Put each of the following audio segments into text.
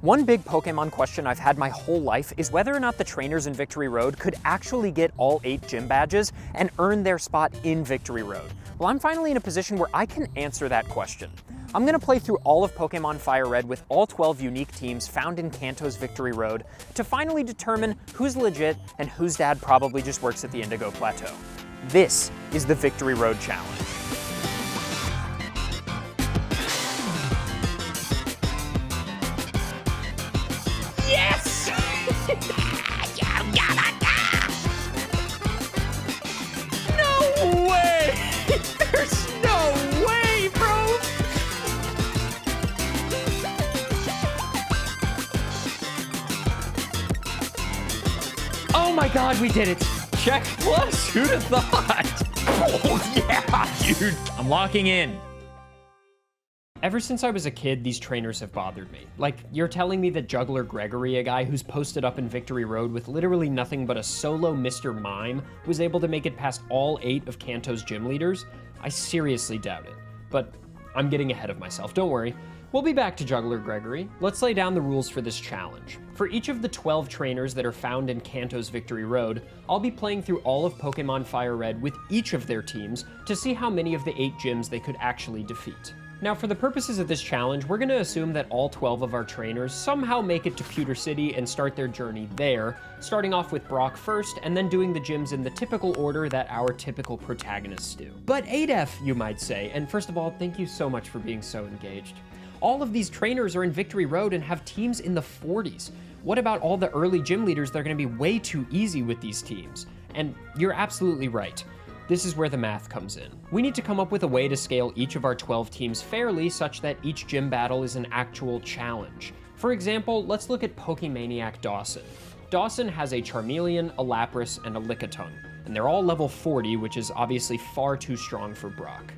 One big Pokemon question I've had my whole life is whether or not the trainers in Victory Road could actually get all 8 gym badges and earn their spot in Victory Road. Well, I'm finally in a position where I can answer that question. I'm gonna play through all of Pokemon Fire Red with all 12 unique teams found in Kanto's Victory Road to finally determine who's legit and whose dad probably just works at the Indigo Plateau. This is the Victory Road Challenge. Yes! No way! There's no way, bro! Oh my god, we did it! Check plus, who'd have thought? Oh yeah, dude! I'm locking in. Ever since I was a kid, these trainers have bothered me. Like, you're telling me that Juggler Gregory, a guy who's posted up in Victory Road with literally nothing but a solo Mr. Mime, was able to make it past all 8 of Kanto's gym leaders? I seriously doubt it. But I'm getting ahead of myself, don't worry. We'll be back to Juggler Gregory. Let's lay down the rules for this challenge. For each of the 12 trainers that are found in Kanto's Victory Road, I'll be playing through all of Pokemon Fire Red with each of their teams to see how many of the 8 gyms they could actually defeat. Now, for the purposes of this challenge, we're going to assume that all 12 of our trainers somehow make it to Pewter City and start their journey there, starting off with Brock first, and then doing the gyms in the typical order that our typical protagonists do. But 8F, you might say, and first of all, thank you so much for being so engaged. All of these trainers are in Victory Road and have teams in the 40s. What about all the early gym leaders? They're going to be way too easy with these teams. And you're absolutely right. This is where the math comes in. We need to come up with a way to scale each of our 12 teams fairly such that each gym battle is an actual challenge. For example, let's look at Pokemaniac Dawson. Dawson has a Charmeleon, a Lapras, and a Lickitung, and they're all level 40, which is obviously far too strong for Brock.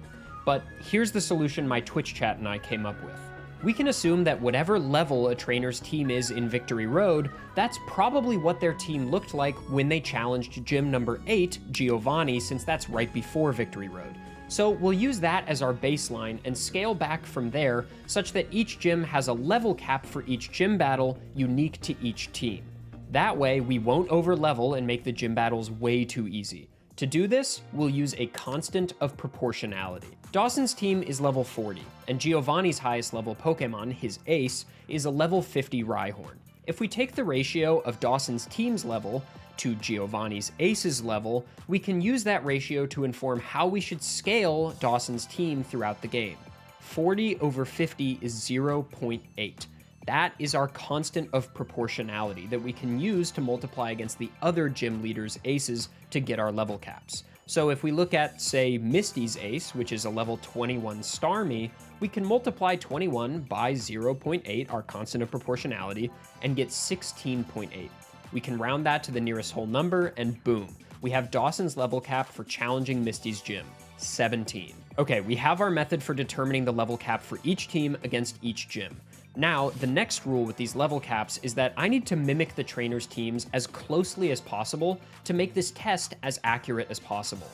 But here's the solution my Twitch chat and I came up with. We can assume that whatever level a trainer's team is in Victory Road, that's probably what their team looked like when they challenged gym number 8, Giovanni, since that's right before Victory Road. So we'll use that as our baseline and scale back from there such that each gym has a level cap for each gym battle unique to each team. That way, we won't over-level and make the gym battles way too easy. To do this, we'll use a constant of proportionality. Dawson's team is level 40, and Giovanni's highest level Pokemon, his ace, is a level 50 Rhyhorn. If we take the ratio of Dawson's team's level to Giovanni's ace's level, we can use that ratio to inform how we should scale Dawson's team throughout the game. 40 over 50 is 0.8. That is our constant of proportionality that we can use to multiply against the other gym leaders' aces to get our level caps. So if we look at, say, Misty's ace, which is a level 21 Starmie, we can multiply 21 by 0.8, our constant of proportionality, and get 16.8. We can round that to the nearest whole number, and boom, we have Dawson's level cap for challenging Misty's gym, 17. Okay, we have our method for determining the level cap for each team against each gym. Now, the next rule with these level caps is that I need to mimic the trainers' teams as closely as possible to make this test as accurate as possible.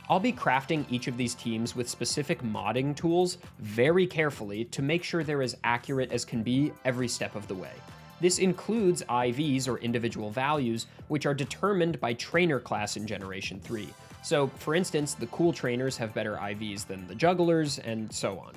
I'll be crafting each of these teams with specific modding tools very carefully to make sure they're as accurate as can be every step of the way. This includes IVs, or individual values, which are determined by trainer class in Generation 3. So, for instance, the cool trainers have better IVs than the jugglers, and so on.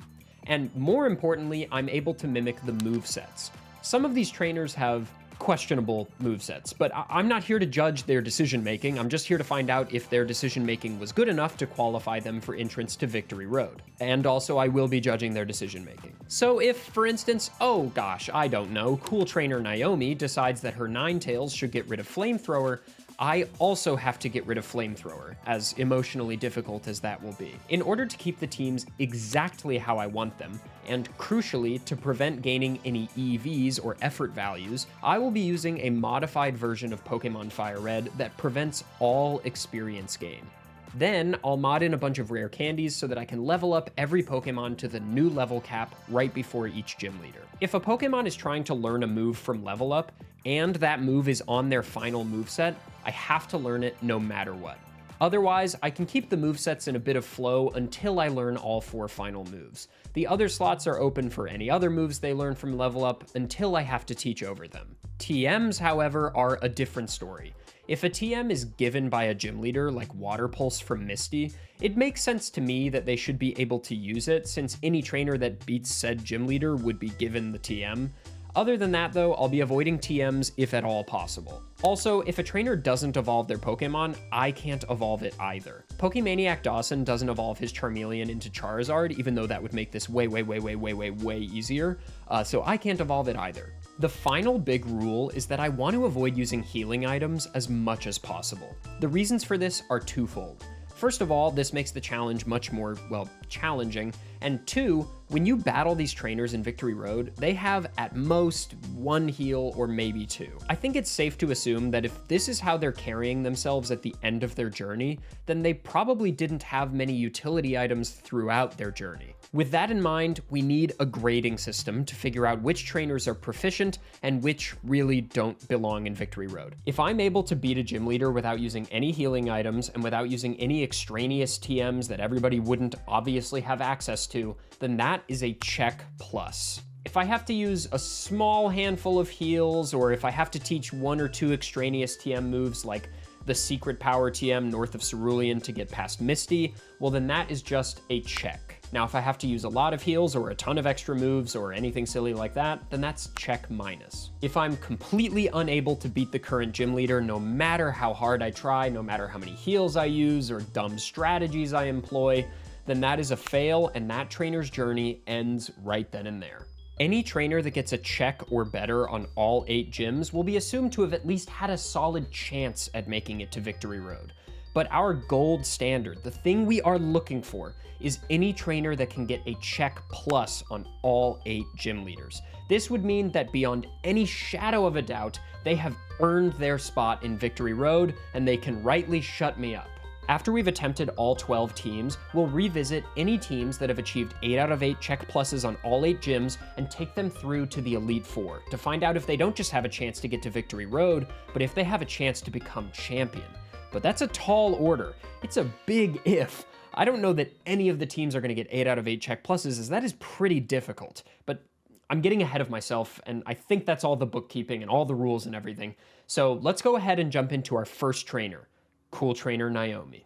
And more importantly, I'm able to mimic the movesets. Some of these trainers have questionable movesets, but I'm not here to judge their decision-making. I'm just here to find out if their decision-making was good enough to qualify them for entrance to Victory Road. And also, I will be judging their decision-making. So if, for instance, oh gosh, I don't know, cool trainer Naomi decides that her Ninetales should get rid of Flamethrower, I also have to get rid of Flamethrower, as emotionally difficult as that will be. In order to keep the teams exactly how I want them, and crucially to prevent gaining any EVs or effort values, I will be using a modified version of Pokemon Fire Red that prevents all experience gain. Then I'll mod in a bunch of rare candies so that I can level up every Pokemon to the new level cap right before each gym leader. If a Pokemon is trying to learn a move from level up, and that move is on their final moveset, I have to learn it no matter what. Otherwise, I can keep the movesets in a bit of flow until I learn all 4 final moves. The other slots are open for any other moves they learn from level up until I have to teach over them. TMs, however, are a different story. If a TM is given by a gym leader like Water Pulse from Misty, it makes sense to me that they should be able to use it since any trainer that beats said gym leader would be given the TM. Other than that though, I'll be avoiding TMs if at all possible. Also, if a trainer doesn't evolve their Pokemon, I can't evolve it either. Pokemaniac Dawson doesn't evolve his Charmeleon into Charizard, even though that would make this way easier, so I can't evolve it either. The final big rule is that I want to avoid using healing items as much as possible. The reasons for this are twofold. First of all, this makes the challenge much more, well, challenging, and 2, when you battle these trainers in Victory Road, they have at most 1 heal or maybe 2. I think it's safe to assume that if this is how they're carrying themselves at the end of their journey, then they probably didn't have many utility items throughout their journey. With that in mind, we need a grading system to figure out which trainers are proficient and which really don't belong in Victory Road. If I'm able to beat a gym leader without using any healing items and without using any extraneous TMs that everybody wouldn't obviously have access to, then that is a check plus. If I have to use a small handful of heals, or if I have to teach 1 or 2 extraneous TM moves like the Secret Power TM north of Cerulean to get past Misty, well then that is just a check. Now if I have to use a lot of heals or a ton of extra moves or anything silly like that, then that's check minus. If I'm completely unable to beat the current gym leader, no matter how hard I try, no matter how many heals I use or dumb strategies I employ, then that is a fail and that trainer's journey ends right then and there. Any trainer that gets a check or better on all 8 gyms will be assumed to have at least had a solid chance at making it to Victory Road. But our gold standard, the thing we are looking for, is any trainer that can get a check plus on all 8 gym leaders. This would mean that beyond any shadow of a doubt, they have earned their spot in Victory Road and they can rightly shut me up. After we've attempted all 12 teams, we'll revisit any teams that have achieved 8 out of 8 check pluses on all 8 gyms and take them through to the Elite Four to find out if they don't just have a chance to get to Victory Road, but if they have a chance to become champion. But that's a tall order. It's a big if. I don't know that any of the teams are going to get 8 out of 8 check pluses, as that is pretty difficult. But I'm getting ahead of myself, and I think that's all the bookkeeping and all the rules and everything. So let's go ahead and jump into our first trainer. Cool trainer Naomi.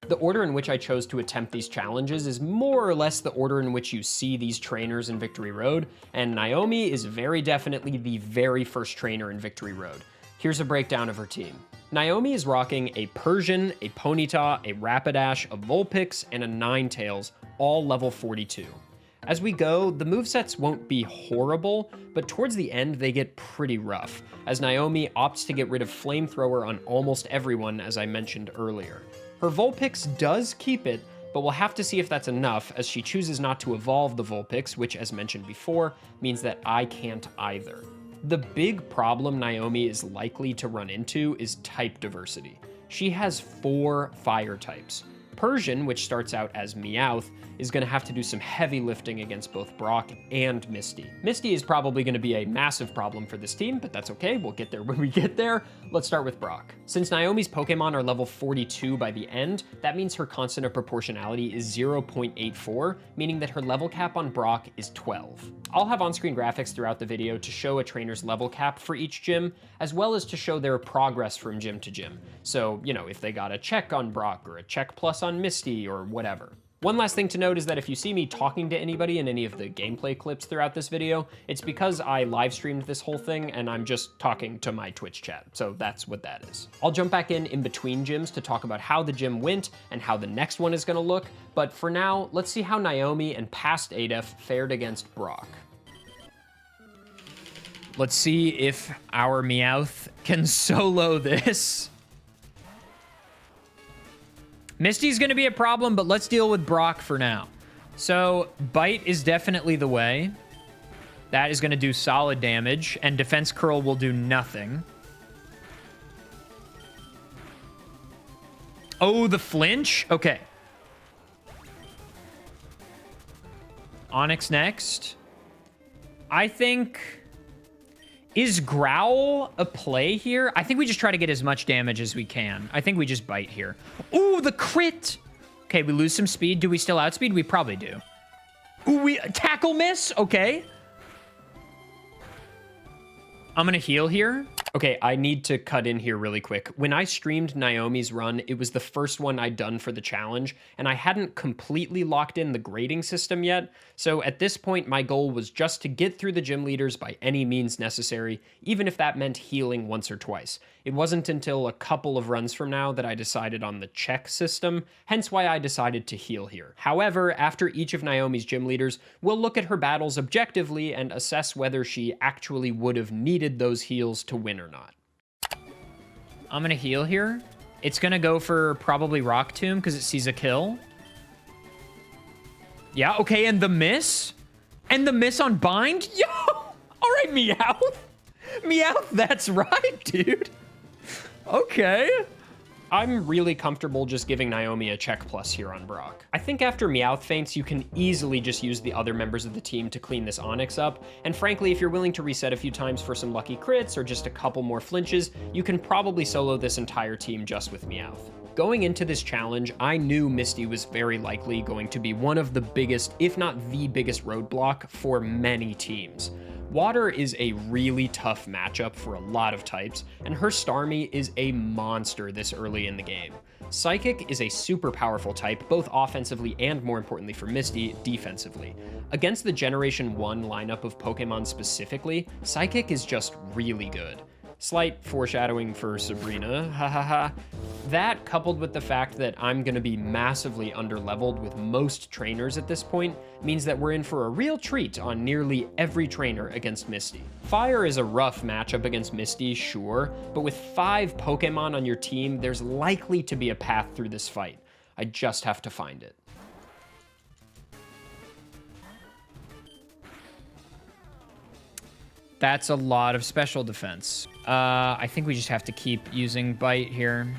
The order in which I chose to attempt these challenges is more or less the order in which you see these trainers in Victory Road, and Naomi is very definitely the very first trainer in Victory Road. Here's a breakdown of her team. Naomi is rocking a Persian, a Ponyta, a Rapidash, a Vulpix, and a Ninetales, all level 42. As we go, the movesets won't be horrible, but towards the end they get pretty rough, as Naomi opts to get rid of Flamethrower on almost everyone, as I mentioned earlier. Her Vulpix does keep it, but we'll have to see if that's enough, as she chooses not to evolve the Vulpix, which, as mentioned before, means that I can't either. The big problem Naomi is likely to run into is type diversity. She has 4 fire types. Persian, which starts out as Meowth, is going to have to do some heavy lifting against both Brock and Misty. Misty is probably going to be a massive problem for this team, but that's okay, we'll get there when we get there. Let's start with Brock. Since Naomi's Pokemon are level 42 by the end, that means her constant of proportionality is 0.84, meaning that her level cap on Brock is 12. I'll have on-screen graphics throughout the video to show a trainer's level cap for each gym, as well as to show their progress from gym to gym. So, you know, if they got a check on Brock or a check plus on Misty or whatever. One last thing to note is that if you see me talking to anybody in any of the gameplay clips throughout this video, it's because I live streamed this whole thing and I'm just talking to my Twitch chat. So that's what that is. I'll jump back in between gyms to talk about how the gym went and how the next one is gonna look. But for now, let's see how Naomi and past Adef fared against Brock. Let's see if our Meowth can solo this. Misty's gonna be a problem, but let's deal with Brock for now. So, Bite is definitely the way. That is gonna do solid damage, and Defense Curl will do nothing. Oh, the flinch? Okay. Onyx next. I think Is Growl a play here? I think we just try to get as much damage as we can. I think we just bite here. Ooh, the crit. Okay, we lose some speed. Do we still outspeed? We probably do. Ooh, we tackle miss. Okay. I'm gonna heal here. Okay, I need to cut in here really quick. When I streamed Naomi's run, it was the first one I'd done for the challenge, and I hadn't completely locked in the grading system yet. So at this point, my goal was just to get through the gym leaders by any means necessary, even if that meant healing once or twice. It wasn't until a couple of runs from now that I decided on the check system, hence why I decided to heal here. However, after each of Naomi's gym leaders, we'll look at her battles objectively and assess whether she actually would have needed those heals to win or not. I'm gonna heal here. It's gonna go for probably Rock Tomb because it sees a kill. Yeah, okay, and the miss? And the miss on Bind? Yo! All right, Meowth. Meowth, that's right, dude. Okay. I'm really comfortable just giving Naomi a check plus here on Brock. I think after Meowth faints, you can easily just use the other members of the team to clean this Onyx up. And frankly, if you're willing to reset a few times for some lucky crits or just a couple more flinches, you can probably solo this entire team just with Meowth. Going into this challenge, I knew Misty was very likely going to be one of the biggest, if not the biggest roadblock for many teams. Water is a really tough matchup for a lot of types, and her Starmie is a monster this early in the game. Psychic is a super powerful type, both offensively and, more importantly for Misty, defensively. Against the Generation 1 lineup of Pokemon specifically, Psychic is just really good. Slight foreshadowing for Sabrina, hahaha. That, coupled with the fact that I'm gonna be massively underleveled with most trainers at this point, means that we're in for a real treat on nearly every trainer against Misty. Fire is a rough matchup against Misty, sure, but with 5 Pokemon on your team, there's likely to be a path through this fight. I just have to find it. That's a lot of special defense. I think we just have to keep using Bite here.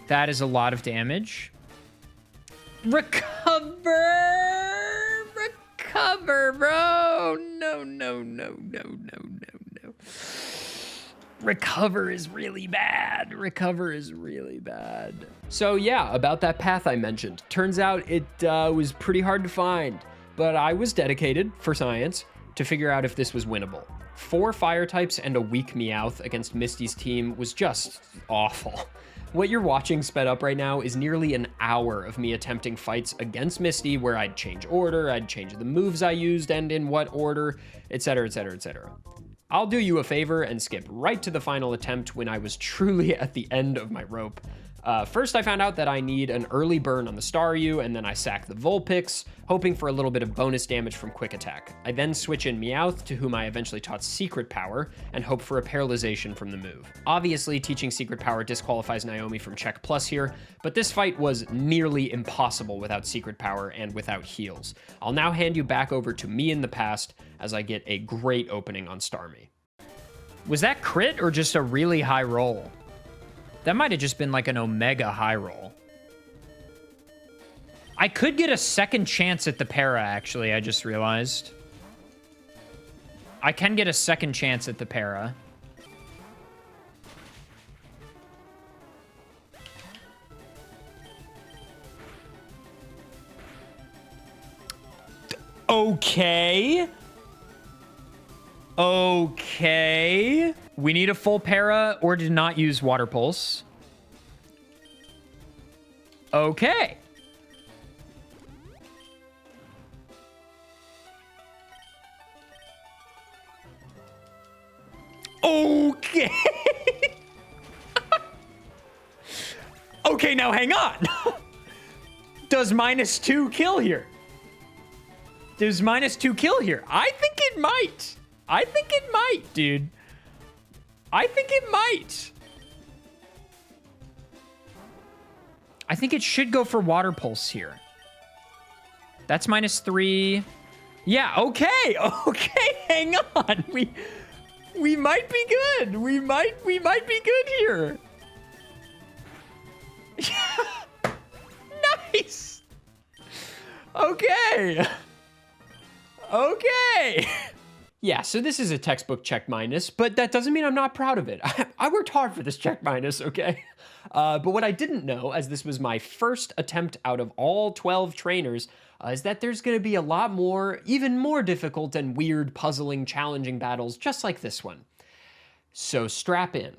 That is a lot of damage. Recover! Recover, bro! No, no, no, no, no, no, no. Recover is really bad. Recover is really bad. So yeah, about that path I mentioned. Turns out it was pretty hard to find, but I was dedicated, for science, to figure out if this was winnable. 4 fire types and a weak Meowth against Misty's team was just awful. What you're watching sped up right now is nearly an hour of me attempting fights against Misty where I'd change order, I'd change the moves I used and in what order, etc, etc, etc. I'll do you a favor and skip right to the final attempt when I was truly at the end of my rope. First, I found out that I need an early burn on the Staryu, and then I sack the Vulpix, hoping for a little bit of bonus damage from Quick Attack. I then switch in Meowth, to whom I eventually taught Secret Power, and hope for a paralyzation from the move. Obviously, teaching Secret Power disqualifies Naomi from Check Plus here, but this fight was nearly impossible without Secret Power and without heals. I'll now hand you back over to me in the past, as I get a great opening on Starmie. Was that crit or just a really high roll? That might have just been like an Omega high roll. I could get a second chance at the para, actually, I just realized. I can get a second chance at the para. Okay. Okay. We need a full para or to not use Water Pulse. Okay. Okay. Okay, now hang on. Does -2 kill here? Does -2 kill here? I think it might. I think it might, dude. I think it might. I think it should go for Water Pulse here. That's -3. Yeah, okay. Okay, hang on. We might be good. We might be good here. Nice. Okay. Okay. Yeah, so this is a textbook check minus, but that doesn't mean I'm not proud of it. I worked hard for this check minus, okay? But what I didn't know, as this was my first attempt out of all 12 trainers, is that there's gonna be a lot more, even more difficult and weird, puzzling, challenging battles just like this one. So strap in.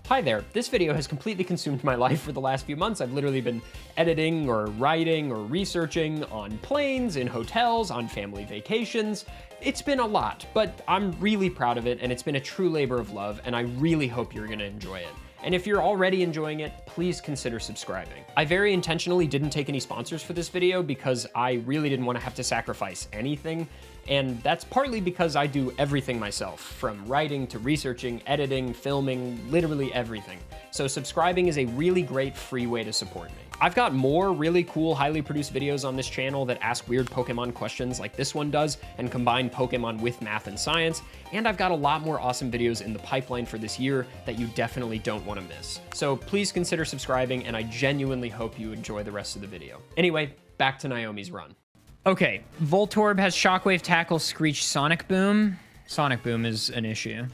Hi there, this video has completely consumed my life for the last few months. I've literally been editing or writing or researching on planes, in hotels, on family vacations. It's been a lot, but I'm really proud of it, and it's been a true labor of love, and I really hope you're gonna enjoy it. And if you're already enjoying it, please consider subscribing. I very intentionally didn't take any sponsors for this video because I really didn't want to have to sacrifice anything. And that's partly because I do everything myself, from writing to researching, editing, filming, literally everything. So subscribing is a really great free way to support me. I've got more really cool, highly produced videos on this channel that ask weird Pokemon questions like this one does and combine Pokemon with math and science. And I've got a lot more awesome videos in the pipeline for this year that you definitely don't want to miss. So please consider subscribing, and I genuinely hope you enjoy the rest of the video. Anyway, back to Naomi's run. Okay, Voltorb has Shockwave, Tackle, Screech, Sonic Boom. Sonic Boom is an issue.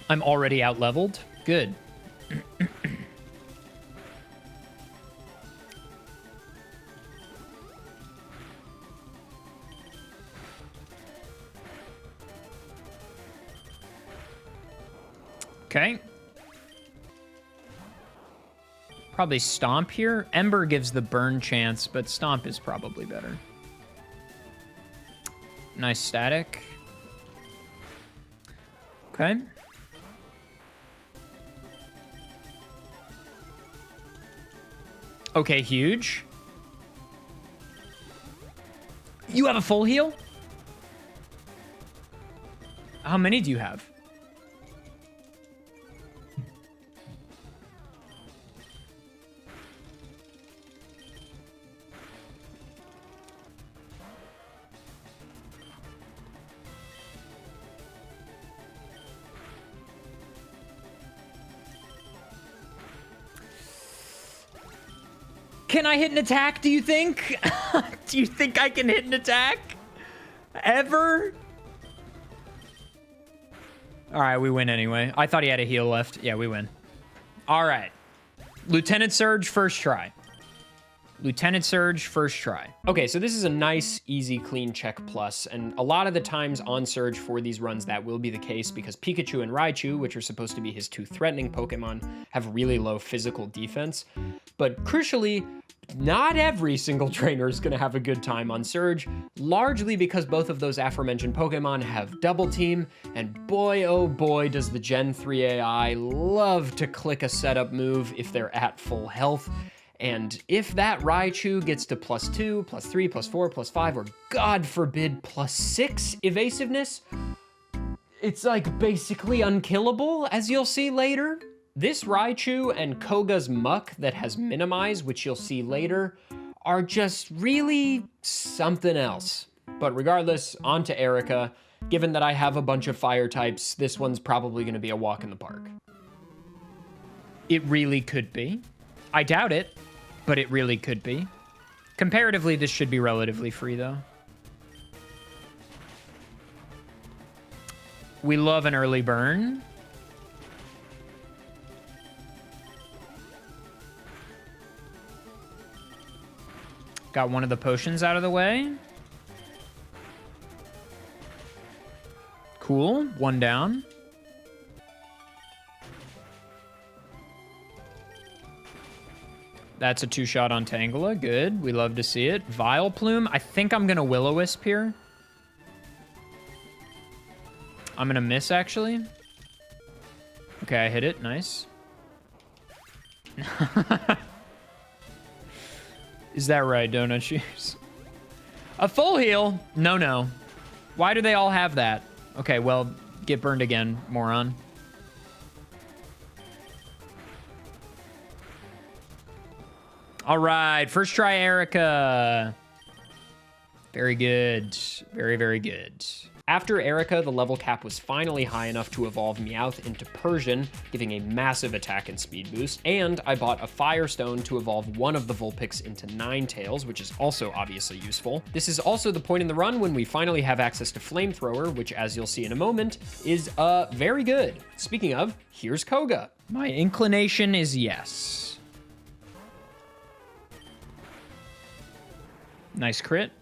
I'm already out-leveled. Good. Okay. Probably Stomp here. Ember gives the burn chance, but Stomp is probably better. Nice static. Okay. Okay, huge. You have a full heal? How many do you have? Can I hit an attack, do you think? Do you think I can hit an attack? Ever? All right, we win anyway. I thought he had a heal left. Yeah, we win. All right. Lieutenant Surge, first try. Lieutenant Surge, first try. Okay, so this is a nice, easy, clean check plus, and a lot of the times on Surge for these runs that will be the case because Pikachu and Raichu, which are supposed to be his two threatening Pokemon, have really low physical defense. But crucially, not every single trainer is gonna have a good time on Surge, largely because both of those aforementioned Pokemon have Double Team, and boy, oh boy, does the Gen 3 AI love to click a setup move if they're at full health. And if that Raichu gets to +2, +3, +4, +5, or God forbid, +6 evasiveness, it's like basically unkillable, as you'll see later. This Raichu and Koga's Muck that has Minimize, which you'll see later, are just really something else. But regardless, on to Erica. Given that I have a bunch of fire types, this one's probably gonna be a walk in the park. It really could be. I doubt it, but it really could be. Comparatively, this should be relatively free, though. We love an early burn. Got one of the potions out of the way. Cool, one down. That's a two-shot on Tangela. Good. We love to see it. Vileplume. I think I'm going to Will-O-Wisp here. I'm going to miss, actually. Okay, I hit it. Nice. Is that right, Donut Shoes? A full heal? No, no. Why do they all have that? Okay, well, get burned again, moron. All right, first try, Erica. Very good. Very, very good. After Erica, the level cap was finally high enough to evolve Meowth into Persian, giving a massive attack and speed boost, and I bought a Firestone to evolve one of the Vulpix into Ninetales, which is also obviously useful. This is also the point in the run when we finally have access to Flamethrower, which, as you'll see in a moment, is very good. Speaking of, here's Koga. My inclination is yes. Nice crit.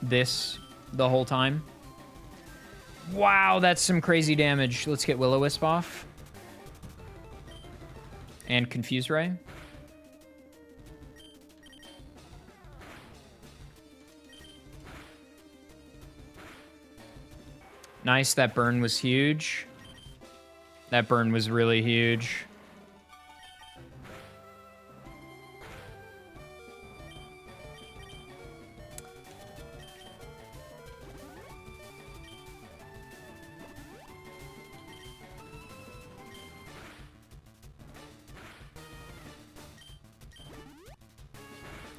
This the whole time. Wow, that's some crazy damage. Let's get Will-O-Wisp off. And Confuse Ray. Nice, that burn was huge. That burn was really huge.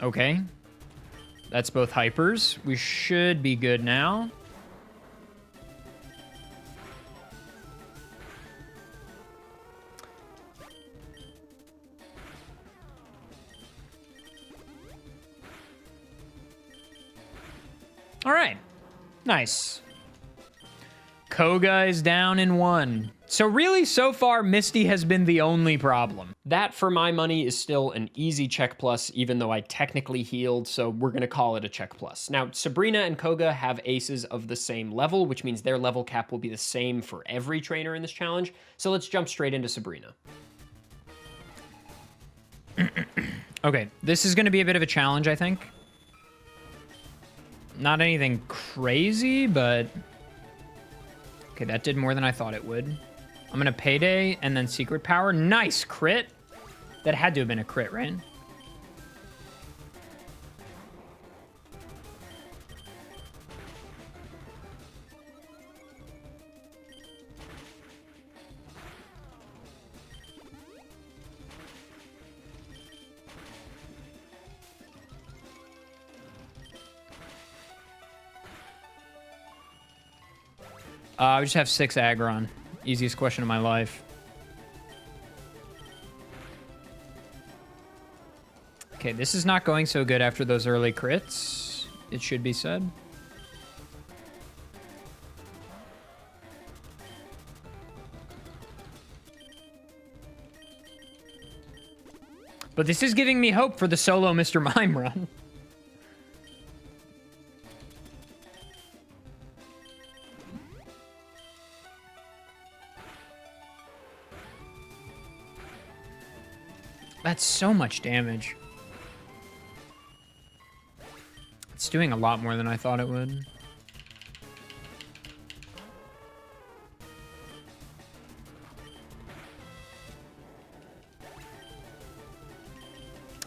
Okay. That's both hypers. We should be good now. All right. Nice. Koga is down in 1. So really, so far, Misty has been the only problem. That, for my money, is still an easy check plus, even though I technically healed, so we're gonna call it a check plus. Now, Sabrina and Koga have aces of the same level, which means their level cap will be the same for every trainer in this challenge. So let's jump straight into Sabrina. Okay, this is gonna be a bit of a challenge, I think. Not anything crazy, but... Okay, that did more than I thought it would. I'm gonna Payday and then Secret Power. Nice crit. That had to have been a crit, right? I just have 6 aggron. Easiest question of my life. Okay, this is not going so good after those early crits, it should be said. But this is giving me hope for the solo Mr. Mime run. That's so much damage. It's doing a lot more than I thought it would.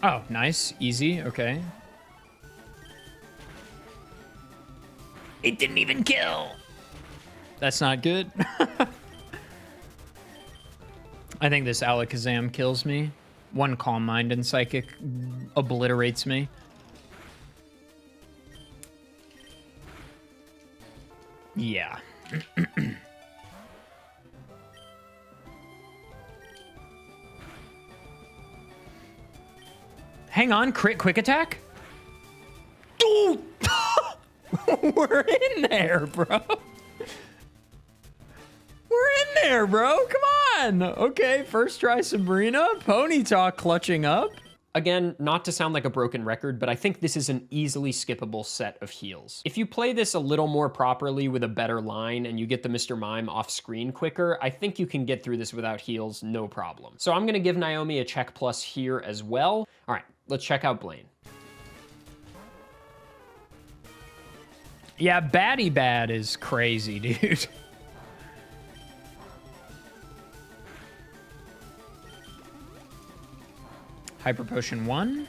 Oh, nice. Easy. Okay. It didn't even kill. That's not good. I think this Alakazam kills me. One Calm Mind and Psychic obliterates me. Yeah. Hang on, crit quick attack? Dude! We're in there, bro. We're in there, bro. Come on. Okay, first try Sabrina. Ponyta clutching up. Again, not to sound like a broken record, but I think this is an easily skippable set of heals. If you play this a little more properly with a better line and you get the Mr. Mime off screen quicker, I think you can get through this without heals, no problem. So I'm gonna give Naomi a check plus here as well. All right, let's check out Blaine. Yeah, Batty Bad is crazy, dude. Hyper Potion 1.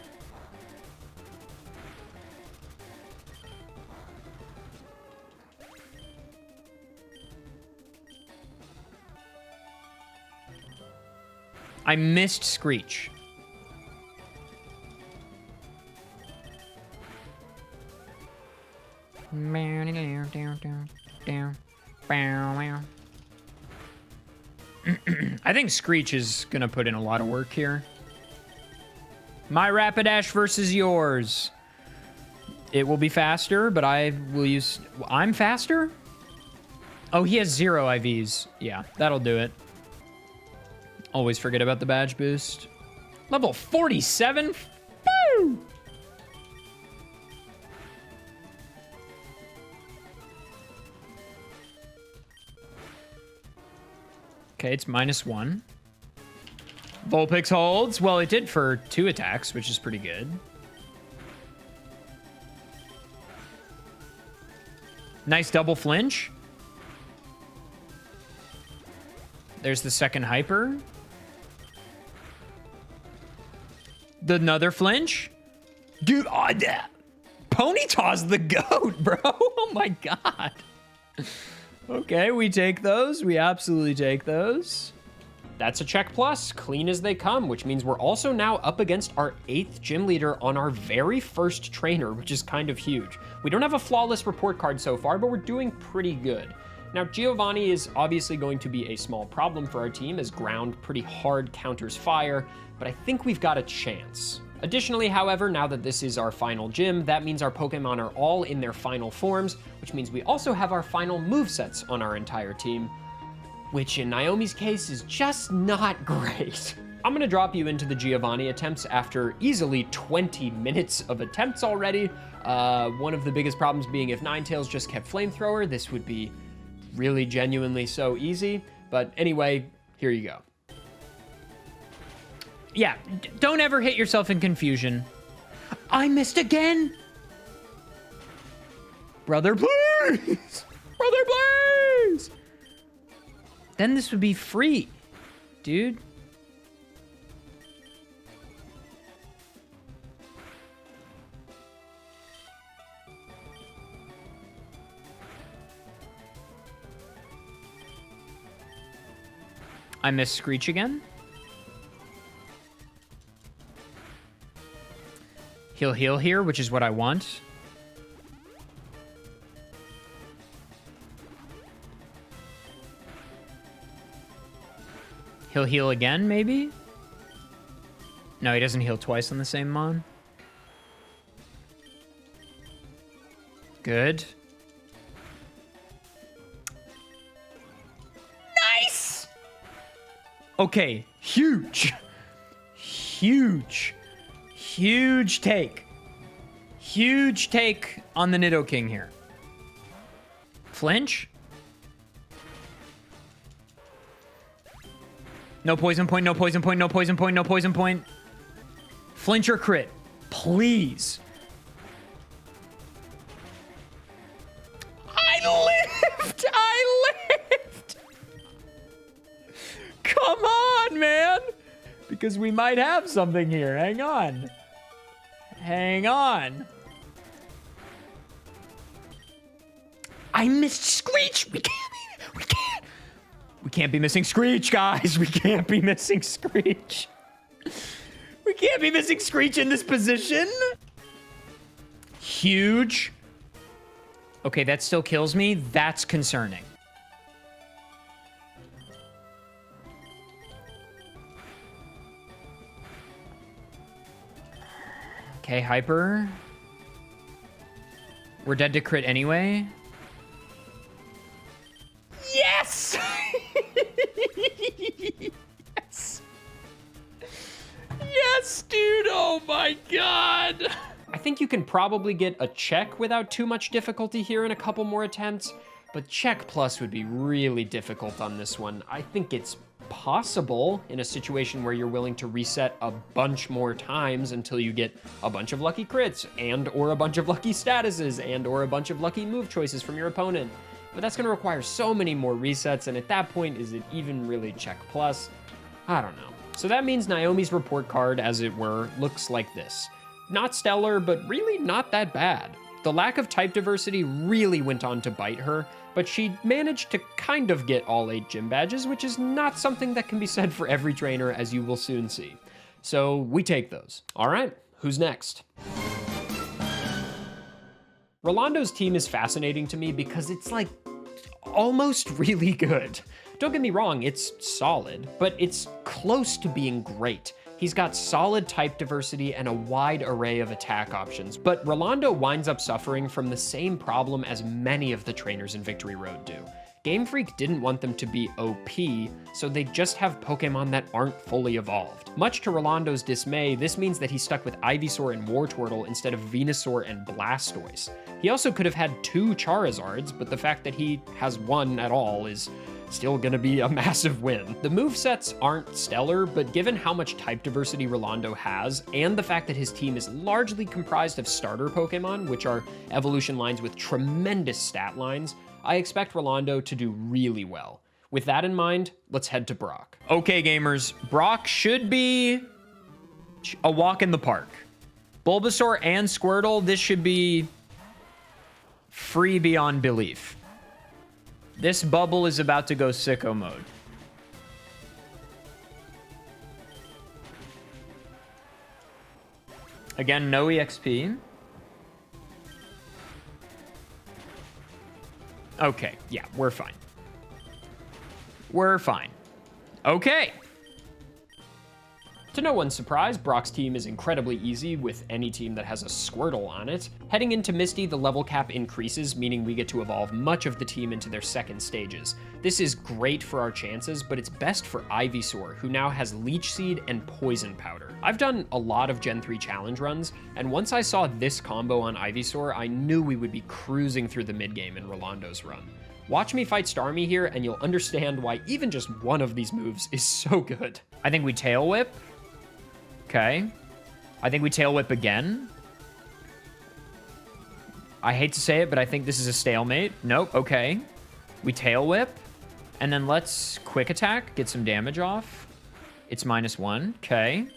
I missed Screech. I think Screech is gonna put in a lot of work here. My Rapidash versus yours. It will be faster, but I will use... I'm faster? Oh, he has 0 IVs. Yeah, that'll do it. Always forget about the badge boost. Level 47? Woo! Okay, it's -1. Vulpix holds. Well, it did for 2 attacks, which is pretty good. Nice double flinch. There's the second hyper. Another flinch. Dude, oh, Ponyta's the GOAT, bro. Oh my God. Okay, we take those. We absolutely take those. That's a check plus, clean as they come, which means we're also now up against our 8th gym leader on our very first trainer, which is kind of huge. We don't have a flawless report card so far, but we're doing pretty good. Now, Giovanni is obviously going to be a small problem for our team as ground pretty hard counters fire, but I think we've got a chance. Additionally, however, now that this is our final gym, that means our Pokemon are all in their final forms, which means we also have our final movesets on our entire team, which in Naomi's case is just not great. I'm gonna drop you into the Giovanni attempts after easily 20 minutes of attempts already. One of the biggest problems being if Ninetales just kept Flamethrower, this would be really genuinely so easy. But anyway, here you go. Yeah, don't ever hit yourself in confusion. I missed again. Brother, please. Brother, please. Then this would be free, dude. I miss Screech again. He'll heal here, which is what I want. He'll heal again, maybe? No, he doesn't heal twice on the same Mon. Good. Nice! Okay, huge. Huge. Huge take. Huge take on the Nidoking here. Flinch? No poison point, no poison point, no poison point, no poison point. Flinch or crit, please. I lived! I lived! Come on, man! Because we might have something here. Hang on. Hang on. I missed Screech! We can't be missing Screech, guys. We can't be missing Screech. We can't be missing Screech in this position. Huge. Okay, that still kills me. That's concerning. Okay, hyper. We're dead to crit anyway. Yes! Yes! Yes, dude! Oh my god! I think you can probably get a check without too much difficulty here in a couple more attempts, but check plus would be really difficult on this one. I think it's possible in a situation where you're willing to reset a bunch more times until you get a bunch of lucky crits and or a bunch of lucky statuses and or a bunch of lucky move choices from your opponent. But that's going to require so many more resets, and at that point, is it even really check plus? I don't know. So that means Naomi's report card, as it were, looks like this. Not stellar, but really not that bad. The lack of type diversity really went on to bite her, but she managed to kind of get all 8 gym badges, which is not something that can be said for every trainer, as you will soon see. So we take those. All right, who's next? Rolando's team is fascinating to me because it's like almost really good. Don't get me wrong, it's solid, but it's close to being great. He's got solid type diversity and a wide array of attack options, but Rolando winds up suffering from the same problem as many of the trainers in Victory Road do. Game Freak didn't want them to be OP, so they just have Pokemon that aren't fully evolved. Much to Rolando's dismay, this means that he's stuck with Ivysaur and Wartortle instead of Venusaur and Blastoise. He also could have had 2 Charizards, but the fact that he has 1 at all is still gonna be a massive win. The movesets aren't stellar, but given how much type diversity Rolando has, and the fact that his team is largely comprised of starter Pokemon, which are evolution lines with tremendous stat lines, I expect Rolando to do really well. With that in mind, let's head to Brock. Okay, gamers, Brock should be a walk in the park. Bulbasaur and Squirtle, this should be free beyond belief. This bubble is about to go sicko mode. Again, no EXP. Okay, yeah, we're fine. We're fine. Okay. To no one's surprise, Brock's team is incredibly easy with any team that has a Squirtle on it. Heading into Misty, the level cap increases, meaning we get to evolve much of the team into their second stages. This is great for our chances, but it's best for Ivysaur, who now has Leech Seed and Poison Powder. I've done a lot of Gen 3 challenge runs, and once I saw this combo on Ivysaur, I knew we would be cruising through the mid-game in Rolando's run. Watch me fight Starmie here, and you'll understand why even just one of these moves is so good. I think we Tail Whip. Okay. I think we Tail Whip again. I hate to say it, but I think this is a stalemate. Nope, okay. We Tail Whip. And then let's Quick Attack, get some damage off. It's -1, okay.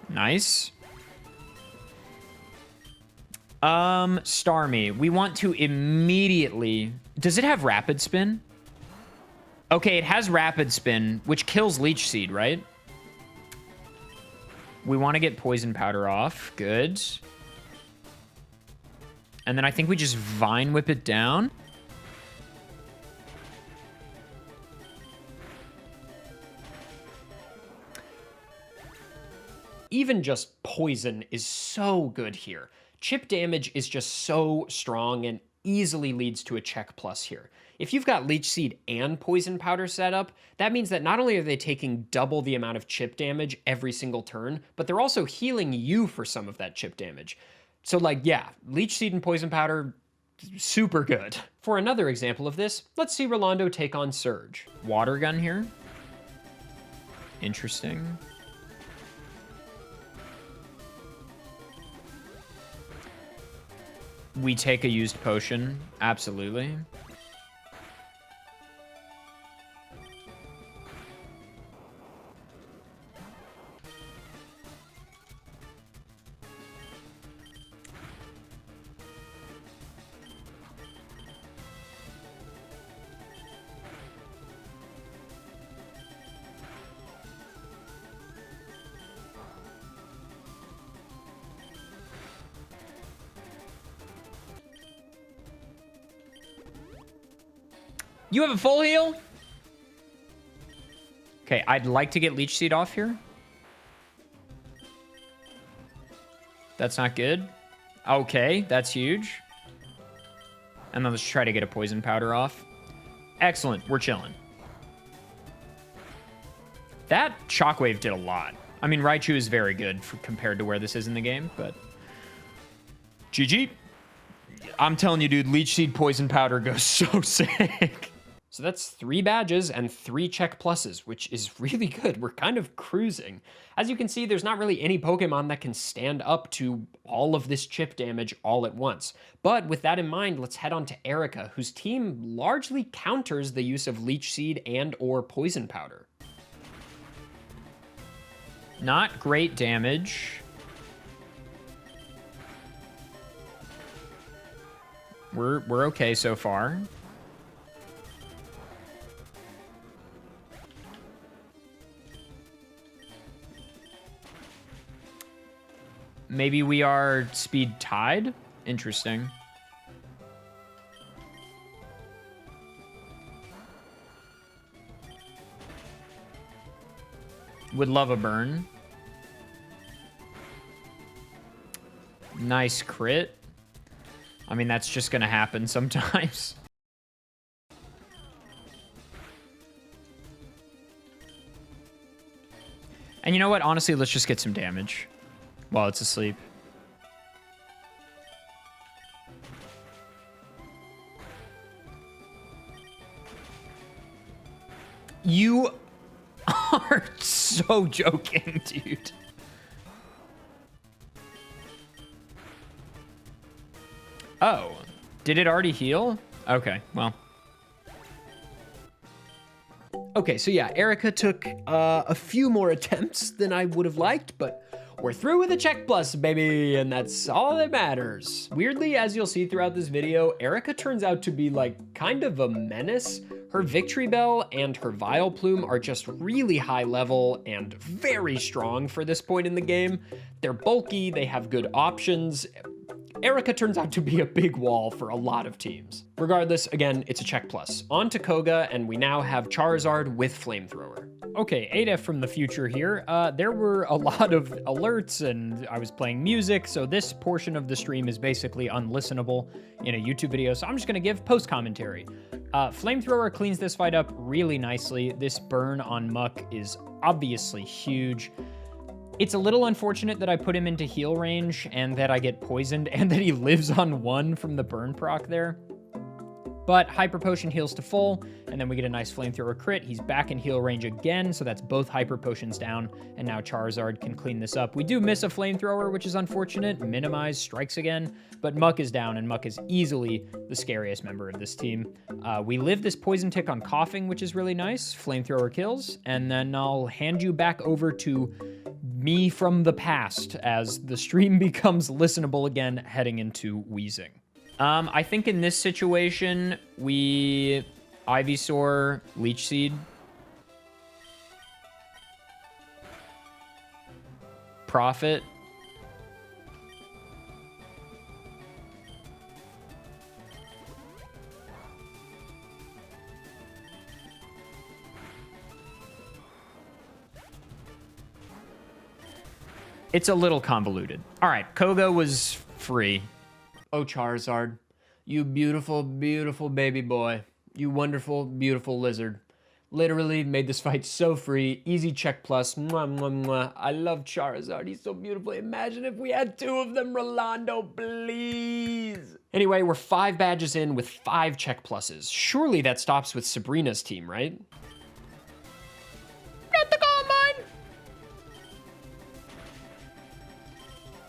Nice. Starmie, we want to immediately... Does it have Rapid Spin? Okay, it has Rapid Spin, which kills Leech Seed, right? We want to get Poison Powder off. Good. And then I think we just Vine Whip it down. Even just Poison is so good here. Chip damage is just so strong and easily leads to a check plus here. If you've got Leech Seed and Poison Powder set up, that means that not only are they taking double the amount of chip damage every single turn, but they're also healing you for some of that chip damage. So like, yeah, Leech Seed and Poison Powder, super good. For another example of this, let's see Rolando take on Surge. Water Gun here. Interesting. We take a used potion, absolutely. You have a full heal? Okay, I'd like to get Leech Seed off here. That's not good. Okay, that's huge. And then let's try to get a Poison Powder off. Excellent, we're chilling. That Shockwave did a lot. I mean, Raichu is very good compared to where this is in the game, but... GG. I'm telling you, dude, Leech Seed Poison Powder goes so sick. So that's 3 badges and 3 check pluses, which is really good. We're kind of cruising. As you can see, there's not really any Pokemon that can stand up to all of this chip damage all at once. But with that in mind, let's head on to Erica, whose team largely counters the use of Leech Seed and or Poison Powder. Not great damage. We're okay so far. maybe we are speed tied? Interesting. Would love a burn. Nice crit. I mean, that's just gonna happen sometimes. And you know what? Honestly, let's just get some damage while it's asleep. You are so joking, dude. Oh, did it already heal? Okay, well. Okay, so yeah, Erica took a few more attempts than I would have liked, but we're through with a check plus, baby, and that's all that matters. Weirdly, as you'll see throughout this video, Erica turns out to be like kind of a menace. Her Victory Bell and her Vileplume are just really high level and very strong for this point in the game. They're bulky, they have good options. Erica turns out to be a big wall for a lot of teams. Regardless, again, it's a check plus. On to Koga, and we now have Charizard with Flamethrower. Okay, Ada from the future here. There were a lot of alerts and I was playing music, so this portion of the stream is basically unlistenable in a YouTube video, so I'm just gonna give post commentary. Flamethrower cleans this fight up really nicely. This burn on Muck is obviously huge. It's a little unfortunate that I put him into heal range and that I get poisoned and that he lives on 1 from the burn proc there. But Hyper Potion heals to full, and then we get a nice Flamethrower crit. He's back in heal range again, so that's both Hyper Potions down, and now Charizard can clean this up. We do miss a Flamethrower, which is unfortunate. Minimize strikes again, but Muck is down, and Muck is easily the scariest member of this team. We live this Poison Tick on Coughing, which is really nice. Flamethrower kills, and then I'll hand you back over to me from the past as the stream becomes listenable again, heading into Wheezing. I think in this situation, we Ivysaur, Leech Seed. Profit. It's a little convoluted. All right, Koga was free. Oh, Charizard, you beautiful, beautiful baby boy. You wonderful, beautiful lizard. Literally made this fight so free. Easy check plus. Mwah, mwah, mwah. I love Charizard. He's so beautiful. Imagine if we had 2 of them, Rolando, please. Anyway, we're 5 badges in with 5 check pluses. Surely that stops with Sabrina's team, right? Get the Combine!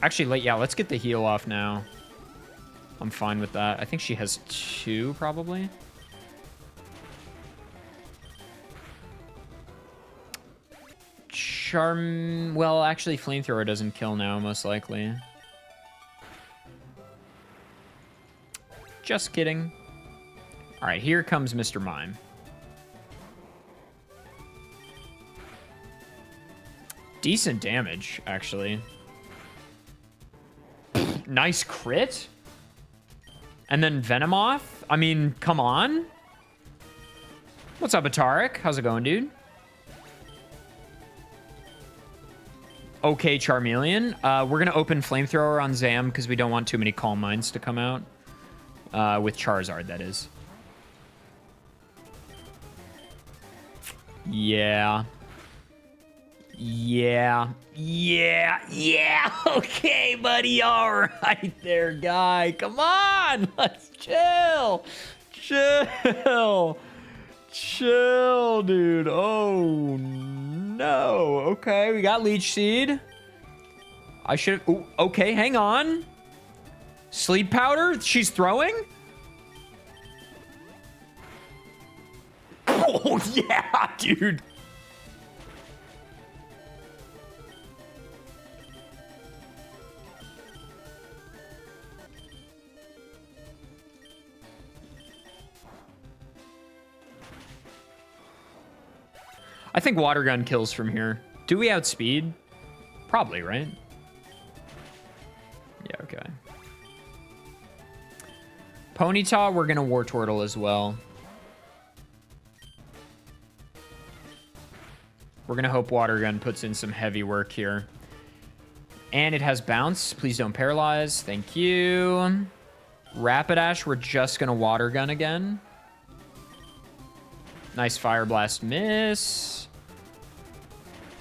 Actually, yeah, let's get the heal off now. I'm fine with that. I think she has 2, probably. Well, actually, Flamethrower doesn't kill now, most likely. Just kidding. All right, here comes Mr. Mime. Decent damage, actually. Nice crit. And then Venomoth? I mean, come on. What's up, Atarik? How's it going, dude? Okay, Charmeleon. We're going to open Flamethrower on Zam because we don't want too many Calm Minds to come out. With Charizard, that is. Yeah. Yeah. Okay, buddy. All right there, guy. Come on. Let's chill. Chill, dude. Oh, no. Okay, we got Leech Seed. I should... Okay, hang on. Sleep Powder? She's throwing? Oh, yeah, dude. I think Water Gun kills from here. Do we outspeed? Probably, right? Yeah, okay. Ponyta, we're gonna War Turtle as well. We're gonna hope Water Gun puts in some heavy work here. And it has bounce. Please don't paralyze. Thank you. Rapidash, we're just gonna Water Gun again. Nice Fire Blast miss.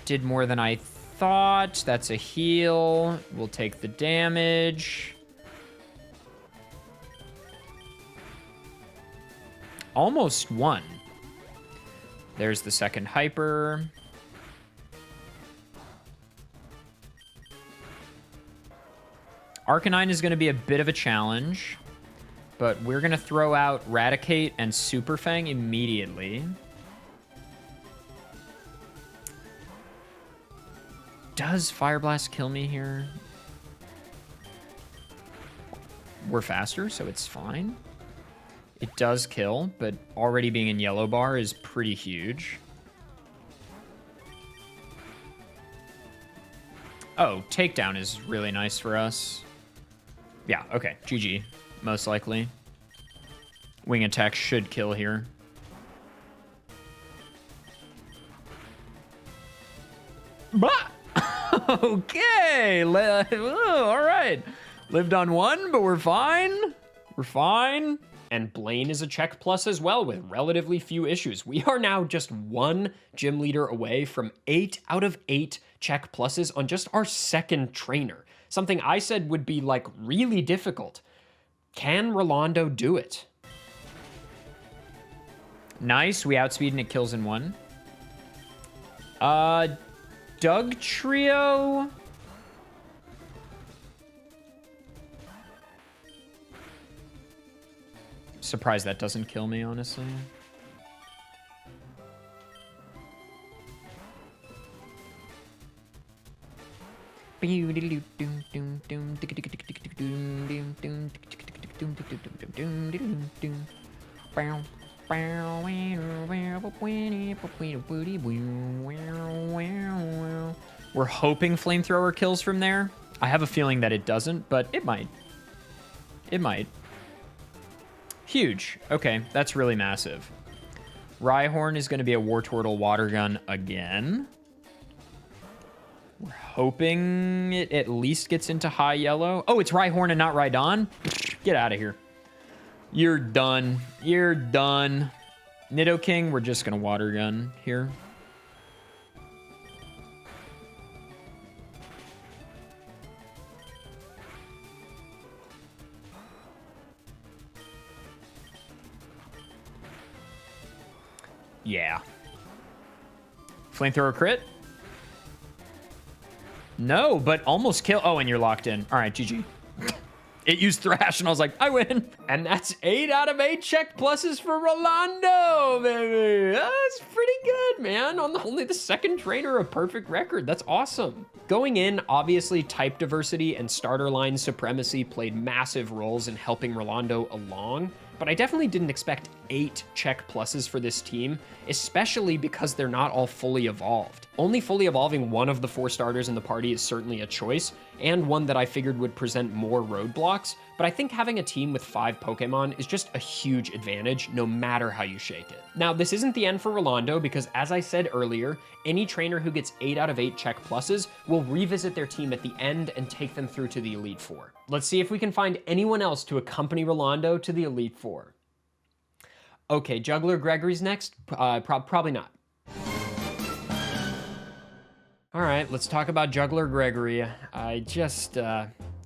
Did more than I thought. That's a heal. We'll take the damage. Almost won. There's the second Hyper. Arcanine is going to be a bit of a challenge, but we're going to throw out Raticate and Super Fang immediately. Does Fire Blast kill me here? We're faster, so it's fine. It does kill, but already being in yellow bar is pretty huge. Oh, takedown is really nice for us. Yeah, okay, GG, most likely. Wing attack should kill here. Bah! Okay, all right. Lived on one, but we're fine. We're fine. And Blaine is a check plus as well with relatively few issues. We are now just one gym leader away from 8 out of 8 check pluses on just our second trainer. Something I said would be like really difficult. Can Rolando do it? Nice, we outspeed and it kills in one. Doug Trio. Surprised that doesn't kill me, honestly. We're hoping Flamethrower kills from there. I have a feeling that it doesn't, but it might. It might. Huge. Okay, that's really massive. Rhyhorn is going to be a Wartortle Water Gun again. We're hoping it at least gets into high yellow. Oh, it's Rhyhorn and not Rhydon? Get out of here. You're done. You're done. Nidoking, we're just going to Water Gun here. Yeah. Flamethrower crit? No, but almost kill. Oh, and you're locked in. All right, GG. It used Thrash, and I was like, I win. And that's 8 out of 8 check pluses for Rolando, baby. That's pretty good, man. On only the second trainer, a perfect record. That's awesome. Going in, obviously, type diversity and starter line supremacy played massive roles in helping Rolando along. But I definitely didn't expect 8 check pluses for this team, especially because they're not all fully evolved. Only fully evolving one of the 4 starters in the party is certainly a choice, and one that I figured would present more roadblocks, but I think having a team with 5 Pokemon is just a huge advantage, no matter how you shake it. Now, this isn't the end for Rolando, because as I said earlier, any trainer who gets 8 out of 8 check pluses will revisit their team at the end and take them through to the Elite Four. Let's see if we can find anyone else to accompany Rolando to the Elite Four. Okay, Juggler Gregory's next? Probably not. All right, let's talk about Juggler Gregory.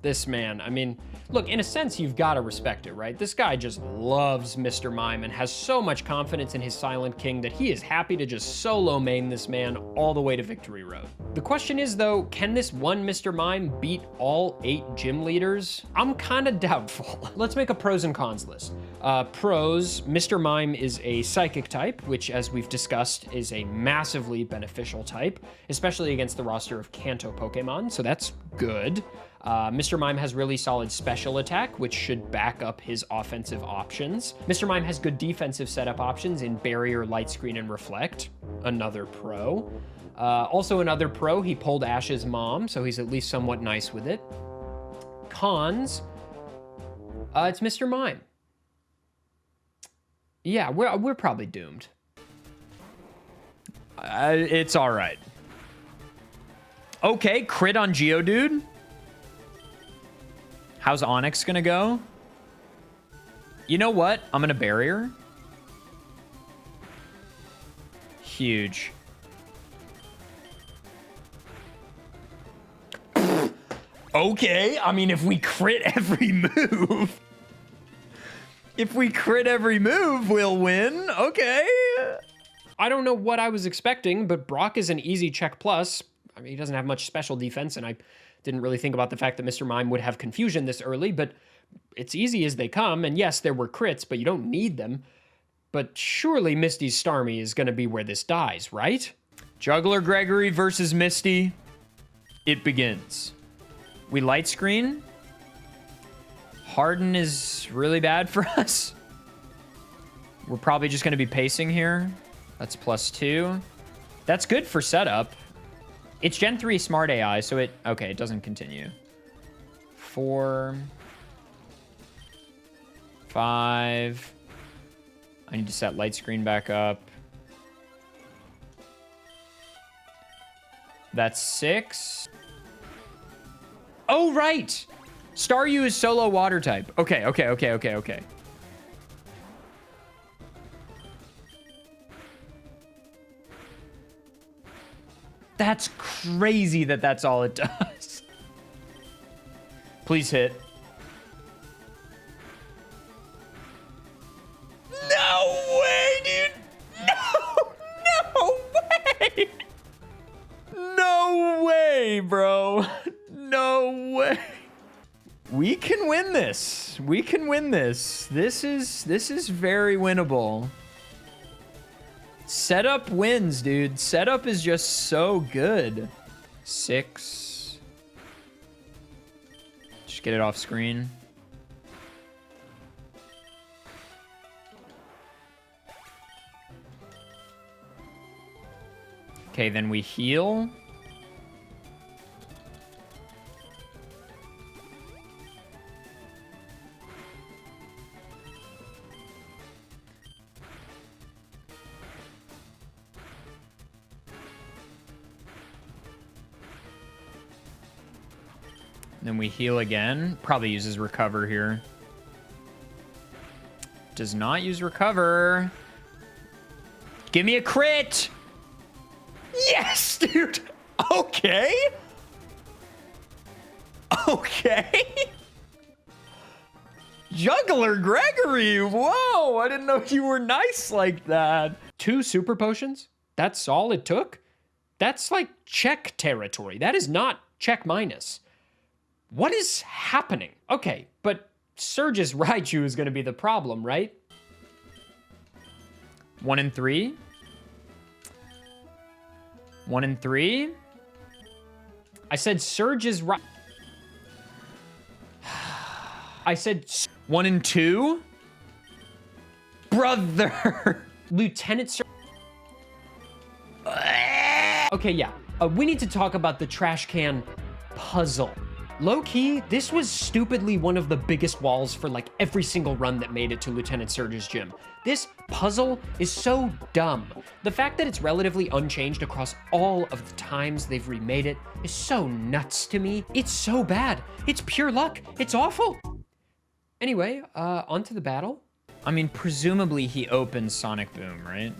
This man, I mean, look, in a sense, you've got to respect it, right? This guy just loves Mr. Mime and has so much confidence in his Silent King that he is happy to just solo main this man all the way to Victory Road. The question is, though, can this one Mr. Mime beat all 8 gym leaders? I'm kind of doubtful. Let's make a pros and cons list. Pros, Mr. Mime is a psychic type, which, as we've discussed, is a massively beneficial type, especially against the roster of Kanto Pokemon, so that's good. Mr. Mime has really solid special attack, which should back up his offensive options. Mr. Mime has good defensive setup options in Barrier, Light Screen, and Reflect. Another pro. Also another pro, he pulled Ash's mom, so he's at least somewhat nice with it. cons, it's Mr. Mime. Yeah, we're probably doomed. It's all right. Okay, crit on Geodude. How's Onyx gonna go? You know what? I'm gonna barrier. Huge. Okay, I mean, if we crit every move... If we crit every move, we'll win. Okay. I don't know what I was expecting, but Brock is an easy check plus. I mean, he doesn't have much special defense, and I didn't really think about the fact that Mr. Mime would have confusion this early, but it's easy as they come. And yes, there were crits, but you don't need them. But surely Misty's Starmie is going to be where this dies, right? Juggler Gregory versus Misty. It begins. We light screen. Harden is really bad for us. We're probably just going to be pacing here. That's +2. That's good for setup. It's Gen 3 Smart AI, so it... Okay, it doesn't continue. 4. 5. I need to set light screen back up. That's 6. Oh, right! Staryu is solo water type. Okay. That's crazy that that's all it does. Please hit. No way, dude. No way. No way, bro. No way. We can win this. We can win this. This is very winnable. Setup wins, dude. Setup is just so good. 6. Just get it off screen. Okay, then we heal. Then we heal again. Probably uses recover here. Does not use recover. Give me a crit. Yes, dude. Okay. Okay. Juggler Gregory. Whoa, I didn't know you were nice like that. 2 super potions? That's all it took? That's like check territory. That is not check minus. What is happening? Okay, but Surge's Raichu is going to be the problem, right? 1 and 3. 1 and 3. I said Surge's Raichu. I said 1 and 2. Brother. Lieutenant Surge. Okay, yeah. We need to talk about the trash can puzzle. Low-key, this was stupidly one of the biggest walls for like every single run that made it to Lieutenant Surge's gym. This puzzle is so dumb. The fact that it's relatively unchanged across all of the times they've remade it is so nuts to me. It's so bad. It's pure luck. It's awful. Anyway, onto the battle. I mean, presumably he opens Sonic Boom, right?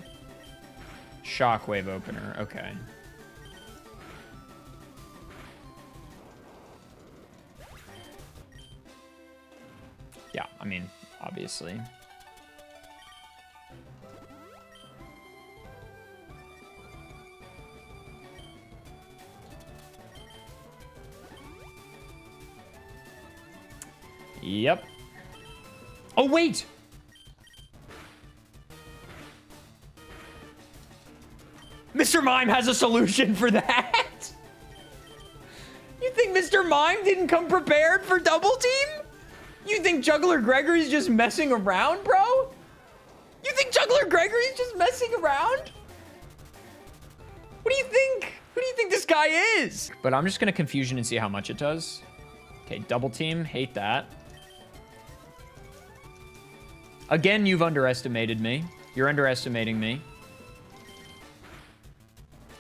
Shockwave opener, okay. Yeah, I mean, obviously. Yep. Oh, wait! Mr. Mime has a solution for that! You think Mr. Mime didn't come prepared for double team? You think Juggler Gregory's just messing around, bro? You think Juggler Gregory's just messing around? What do you think? Who do you think this guy is? But I'm just gonna confusion and see how much it does. Okay, double team. Hate that. Again, you've underestimated me. You're underestimating me.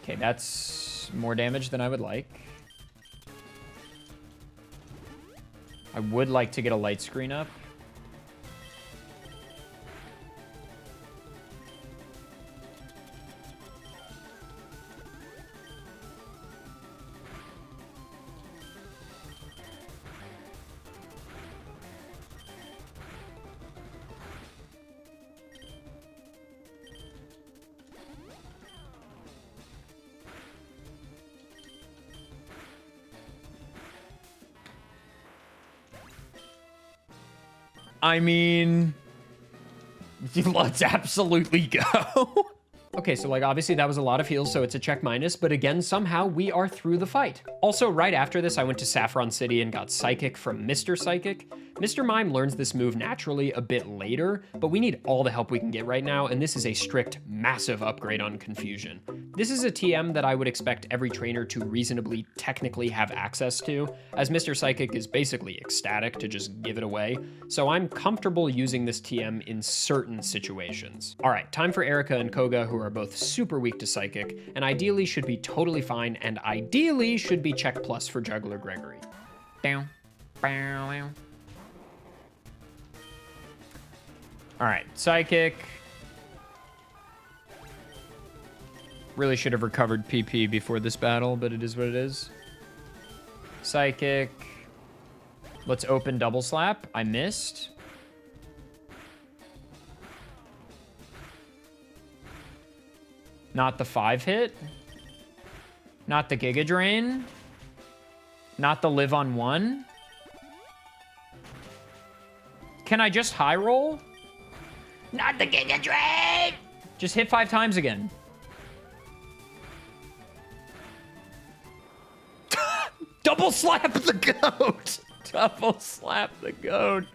Okay, that's more damage than I would like. I would like to get a light screen up. I mean, let's absolutely go. Okay, so like obviously that was a lot of heals, so it's a check minus, but again, somehow we are through the fight. Also, right after this, I went to Saffron City and got Psychic from Mr. Psychic. Mr. Mime learns this move naturally a bit later, but we need all the help we can get right now, and this is a strict, massive upgrade on Confusion. This is a TM that I would expect every trainer to reasonably technically have access to, as Mr. Psychic is basically ecstatic to just give it away, so I'm comfortable using this TM in certain situations. All right, time for Erica and Koga, who are both super weak to Psychic, and ideally should be totally fine, and ideally should be check plus for Juggler Gregory. Down. All right, Psychic. Really should have recovered PP before this battle, but it is what it is. Psychic. Let's open double slap. I missed. Not the 5-hit. Not the Giga Drain. Not the live on 1. Can I just high roll? Not the Giga Drain! Just hit 5 times again. Double slap the goat! Double slap the goat.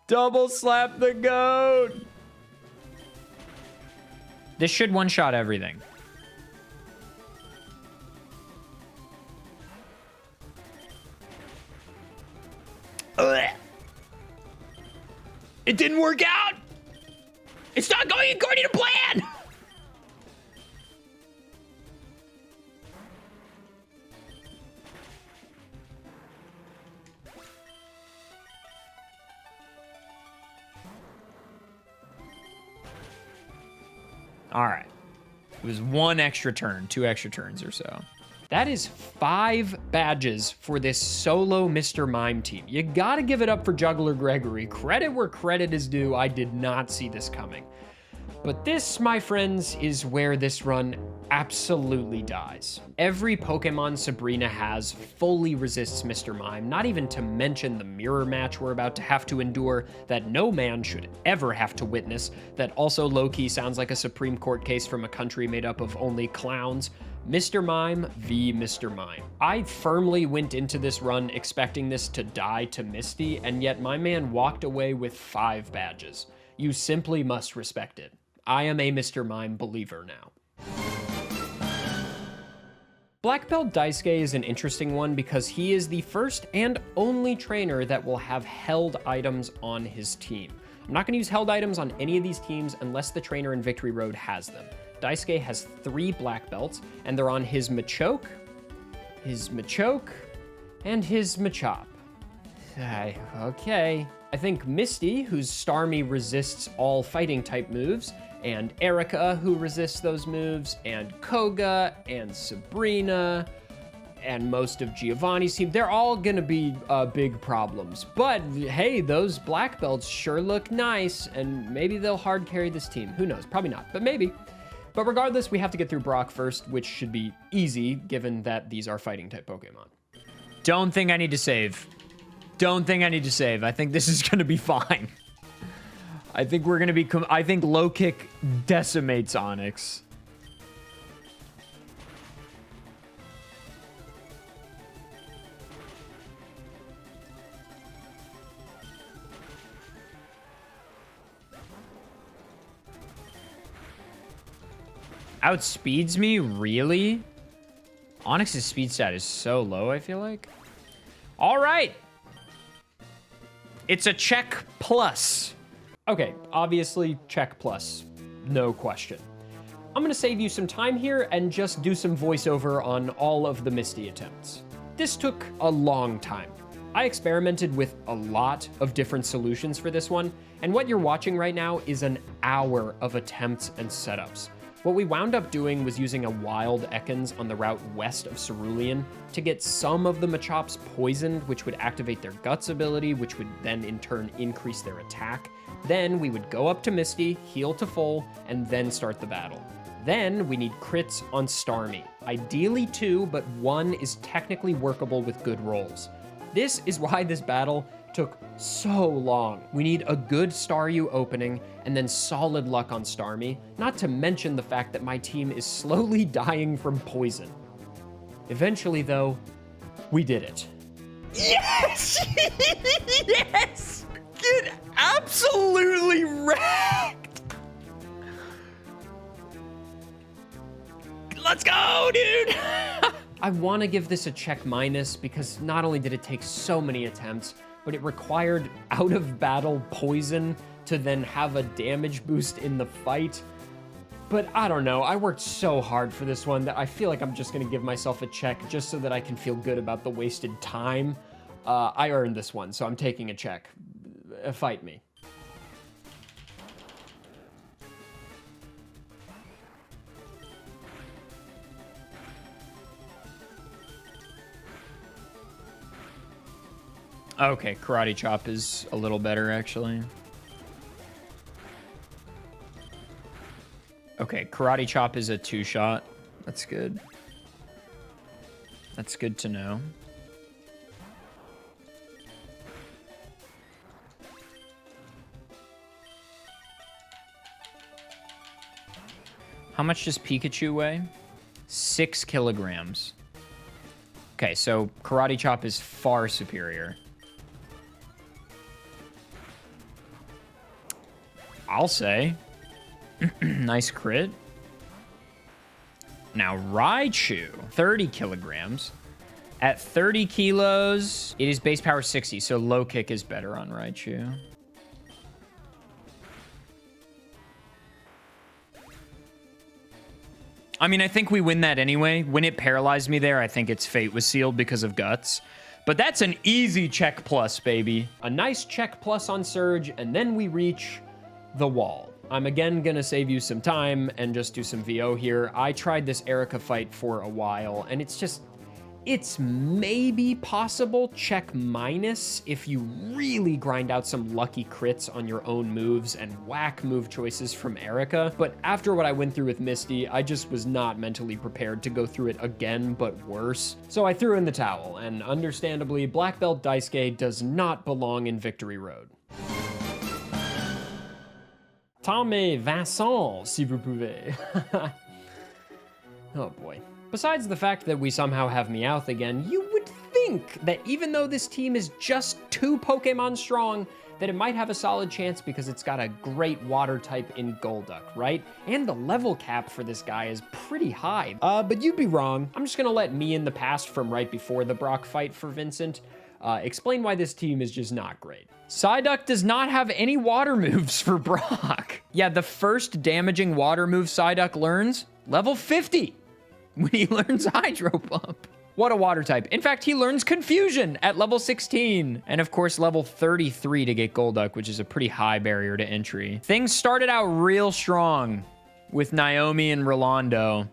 Double slap the goat! This should one-shot everything. Ugh. It didn't work out! It's not going according to plan! All right. It was 1 extra turn, 2 extra turns or so. That is 5 badges for this solo Mr. Mime team. You gotta give it up for Juggler Gregory. Credit where credit is due. I did not see this coming. But this, my friends, is where this run absolutely dies. Every Pokemon Sabrina has fully resists Mr. Mime, not even to mention the mirror match we're about to have to endure that no man should ever have to witness, that also low-key sounds like a Supreme Court case from a country made up of only clowns. Mr. Mime v. Mr. Mime. I firmly went into this run expecting this to die to Misty, and yet my man walked away with 5 badges. You simply must respect it. I am a Mr. Mime believer now. Blackbelt Daisuke is an interesting one because he is the first and only trainer that will have held items on his team. I'm not going to use held items on any of these teams unless the trainer in Victory Road has them. Daisuke has 3 black belts, and they're on his Machoke, and his Machop. Okay. I think Misty, whose Starmie resists all fighting type moves, and Erica, who resists those moves, and Koga, and Sabrina, and most of Giovanni's team, they're all gonna be big problems. But hey, those black belts sure look nice, and maybe they'll hard carry this team. Who knows? Probably not, but maybe. But regardless, we have to get through Brock first, which should be easy, given that these are fighting type Pokemon. Don't think I need to save. Don't think I need to save. I think this is gonna be fine. I think we're gonna be, I think low kick decimates Onyx. Outspeeds me? Really? Onyx's speed stat is so low, I feel like. All right. It's a check plus. Okay, obviously check plus, no question. I'm gonna save you some time here and just do some voiceover on all of the Misty attempts. This took a long time. I experimented with a lot of different solutions for this one, and what you're watching right now is an hour of attempts and setups. What we wound up doing was using a wild Ekans on the route west of Cerulean to get some of the Machops poisoned, which would activate their Guts ability, which would then in turn increase their attack. Then we would go up to Misty, heal to full, and then start the battle. Then we need crits on Starmie. Ideally 2, but 1 is technically workable with good rolls. This is why this battle took so long. We need a good Staryu opening and then solid luck on Starmie, not to mention the fact that my team is slowly dying from poison. Eventually though, we did it. Yes! Yes! Get absolutely wrecked! Let's go, dude! I want to give this a check minus because not only did it take so many attempts, but it required out of battle poison to then have a damage boost in the fight. But I don't know, I worked so hard for this one that I feel like I'm just gonna give myself a check just so that I can feel good about the wasted time. I earned this one, so I'm taking a check. Fight me. Okay, Karate Chop is a little better, actually. Okay, Karate Chop is a 2-shot. That's good. That's good to know. How much does Pikachu weigh? 6 kilograms. Okay, so Karate Chop is far superior. I'll say. Nice crit. Now, Raichu, 30 kilograms. At 30 kilos, it is base power 60, so low kick is better on Raichu. I mean, I think we win that anyway. When it paralyzed me there, I think its fate was sealed because of Guts. But that's an easy check plus, baby. A nice check plus on Surge, and then we reach the wall. I'm again gonna save you some time and just do some VO here. I tried this Erica fight for a while, and it's maybe possible check minus if you really grind out some lucky crits on your own moves and whack move choices from Erica. But after what I went through with Misty, I just was not mentally prepared to go through it again, but worse. So I threw in the towel, and understandably, Blackbelt Daisuke does not belong in Victory Road. Tamer Vincent, si vous pouvez. Oh boy. Besides the fact that we somehow have Meowth again, you would think that even though this team is just 2 Pokemon strong, that it might have a solid chance because it's got a great water type in Golduck, right? And the level cap for this guy is pretty high. But you'd be wrong. I'm just gonna let me in the past from right before the Brock fight for Vincent explain why this team is just not great. Psyduck does not have any water moves for Brock. Yeah, the first damaging water move Psyduck learns, level 50, when he learns Hydro Pump. What a water type. In fact, he learns Confusion at level 16. And of course, level 33 to get Golduck, which is a pretty high barrier to entry. Things started out real strong with Naomi and Rolando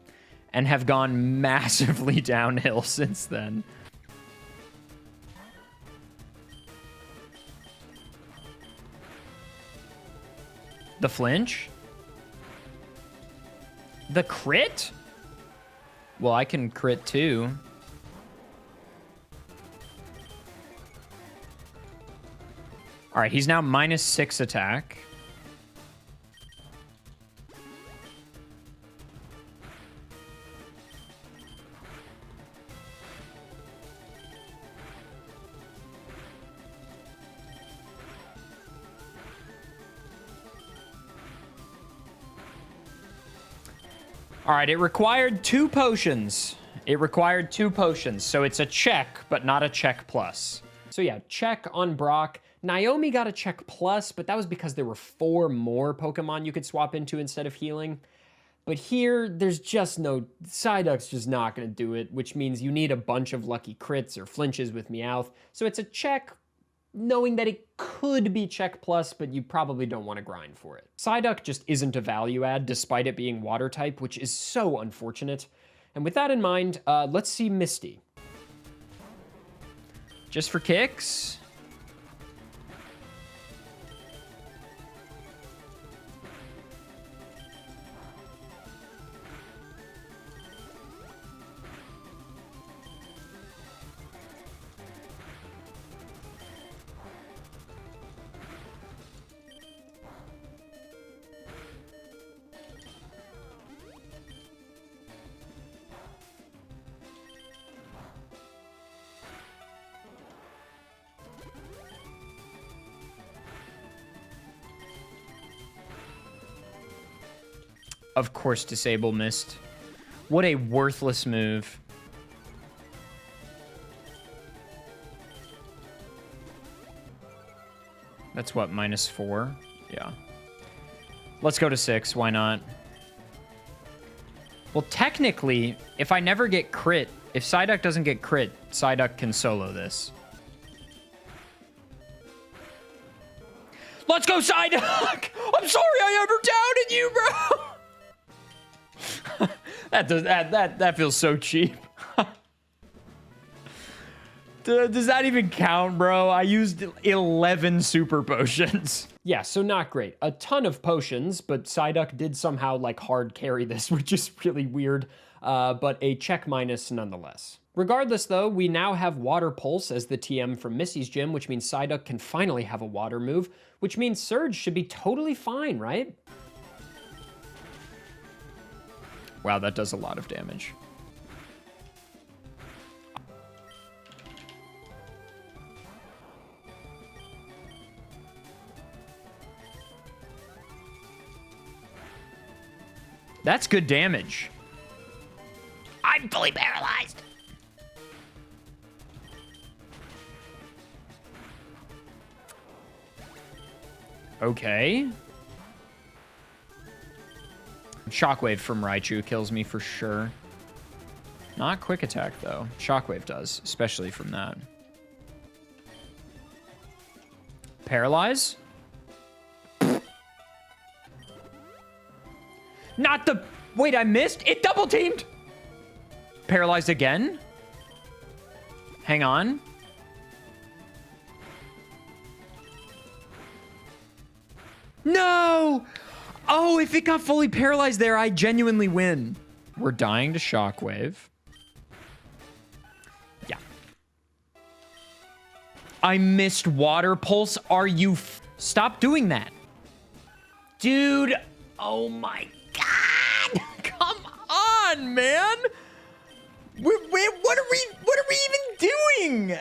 and have gone massively downhill since then. The flinch? The crit? Well, I can crit too. All right, he's now -6 attack. All right, it required 2 potions. It required 2 potions, so it's a check, but not a check plus. So yeah, check on Brock. Naomi got a check plus, but that was because there were 4 more Pokemon you could swap into instead of healing. But here, there's just no... Psyduck's just not going to do it, which means you need a bunch of lucky crits or flinches with Meowth. So it's a check, knowing that it could be check plus, but you probably don't want to grind for it. Psyduck just isn't a value add, despite it being water type, which is so unfortunate. And with that in mind, let's see Misty. Just for kicks. Of course, Disable missed. What a worthless move. That's what, -4? Yeah. Let's go to 6, why not? Well, technically, if I never get crit, if Psyduck doesn't get crit, Psyduck can solo this. Let's go, Psyduck! I'm sorry I ever doubted you, bro! that feels so cheap. Does that even count, bro? I used 11 super potions. Yeah, so not great. A ton of potions, but Psyduck did somehow like hard carry this, which is really weird, but a check minus nonetheless. Regardless though, we now have Water Pulse as the TM from Missy's gym, which means Psyduck can finally have a water move, which means Surge should be totally fine, right? Wow, that does a lot of damage. That's good damage. I'm fully paralyzed. Okay. Shockwave from Raichu kills me for sure. Not Quick Attack, though. Shockwave does, especially from that. Paralyze? Not the... Wait, I missed? It double teamed! Paralyzed again? Hang on. No! Oh, if it got fully paralyzed there, I genuinely win. We're dying to Shockwave. Yeah. I missed Water Pulse. Are you... Stop doing that. Dude. Oh my God. Come on, man. What are we even doing?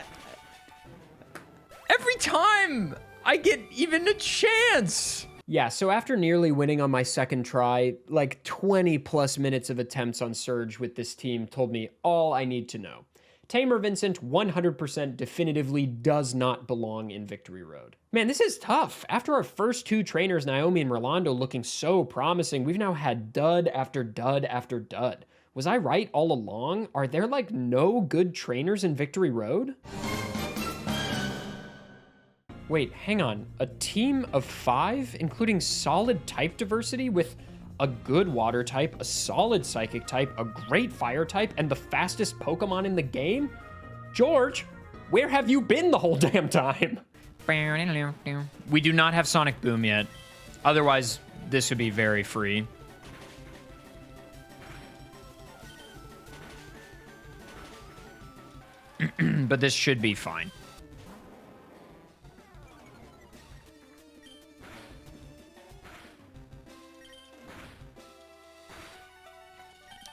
Every time I get even a chance. Yeah, so after nearly winning on my second try, like 20 plus minutes of attempts on Surge with this team told me all I need to know. Tamer Vincent 100% definitively does not belong in Victory Road. Man, this is tough. After our first 2 trainers, Naomi and Rolando, looking so promising, we've now had dud after dud after dud. Was I right all along? Are there like no good trainers in Victory Road? Wait, hang on. A team of 5, including solid type diversity with a good water type, a solid psychic type, a great fire type, and the fastest Pokemon in the game? George, where have you been the whole damn time? We do not have Sonic Boom yet. Otherwise, this would be very free. But this should be fine.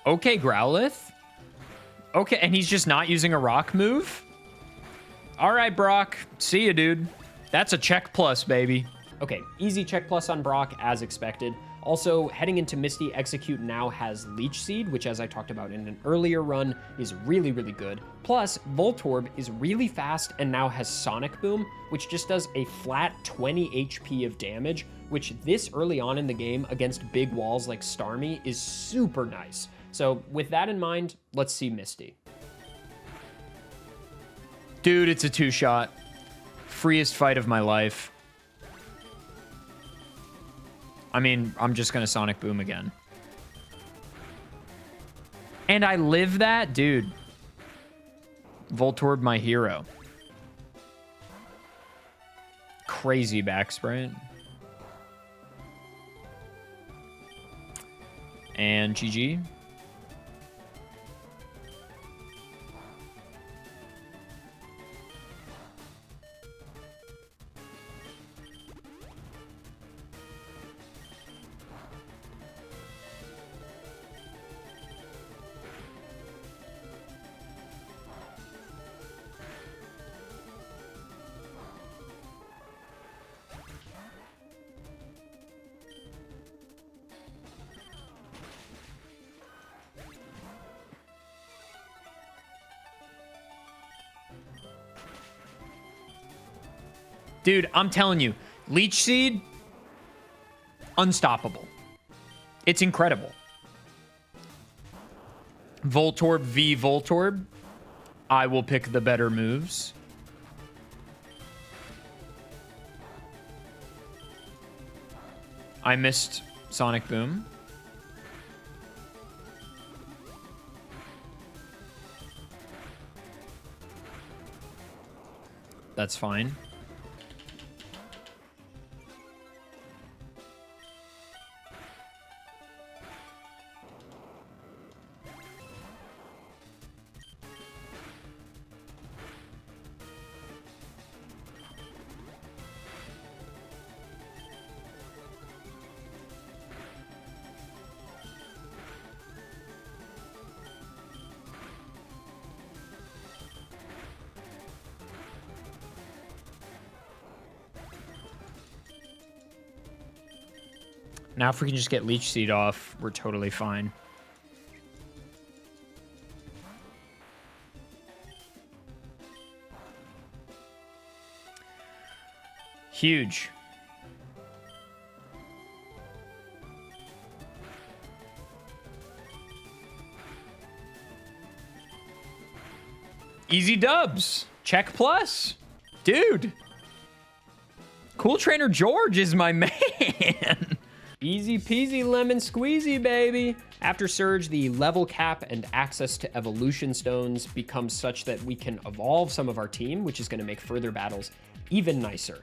Okay, Growlithe. Okay, and he's just not using a rock move? All right, Brock. See ya, dude. That's a check plus, baby. Okay, easy check plus on Brock, as expected. Also, heading into Misty, Execute now has Leech Seed, which, as I talked about in an earlier run, is really, really good. Plus, Voltorb is really fast and now has Sonic Boom, which just does a flat 20 HP of damage, which this early on in the game against big walls like Starmie is super nice. So with that in mind, let's see Misty. Dude, it's a 2-shot. Freest fight of my life. I mean, I'm just gonna Sonic Boom again. And I live that? Dude. Voltorb, my hero. Crazy back sprint. And GG. Dude, I'm telling you, Leech Seed, unstoppable. It's incredible. Voltorb v Voltorb. I will pick the better moves. I missed Sonic Boom. That's fine. Now if we can just get Leech Seed off, we're totally fine. Huge. Easy dubs. Check plus. Dude. Cool Trainer George is my man. Easy peasy lemon squeezy, baby. After Surge, the level cap and access to evolution stones becomes such that we can evolve some of our team, which is going to make further battles even nicer.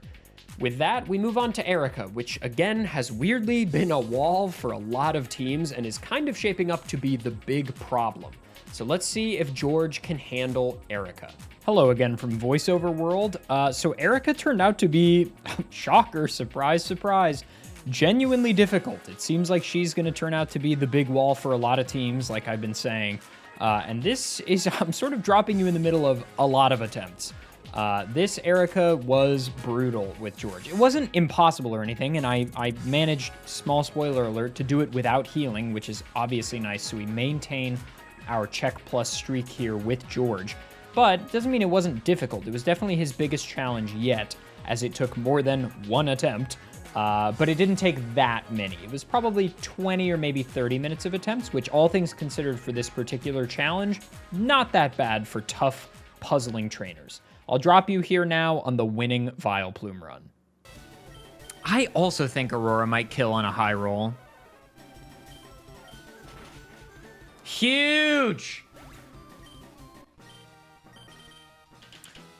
With that, we move on to Erica, which again has weirdly been a wall for a lot of teams and is kind of shaping up to be the big problem. So let's see if George can handle Erica. Hello again from VoiceOver World. So Erica turned out to be, shocker, surprise, surprise, genuinely difficult. It seems like she's going to turn out to be the big wall for a lot of teams, like I've been saying. And this is, I'm sort of dropping you in the middle of a lot of attempts. This Erica was brutal with George. It wasn't impossible or anything, and I managed, small spoiler alert, to do it without healing, which is obviously nice, so we maintain our check plus streak here with George. But it doesn't mean it wasn't difficult. It was definitely his biggest challenge yet, as it took more than one attempt. But it didn't take that many. It was probably 20 or maybe 30 minutes of attempts, which all things considered for this particular challenge, not that bad for tough, puzzling trainers. I'll drop you here now on the winning Vileplume run. I also think Aurora might kill on a high roll. Huge!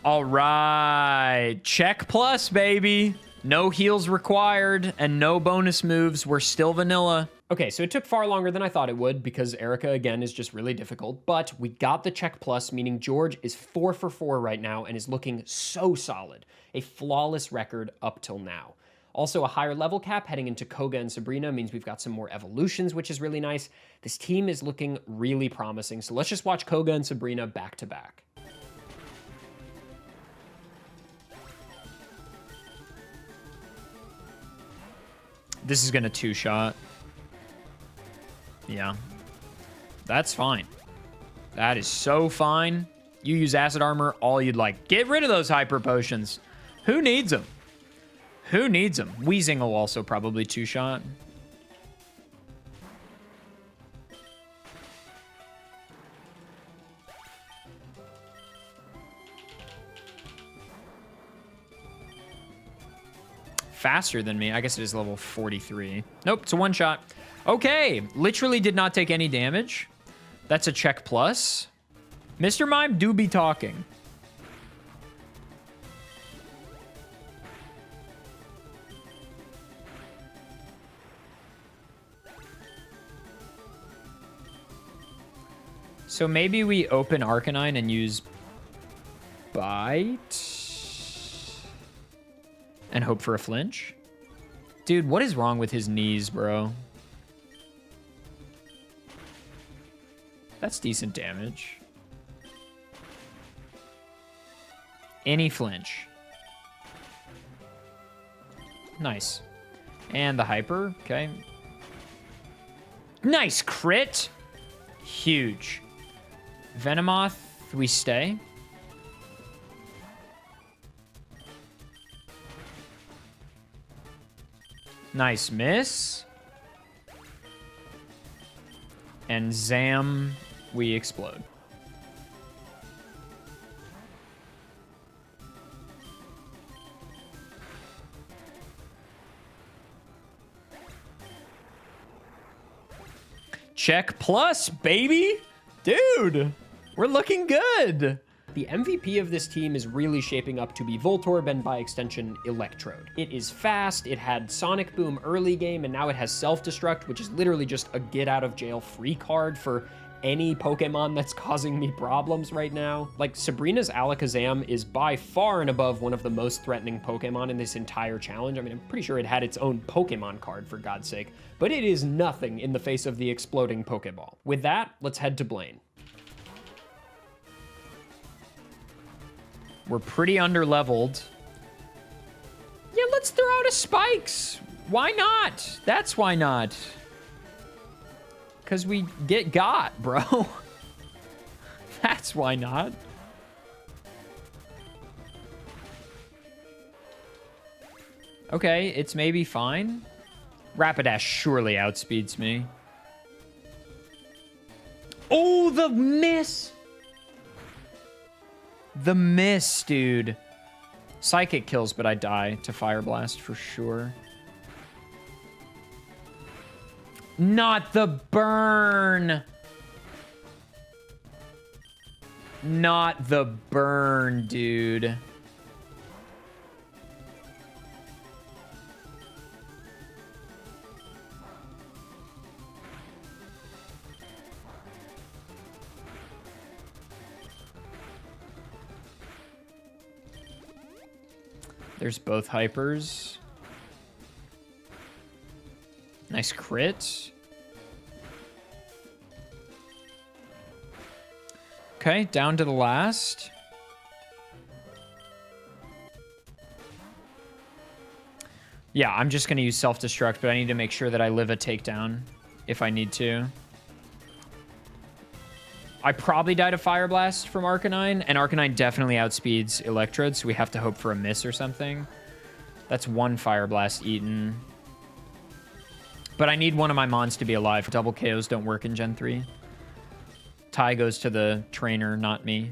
All right, check plus, baby. No heals required and no bonus moves. We're still vanilla. Okay, so it took far longer than I thought it would because Erica, again, is just really difficult, but we got the check plus, meaning George is 4 for 4 right now and is looking so solid. A flawless record up till now. Also, a higher level cap heading into Koga and Sabrina means we've got some more evolutions, which is really nice. This team is looking really promising, so let's just watch Koga and Sabrina back to back. This is gonna two-shot. Yeah. That's fine. That is so fine. You use acid armor all you'd like. Get rid of those hyper potions. Who needs them? Who needs them? Wheezing will also probably two-shot. Faster than me. I guess it is level 43. Nope, it's a one-shot. Okay, literally did not take any damage. That's a check plus. Mr. Mime do be talking. So maybe we open Arcanine and use Bite and hope for a flinch. Dude, what is wrong with his knees, bro? That's decent damage. Any flinch. Nice. And the hyper, okay. Nice crit. Huge. Venomoth, we stay. Nice miss. And Zam, we explode. Check plus, baby. Dude, we're looking good. The MVP of this team is really shaping up to be Voltorb and by extension, Electrode. It is fast, it had Sonic Boom early game, and now it has Self-Destruct, which is literally just a get-out-of-jail-free card for any Pokemon that's causing me problems right now. Like, Sabrina's Alakazam is by far and above one of the most threatening Pokemon in this entire challenge. I mean, I'm pretty sure it had its own Pokemon card, for God's sake, but it is nothing in the face of the exploding Pokeball. With that, let's head to Blaine. We're pretty under-leveled. Yeah, let's throw out a Spikes. Why not? That's why not. Because we got, bro. That's why not. Okay, it's maybe fine. Rapidash surely outspeeds me. Oh, the miss! The miss, dude. Psychic kills, but I die to Fire Blast for sure. Not the burn. Not the burn, dude. There's both hypers. Nice crit. Okay, down to the last. Yeah, I'm just going to use self-destruct, but I need to make sure that I live a takedown if I need to. I probably died a Fire Blast from Arcanine, and Arcanine definitely outspeeds Electrode, so we have to hope for a miss or something. That's one Fire Blast eaten. But I need one of my mons to be alive. Double KOs don't work in Gen 3. Ty goes to the trainer, not me.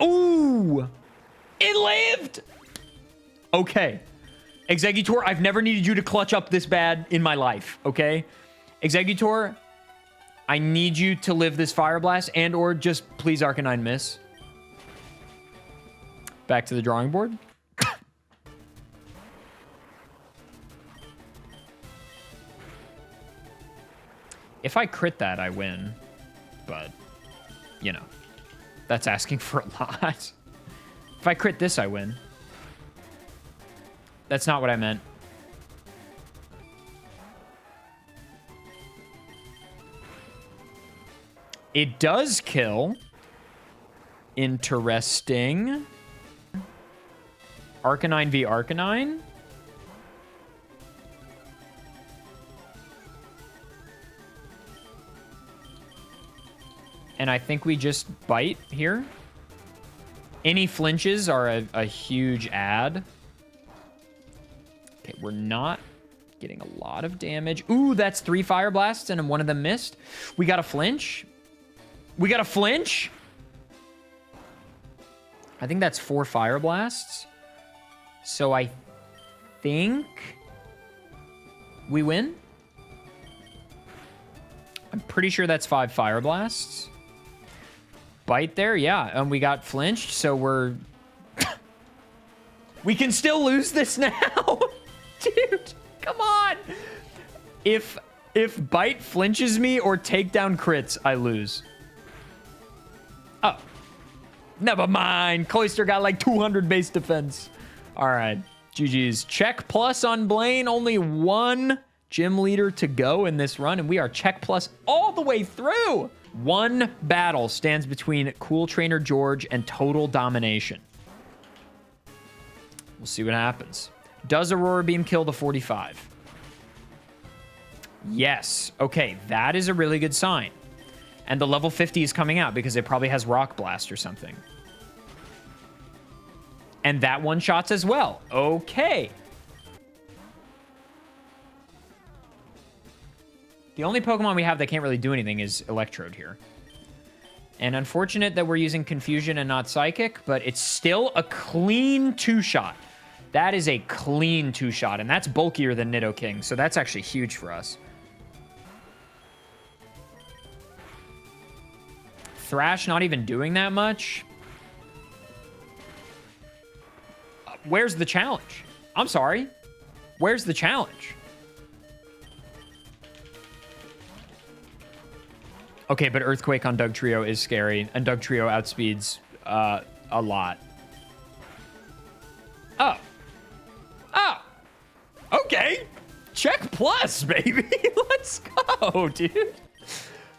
Ooh! It lived! Okay. Exeggutor, I've never needed you to clutch up this bad in my life, okay? Exeggutor, I need you to live this Fire Blast and or just please Arcanine miss. Back to the drawing board. If I crit that, I win. But, you know, that's asking for a lot. If I crit this, I win. That's not what I meant. It does kill. Interesting. Arcanine v Arcanine. And I think we just bite here. Any flinches are a huge add. Okay, we're not getting a lot of damage. Ooh, that's 3 fire blasts and one of them missed. We got a flinch. We got a flinch. I think that's 4 fire blasts. So I think we win. I'm pretty sure that's 5 fire blasts. Bite there, yeah. And we got flinched, so we're... we can still lose this now. Dude, come on. If bite flinches me or takedown crits, I lose. Oh. Never mind. Cloister got like 200 base defense. All right. GG's. Check plus on Blaine. Only 1 gym leader to go in this run, and we are check plus all the way through. 1 battle stands between Cool Trainer George and total domination. We'll see what happens. Does Aurora Beam kill the 45? Yes. Okay, that is a really good sign. And the level 50 is coming out because it probably has Rock Blast or something. And that one-shots as well. Okay. The only Pokemon we have that can't really do anything is Electrode here. And unfortunate that we're using Confusion and not Psychic, but it's still a clean 2-shot. That is a clean 2-shot, and that's bulkier than Nidoking, so that's actually huge for us. Thrash not even doing that much. Where's the challenge? I'm sorry. Where's the challenge? Okay, but Earthquake on Dugtrio is scary, and Dugtrio outspeeds a lot. Oh. Oh. Okay. Check plus, baby. Let's go, dude.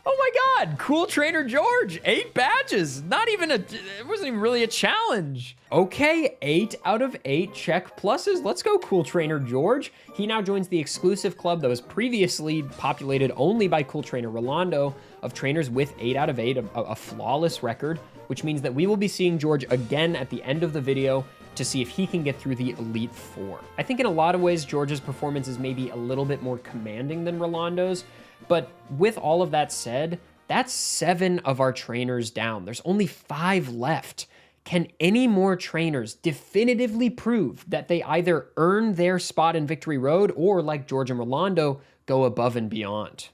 Oh my God, Cool Trainer George, 8 badges. Not even it wasn't even really a challenge. Okay, 8 out of 8 check pluses. Let's go, Cool Trainer George. He now joins the exclusive club that was previously populated only by Cool Trainer Rolando of trainers with 8 out of 8, a flawless record, which means that we will be seeing George again at the end of the video to see if he can get through the Elite Four. I think in a lot of ways, George's performance is maybe a little bit more commanding than Rolando's, but with all of that said, that's 7 of our trainers down. There's only 5 left. Can any more trainers definitively prove that they either earn their spot in Victory Road or, like George and Rolando, go above and beyond?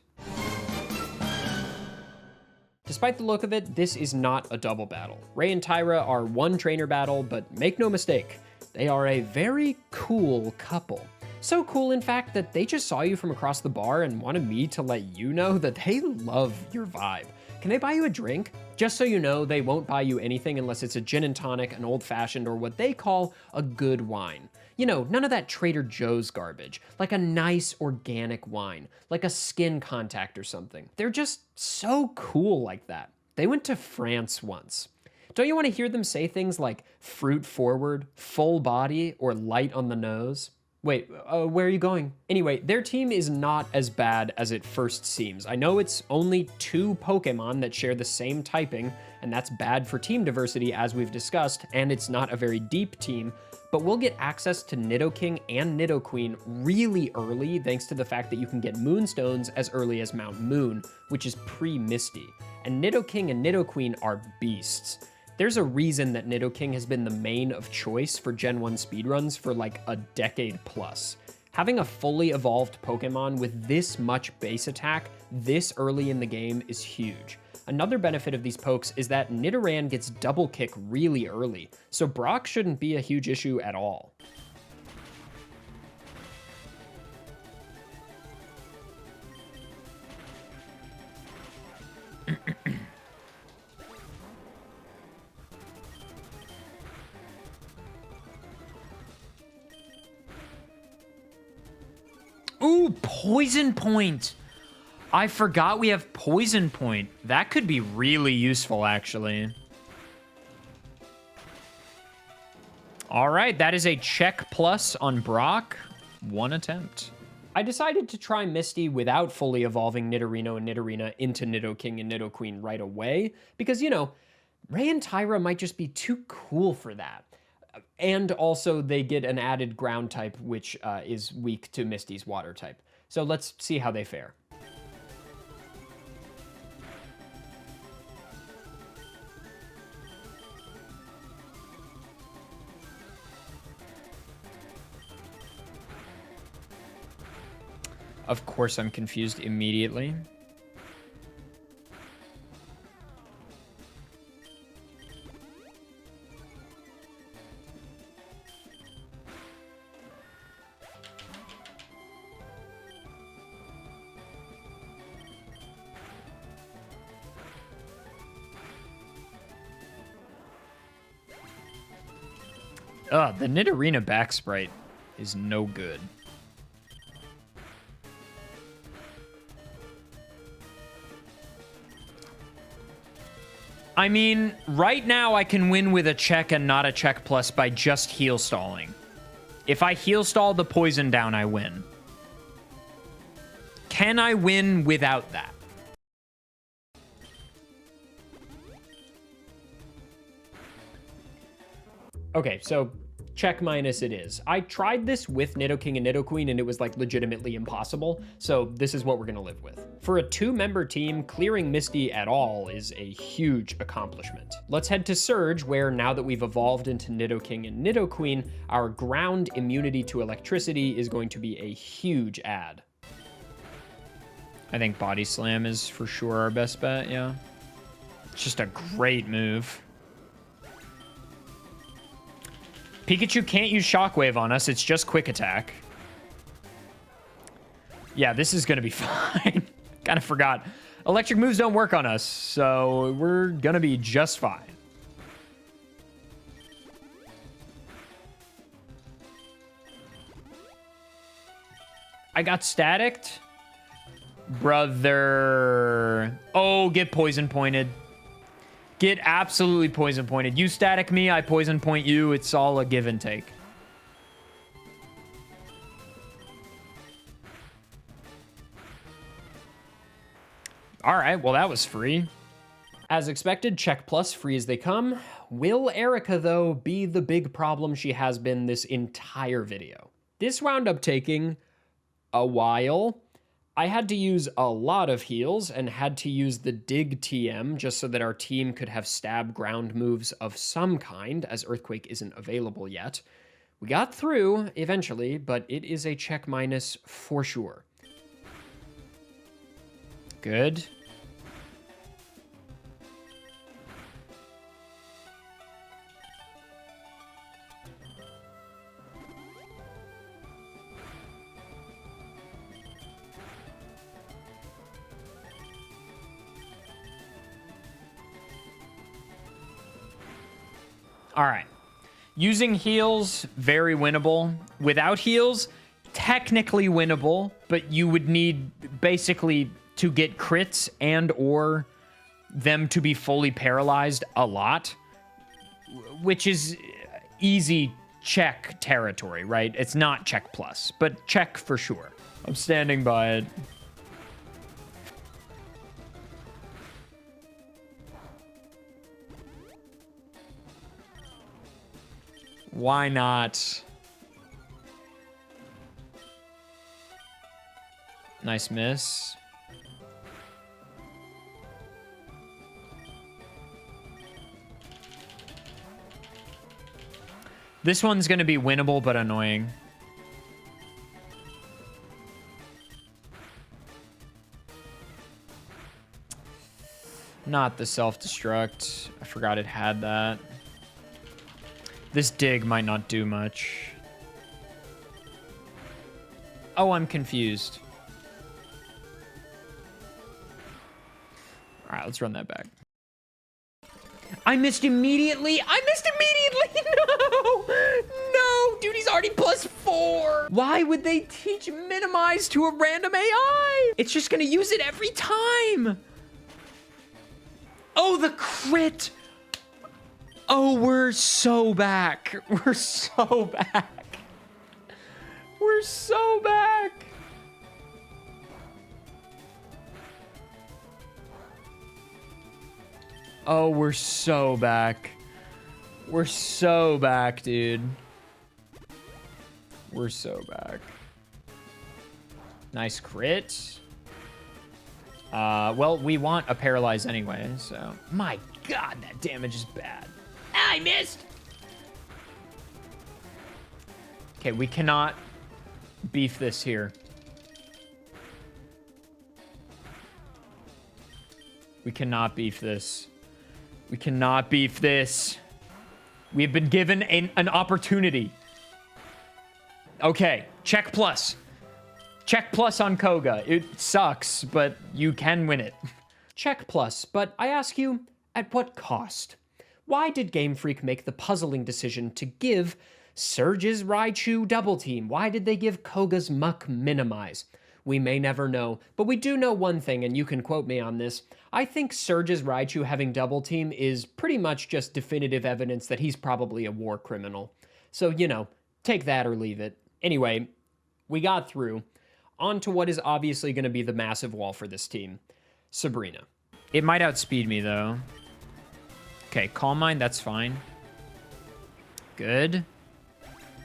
Despite the look of it, this is not a double battle. Ray and Tyra are one trainer battle, but make no mistake, they are a very cool couple. So cool, in fact, that they just saw you from across the bar and wanted me to let you know that they love your vibe. Can they buy you a drink? Just so you know, they won't buy you anything unless it's a gin and tonic, an old-fashioned, or what they call a good wine. You know, none of that Trader Joe's garbage. Like a nice organic wine, like a Skin Contact or something. They're just so cool like that. They went to France once. Don't you want to hear them say things like fruit forward, full body, or light on the nose? Wait, where are you going? Anyway, their team is not as bad as it first seems. I know it's only 2 Pokemon that share the same typing, and that's bad for team diversity as we've discussed, and it's not a very deep team, but we'll get access to Nidoking and Nidoqueen really early thanks to the fact that you can get Moonstones as early as Mount Moon, which is pre-Misty. And Nidoking and Nidoqueen are beasts. There's a reason that Nidoking has been the main of choice for Gen 1 speedruns for like a decade plus. Having a fully evolved Pokemon with this much base attack this early in the game is huge. Another benefit of these pokes is that Nidoran gets double kick really early, so Brock shouldn't be a huge issue at all. Ooh, Poison Point. I forgot we have Poison Point. That could be really useful, actually. All right, that is a check plus on Brock. 1 attempt. I decided to try Misty without fully evolving Nidorino and Nidorina into Nidoking and Nidoqueen right away, because, you know, Ray and Tyra might just be too cool for that. And also they get an added ground type, which is weak to Misty's water type. So let's see how they fare. Of course, I'm confused immediately. The Nidorina back sprite is no good. I mean, right now I can win with a check and not a check plus by just heal stalling. If I heal stall the poison down, I win. Can I win without that? Okay, so check minus it is. I tried this with Nidoking and Nidoqueen and it was like legitimately impossible, so this is what we're gonna live with. For a 2-member team, clearing Misty at all is a huge accomplishment. Let's head to Surge, where now that we've evolved into Nidoking and Nidoqueen, our ground immunity to electricity is going to be a huge add. I think Body Slam is for sure our best bet, yeah. It's just a great move. Pikachu can't use Shockwave on us. It's just Quick Attack. Yeah, this is going to be fine. Kind of forgot. Electric moves don't work on us, so we're going to be just fine. I got staticked. Brother. Oh, get poison pointed. Get absolutely poison pointed. You static me, I poison point you. It's all a give and take. All right, well, that was free. As expected, check plus, free as they come. Will Erica, though, be the big problem she has been this entire video? This wound up taking a while. I had to use a lot of heals and had to use the Dig TM just so that our team could have stab ground moves of some kind, as Earthquake isn't available yet. We got through eventually, but it is a check minus for sure. Good. All right. Using heals, very winnable. Without heals, technically winnable, but you would need basically to get crits and or them to be fully paralyzed a lot, which is easy check territory, right? It's not check plus, but check for sure. I'm standing by it. Why not? Nice miss. This one's going to be winnable, but annoying. Not the self-destruct. I forgot it had that. This dig might not do much. Oh, I'm confused. All right, let's run that back. I missed immediately. I missed immediately. No. No, dude, he's already +4. Why would they teach minimize to a random AI? It's just going to use it every time. Oh, the crit. Oh, we're so back. We're so back. We're so back. Oh, we're so back. We're so back, dude. We're so back. Nice crit. Well, we want a paralyze anyway, so... My God, that damage is bad. Ah, I missed! Okay, we cannot beef this here. We cannot beef this. We cannot beef this. We have been given an opportunity. Okay, check plus. Check plus on Koga. It sucks, but you can win it. Check plus, but I ask you, at what cost? Why did Game Freak make the puzzling decision to give Surge's Raichu double team? Why did they give Koga's Muck minimize? We may never know, but we do know one thing, and you can quote me on this. I think Surge's Raichu having double team is pretty much just definitive evidence that he's probably a war criminal. So, you know, take that or leave it. Anyway, we got through. On to what is obviously going to be the massive wall for this team. Sabrina. It might outspeed me, though. Okay, Calm Mind, that's fine. Good.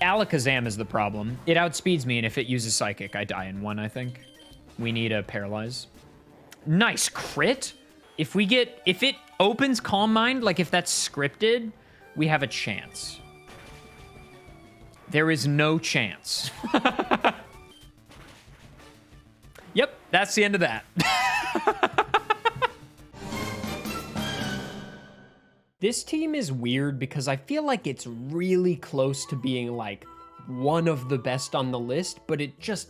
Alakazam is the problem. It outspeeds me, and if it uses Psychic, I die in one, I think. We need a Paralyze. Nice crit. If it opens Calm Mind, like if that's scripted, we have a chance. There is no chance. Yep, that's the end of that. This team is weird because I feel like it's really close to being like one of the best on the list, but it just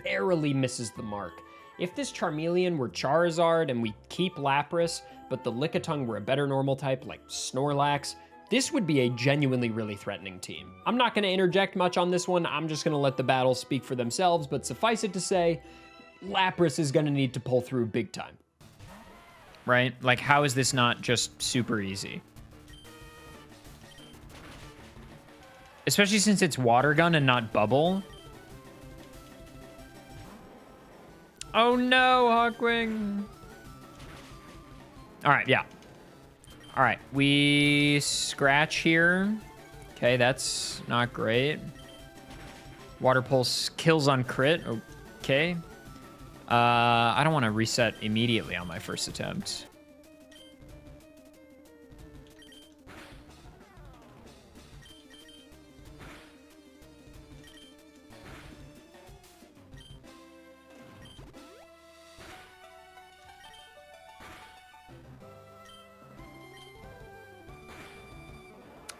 barely misses the mark. If this Charmeleon were Charizard and we keep Lapras, but the Lickitung were a better normal type like Snorlax, this would be a genuinely really threatening team. I'm not going to interject much on this one. I'm just going to let the battles speak for themselves, but suffice it to say, Lapras is going to need to pull through big time. Right? Like, how is this not just super easy? Especially since it's Water Gun and not Bubble. Oh no, Hawkwing. All right, yeah. All right, we scratch here. Okay, that's not great. Water Pulse kills on crit. Okay. I don't want to reset immediately on my first attempt.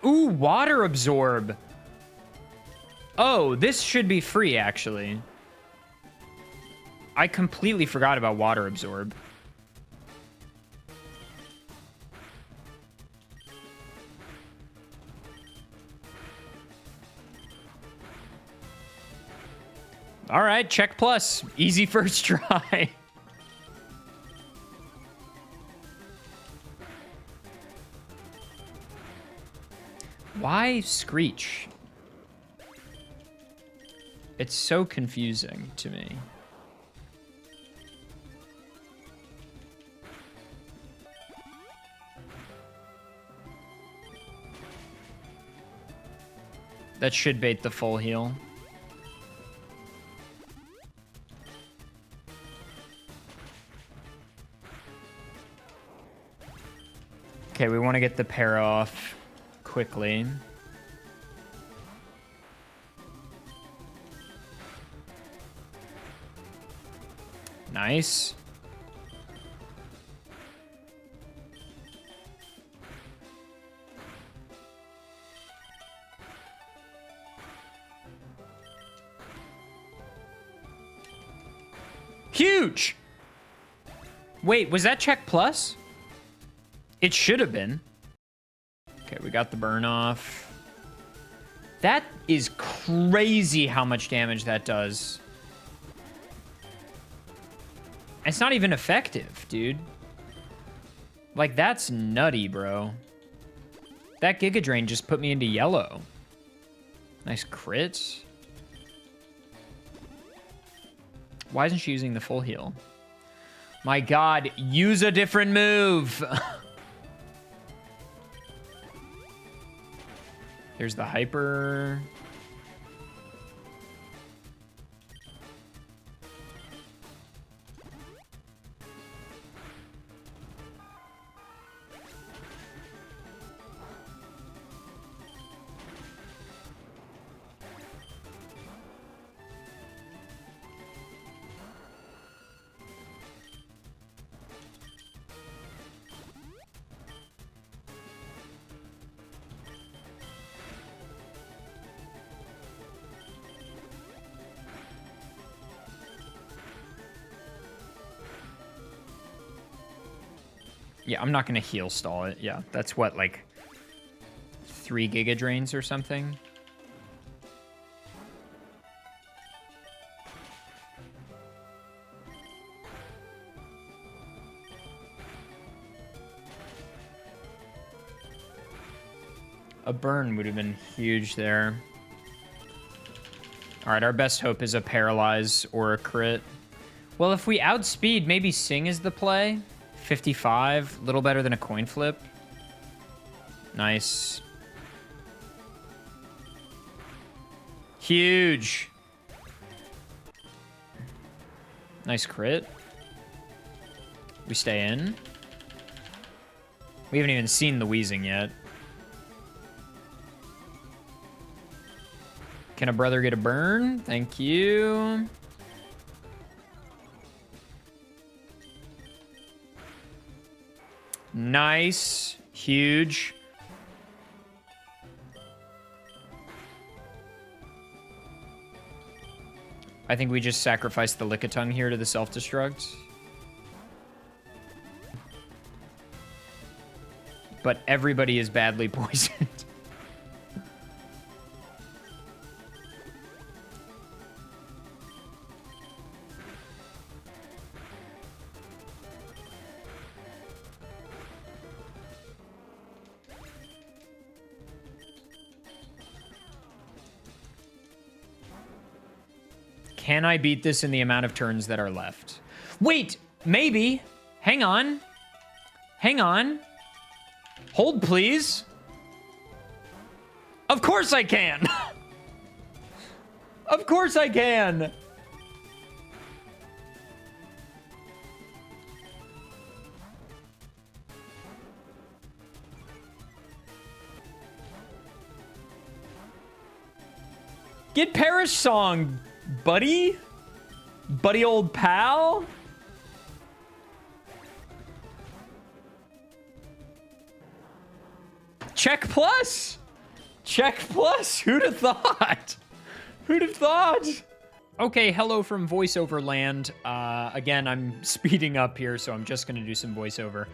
Ooh, Water Absorb. Oh, this should be free, actually. I completely forgot about Water Absorb. All right, check plus. Easy first try. Why Screech? It's so confusing to me. That should bait the full heal. Okay, we want to get the para off quickly. Nice. Huge! Wait, was that check plus? It should have been. Okay, we got the burn off. That is crazy how much damage that does. It's not even effective, dude. Like, that's nutty, bro. That Giga Drain just put me into yellow. Nice crits. Why isn't she using the full heal? My God, use a different move. There's the hyper. Yeah, I'm not going to heal stall it. Yeah, that's what, like 3 Giga Drains or something? A burn would have been huge there. All right, our best hope is a paralyze or a crit. Well, if we outspeed, maybe Sing is the play. 55, a little better than a coin flip. Nice. Huge. Nice crit. We stay in. We haven't even seen the wheezing yet. Can a brother get a burn? Thank you. Nice. Huge. I think we just sacrificed the Lickitung here to the self-destruct. But everybody is badly poisoned. Can I beat this in the amount of turns that are left? Wait, maybe. Hang on. Hang on. Hold, please. Of course I can. Of course I can. Get Perish Song, buddy. Buddy old pal. Check plus. Check plus. Who'd have thought? Who'd have thought? Okay, hello from voiceover land. Again, I'm speeding up here, so I'm just gonna do some voiceover.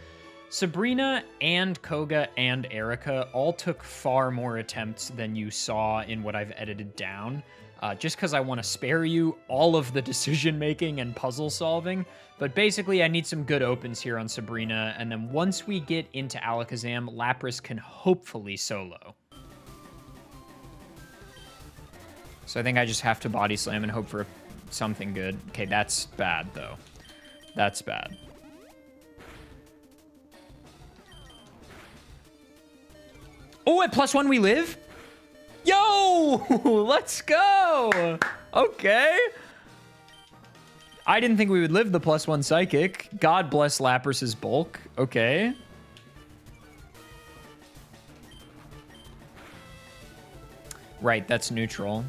Sabrina and Koga and Erica all took far more attempts than you saw in what I've edited down. Just because I want to spare you all of the decision making and puzzle solving. But basically, I need some good opens here on Sabrina, and then once we get into Alakazam, Lapras can hopefully solo. So I think I just have to body slam and hope for something good. Okay, that's bad, though. That's bad. Oh, at +1 we live? Yo! Let's go! Okay. I didn't think we would live the +1 Psychic. God bless Lapras's bulk. Okay. Right, that's neutral.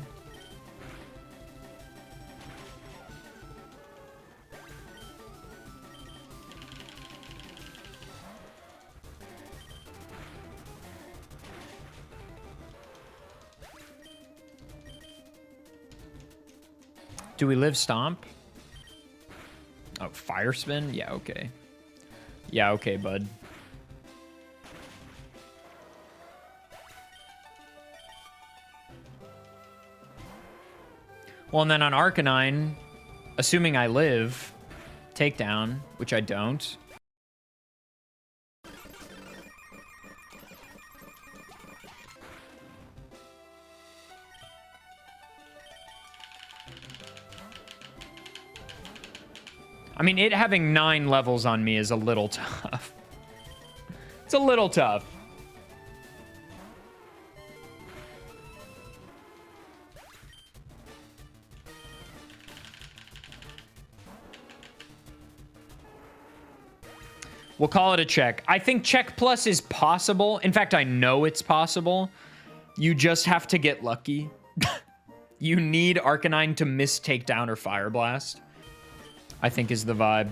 Do we live Stomp? Oh, Fire Spin? Yeah, okay. Yeah, okay, bud. Well, and then on Arcanine, assuming I live, takedown, which I don't. I mean, it having 9 levels on me is a little tough. It's a little tough. We'll call it a check. I think check plus is possible. In fact, I know it's possible. You just have to get lucky. You need Arcanine to miss Takedown or Fire Blast, I think is the vibe.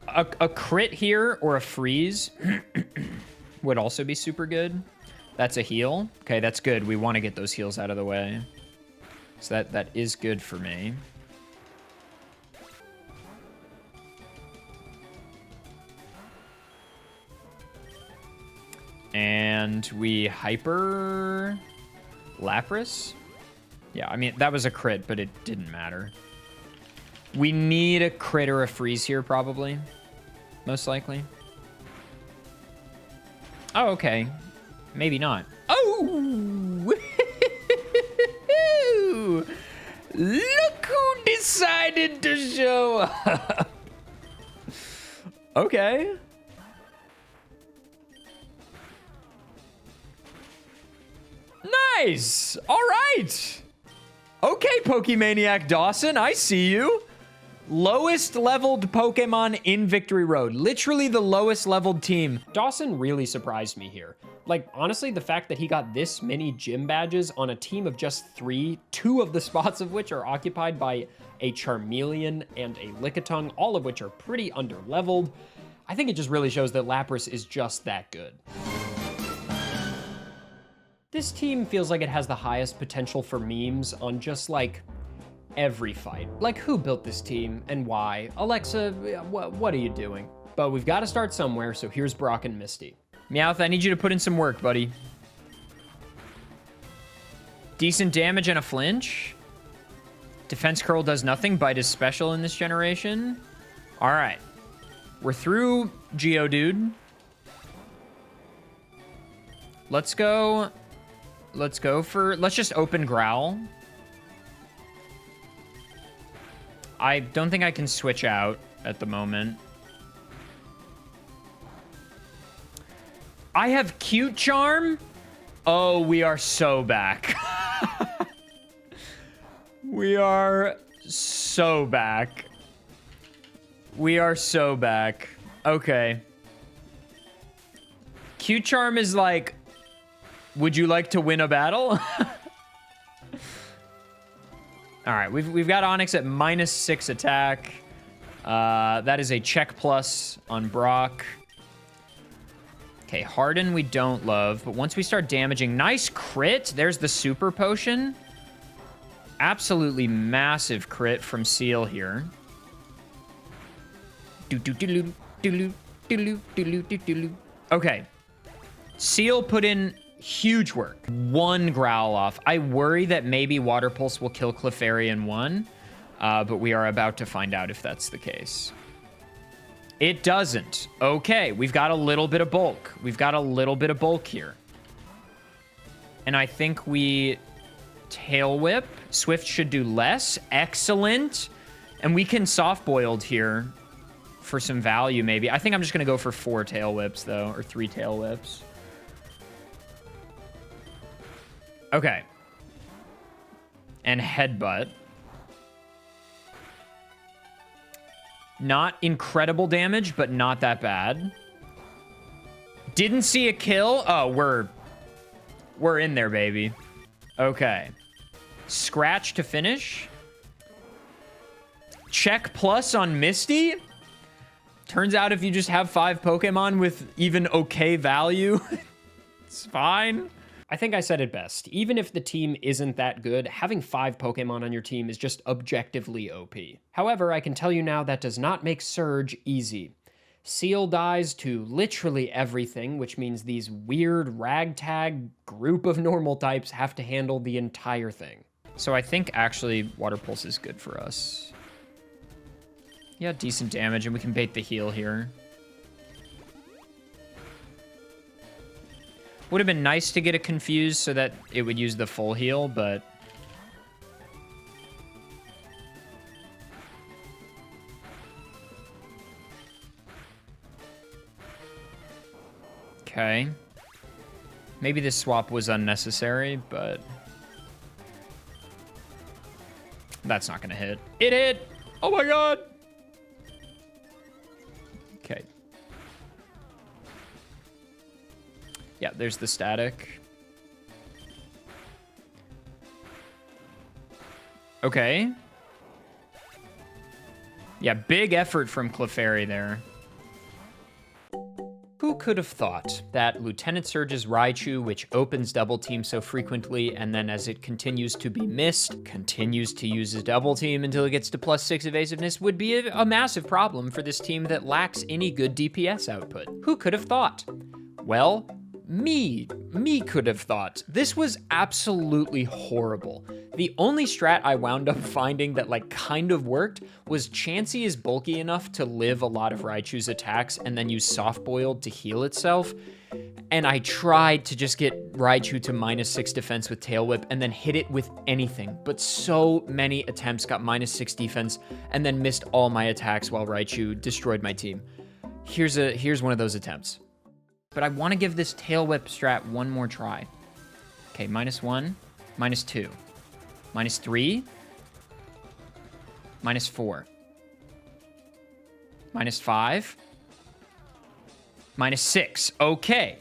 A crit here or a freeze would also be super good. That's a heal. Okay, that's good. We want to get those heals out of the way. So that is good for me. And we hyper Lapras. Yeah, I mean, that was a crit, but it didn't matter. We need a crit or a freeze here, probably. Most likely. Oh, okay. Maybe not. Oh! Look who decided to show up. Okay. Nice. All right. Okay, Pokemaniac Dawson, I see you. Lowest leveled Pokemon in Victory Road. Literally the lowest leveled team. Dawson really surprised me here. Like, honestly, the fact that he got this many gym badges on a team of just 3, 2 of the spots of which are occupied by a Charmeleon and a Lickitung, all of which are pretty under-leveled. I think it just really shows that Lapras is just that good. This team feels like it has the highest potential for memes on just, like, every fight. Like, who built this team and why? Alexa, what are you doing? But we've got to start somewhere, so here's Brock and Misty. Meowth, I need you to put in some work, buddy. Decent damage and a flinch. Defense curl does nothing. Bite is special in this generation. All right. We're through Geodude. Let's go. Let's just open Growl. I don't think I can switch out at the moment. I have Cute Charm. Oh, we are so back. We are so back. We are so back. Okay. Cute Charm is like, would you like to win a battle? All right, we've got Onyx at -6 attack. That is a check plus on Brock. Okay, Harden we don't love, but once we start damaging, nice crit. There's the super potion. Absolutely massive crit from Seal here. Okay. Seal put in huge work. 1 Growl off. I worry that maybe Water Pulse will kill Clefairy in 1, but we are about to find out if that's the case. It doesn't. Okay, we've got a little bit of bulk. We've got a little bit of bulk here. And I think we Tail Whip. Swift should do less. Excellent. And we can Soft Boiled here for some value, maybe. I think I'm just going to go for 4 Tail Whips, though, or 3 Tail Whips. Okay. And Headbutt. Not incredible damage, but not that bad. Didn't see a kill. Oh, we're in there, baby. Okay. Scratch to finish. Check plus on Misty. Turns out if you just have 5 Pokemon with even okay value, it's fine. I think I said it best. Even if the team isn't that good, having 5 Pokemon on your team is just objectively OP. However, I can tell you now that does not make Surge easy. Seal dies to literally everything, which means these weird ragtag group of normal types have to handle the entire thing. So I think actually Water Pulse is good for us. Yeah, decent damage, and we can bait the heal here. Would have been nice to get it confused so that it would use the full heal, but... Okay. Maybe this swap was unnecessary, but... That's not gonna hit. It hit! Oh my god. Okay. Yeah, there's the static. Okay. Yeah, big effort from Clefairy there. Who could have thought that Lieutenant Surge's Raichu, which opens double team so frequently, and then as it continues to be missed, continues to use his double team until it gets to +6 evasiveness, would be a massive problem for this team that lacks any good DPS output? Who could have thought? Well, me could have thought. This was absolutely horrible. The only strat I wound up finding that like kind of worked was Chansey is bulky enough to live a lot of Raichu's attacks and then use Soft Boiled to heal itself. And I tried to just get Raichu to -6 defense with Tail Whip and then hit it with anything. But so many attempts got -6 defense and then missed all my attacks while Raichu destroyed my team. Here's one of those attempts. But I want to give this Tail Whip strat one more try. Okay, -1, -2, -3, -4, -5, -6. Okay.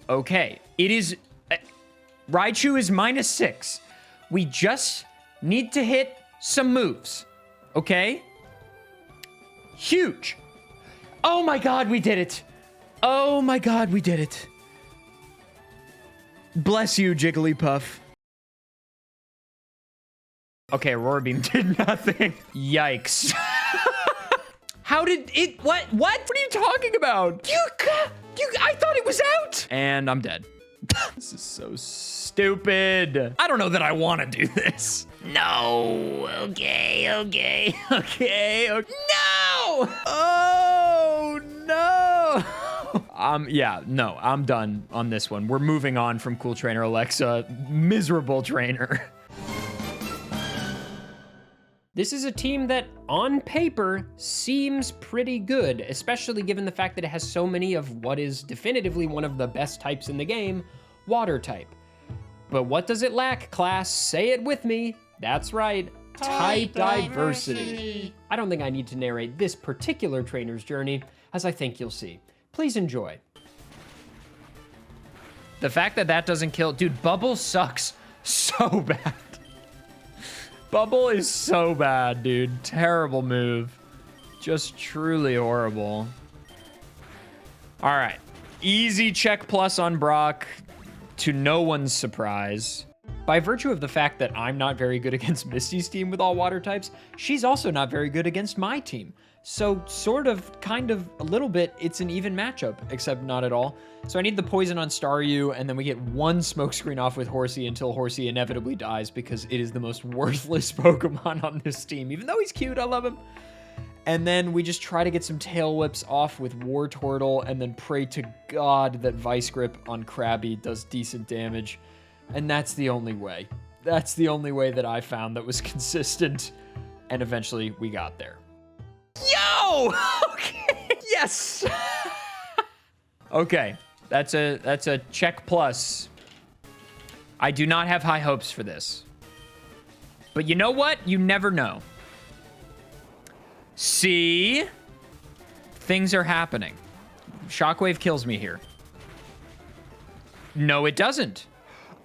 Okay, it is... Raichu is -6. We just need to hit some moves, okay? Huge. Oh my god, we did it. Oh my god, we did it. Bless you, Jigglypuff. Okay, Aurora Beam did nothing. Yikes. How did it... What are you talking about? I thought it was out. And I'm dead. This is so stupid. I don't know that I want to do this. No. Okay. No! Oh, no! Yeah, no, I'm done on this one. We're moving on from Cool Trainer Alexa. Miserable trainer. This is a team that, on paper, seems pretty good, especially given the fact that it has so many of what is definitively one of the best types in the game, Water type. But what does it lack, class? Say it with me. That's right, type diversity. I don't think I need to narrate this particular trainer's journey, as I think you'll see. Please enjoy. The fact that that doesn't kill... Dude, Bubble sucks so bad. Bubble is so bad, dude. Terrible move. Just truly horrible. All right. Easy check plus on Brock, to no one's surprise. By virtue of the fact that I'm not very good against Misty's team with all water types, she's also not very good against my team. So sort of, kind of, a little bit, it's an even matchup, except not at all. So I need the poison on Staryu, and then we get one smokescreen off with Horsey until Horsey inevitably dies because it is the most worthless Pokemon on this team. Even though he's cute, I love him. And then we just try to get some Tail Whips off with Wartortle, and then pray to God that Vice Grip on Krabby does decent damage. And that's the only way. That's the only way that I found that was consistent. And eventually we got there. Yo! Okay. Yes. Okay. That's a check plus. I do not have high hopes for this. But you know what? You never know. See? Things are happening. Shockwave kills me here. No, it doesn't.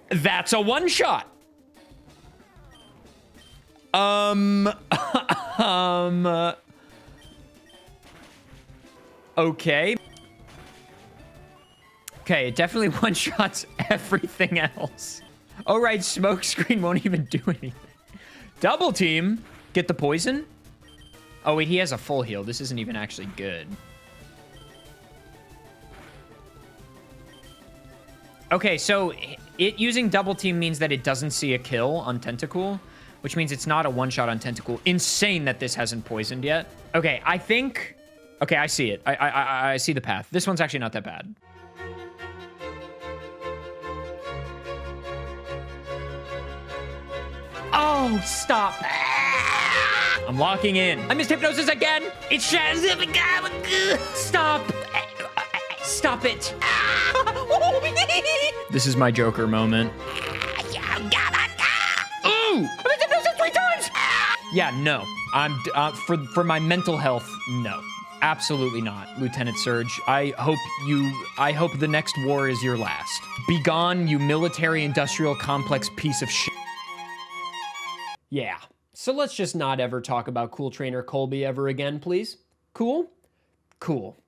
That's a one-shot. Okay. Okay, it definitely one-shots everything else. Oh, right, Smokescreen won't even do anything. Double team. Get the poison. Oh, wait, he has a full heal. This isn't even actually good. Okay, so it using double team means that it doesn't see a kill on Tentacool, which means it's not a one-shot on Tentacool. Insane that this hasn't poisoned yet. Okay, I think... Okay, I see it. I see the path. This one's actually not that bad. Oh, stop. I'm locking in. I missed Hypnosis again. It shatters him again. Stop. Stop it. This is my Joker moment. Ooh! I missed Hypnosis 3 times. Yeah, no. I'm for my mental health, no. Absolutely not, Lieutenant Surge. I hope the next war is your last. Begone, you military-industrial complex piece of shit. Yeah. So let's just not ever talk about Cool Trainer Colby ever again, please. Cool? Cool.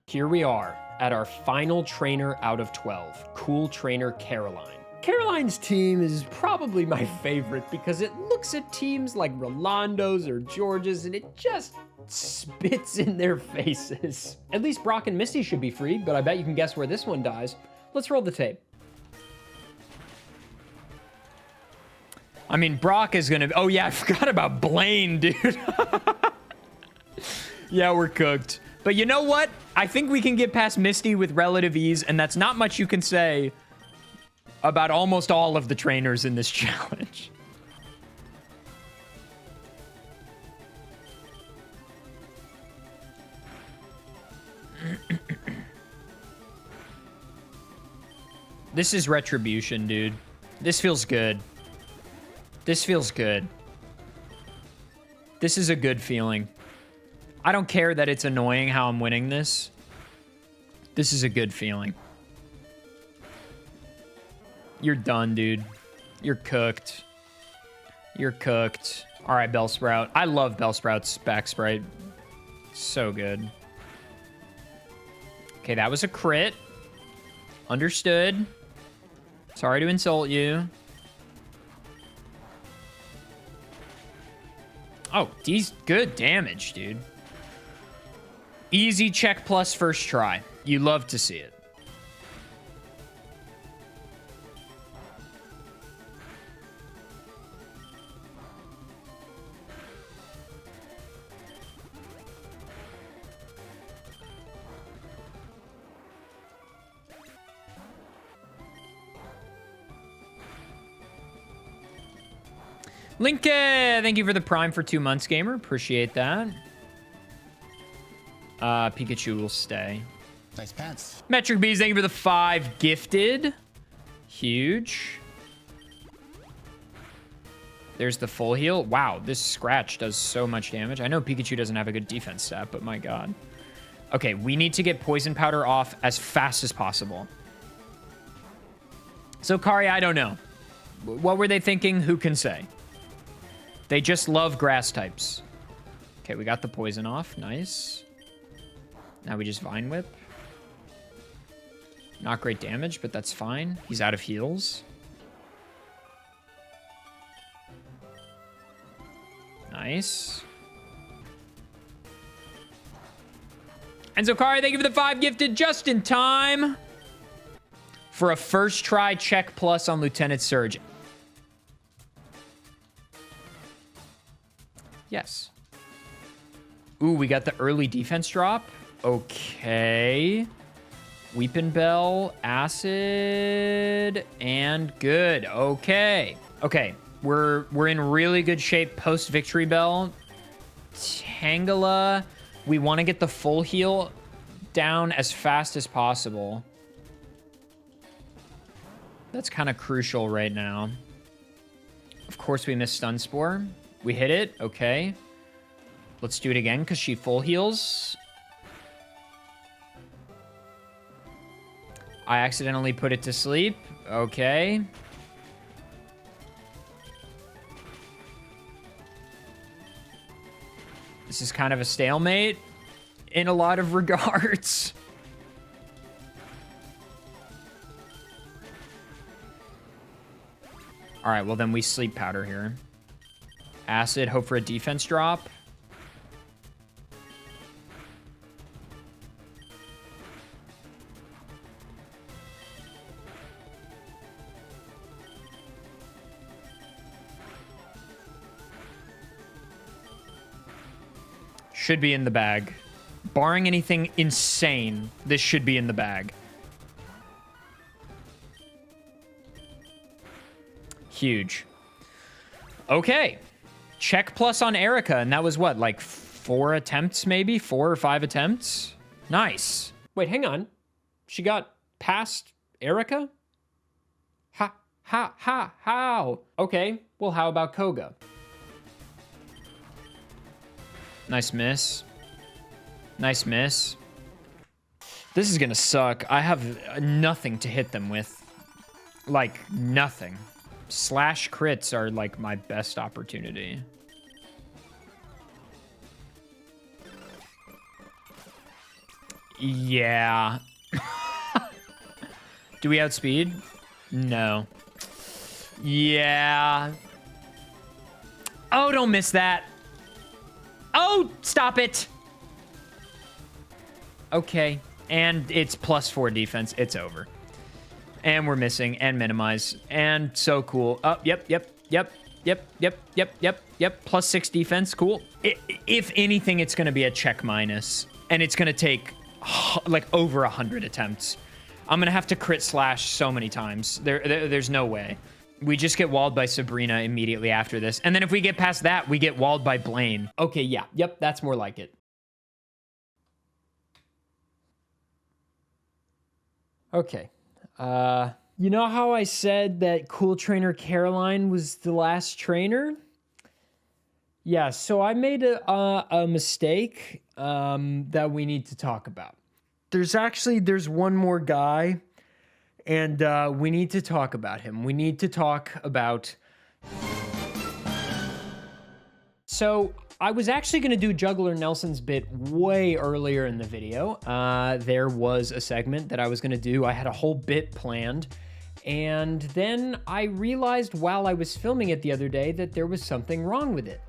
Here we are at our final trainer out of 12, Cool Trainer Caroline. Caroline's team is probably my favorite because it looks at teams like Rolando's or George's and it just spits in their faces. At least Brock and Misty should be free, but I bet you can guess where this one dies. Let's roll the tape. I mean, Brock is gonna... Oh, yeah, I forgot about Blaine, dude. Yeah, we're cooked. But you know what? I think we can get past Misty with relative ease, and that's not much you can say about almost all of the trainers in this challenge. This is retribution, dude. This feels good. This feels good. This is a good feeling. I don't care that it's annoying how I'm winning this. This is a good feeling. You're done, dude. You're cooked. You're cooked. All right, Bellsprout. I love Bellsprout's back sprite. So good. Okay, that was a crit. Understood. Sorry to insult you. Oh, these good damage, dude. Easy check plus first try. You love to see it. Linke, thank you for the Prime for 2 months, gamer. Appreciate that. Pikachu will stay. Nice pants. Metric Bees, thank you for the 5 gifted. Huge. There's the full heal. Wow, this scratch does so much damage. I know Pikachu doesn't have a good defense stat, but my god. Okay, we need to get Poison Powder off as fast as possible. So, Kari, I don't know. What were they thinking? Who can say? They just love grass types. Okay, we got the poison off. Nice. Now we just Vine Whip. Not great damage, but that's fine. He's out of heals. Nice. And Zokari, thank you for the 5 gifted just in time for a first try check plus on Lieutenant Surge. Yes. Ooh, we got the early defense drop. Okay. Weepin' Bell, Acid, and good. Okay. Okay. We're in really good shape post Victory Bell. Tangela. We want to get the full heal down as fast as possible. That's kind of crucial right now. Of course, we missed Stun Spore. We hit it. Okay. Let's do it again because she full heals. I accidentally put it to sleep. Okay. This is kind of a stalemate in a lot of regards. All right, well then we sleep powder here. Acid, hope for a defense drop. Should be in the bag. Barring anything insane, this should be in the bag. Huge. Okay. Check plus on Erica, and that was what, like 4 attempts maybe? 4 or 5 attempts? Nice. Wait, hang on. She got past Erica? How? Okay, well, how about Koga? Nice miss. Nice miss. This is gonna suck. I have nothing to hit them with. Like, nothing. Slash crits are, like, my best opportunity. Yeah. Do we outspeed? No. Yeah. Oh, don't miss that. Oh, stop it. Okay. And it's +4 defense. It's over. And we're missing and minimize. And so cool. Oh, yep. +6 defense. Cool. If anything, it's going to be a check minus. And it's going to take like over 100 attempts. I'm going to have to crit slash so many times. There's no way. We just get walled by Sabrina immediately after this. And then if we get past that, we get walled by Blaine. Okay, yeah. Yep, that's more like it. Okay. You know how I said that Cool Trainer Caroline was the last trainer? Yeah, so I made a mistake that we need to talk about. There's one more guy, and we need to talk about him. We need to talk about... So I was actually going to do Juggler Nelson's bit way earlier in the video. There was a segment that I was going to do. I had a whole bit planned. And then I realized while I was filming it the other day that there was something wrong with it.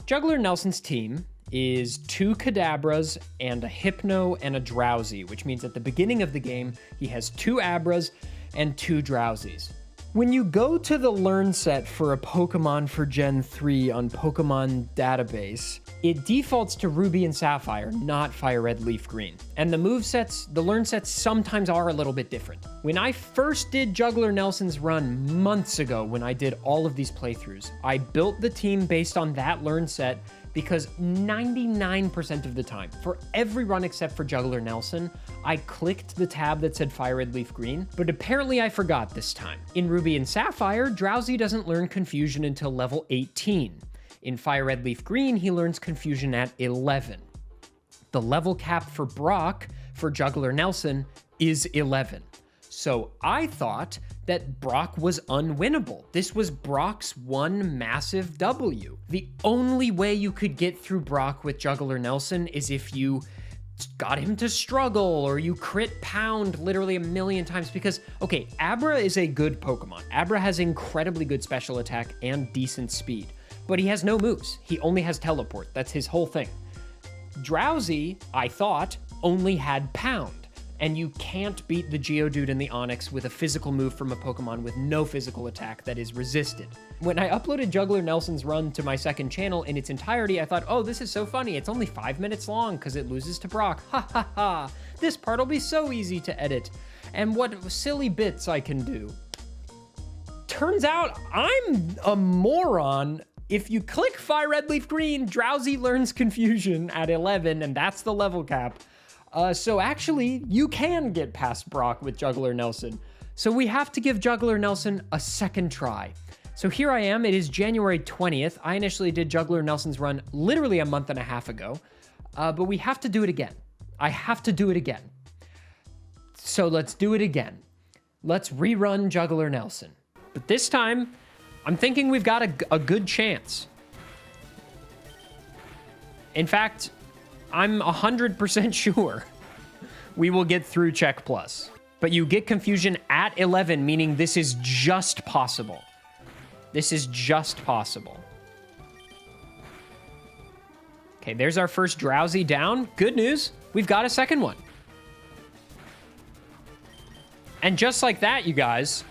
Juggler Nelson's team is 2 Kadabras and a Hypno and a Drowsy, which means at the beginning of the game, he has 2 Abras and 2 Drowsies. When you go to the learn set for a Pokemon for Gen 3 on Pokemon Database, it defaults to Ruby and Sapphire, not Fire Red, Leaf Green. And the movesets, the learn sets sometimes are a little bit different. When I first did Juggler Nelson's run months ago, when I did all of these playthroughs, I built the team based on that learn set because 99% of the time, for every run except for Juggler Nelson, I clicked the tab that said Fire Red Leaf Green, but apparently I forgot this time. In Ruby and Sapphire, Drowsy doesn't learn Confusion until level 18. In Fire Red Leaf Green, he learns Confusion at 11. The level cap for Brock, for Juggler Nelson, is 11. So I thought that Brock was unwinnable. This was Brock's one massive W. The only way you could get through Brock with Juggler Nelson is if you got him to struggle or you crit pound literally a million times because, okay, Abra is a good Pokemon. Abra has incredibly good special attack and decent speed, but he has no moves. He only has teleport. That's his whole thing. Drowsy, I thought, only had pound. And you can't beat the Geodude and the Onix with a physical move from a Pokemon with no physical attack that is resisted. When I uploaded Juggler Nelson's run to my second channel in its entirety, I thought, oh, this is so funny. It's only 5 minutes long because it loses to Brock. Ha ha ha. This part will be so easy to edit. And what silly bits I can do. Turns out I'm a moron. If you click Fire Red Leaf Green, Drowsy learns Confusion at 11, and that's the level cap. So actually, you can get past Brock with Juggler Nelson. So we have to give Juggler Nelson a second try. So here I am, it is January 20th. I initially did Juggler Nelson's run literally a month and a half ago, but we have to do it again. I have to do it again. So let's do it again. Let's rerun Juggler Nelson. But this time, I'm thinking we've got a good chance. In fact, I'm 100% sure we will get through Check Plus. But you get Confusion at 11, meaning this is just possible. This is just possible. Okay, there's our first Drowsy down. Good news, we've got a second one. And just like that, you guys,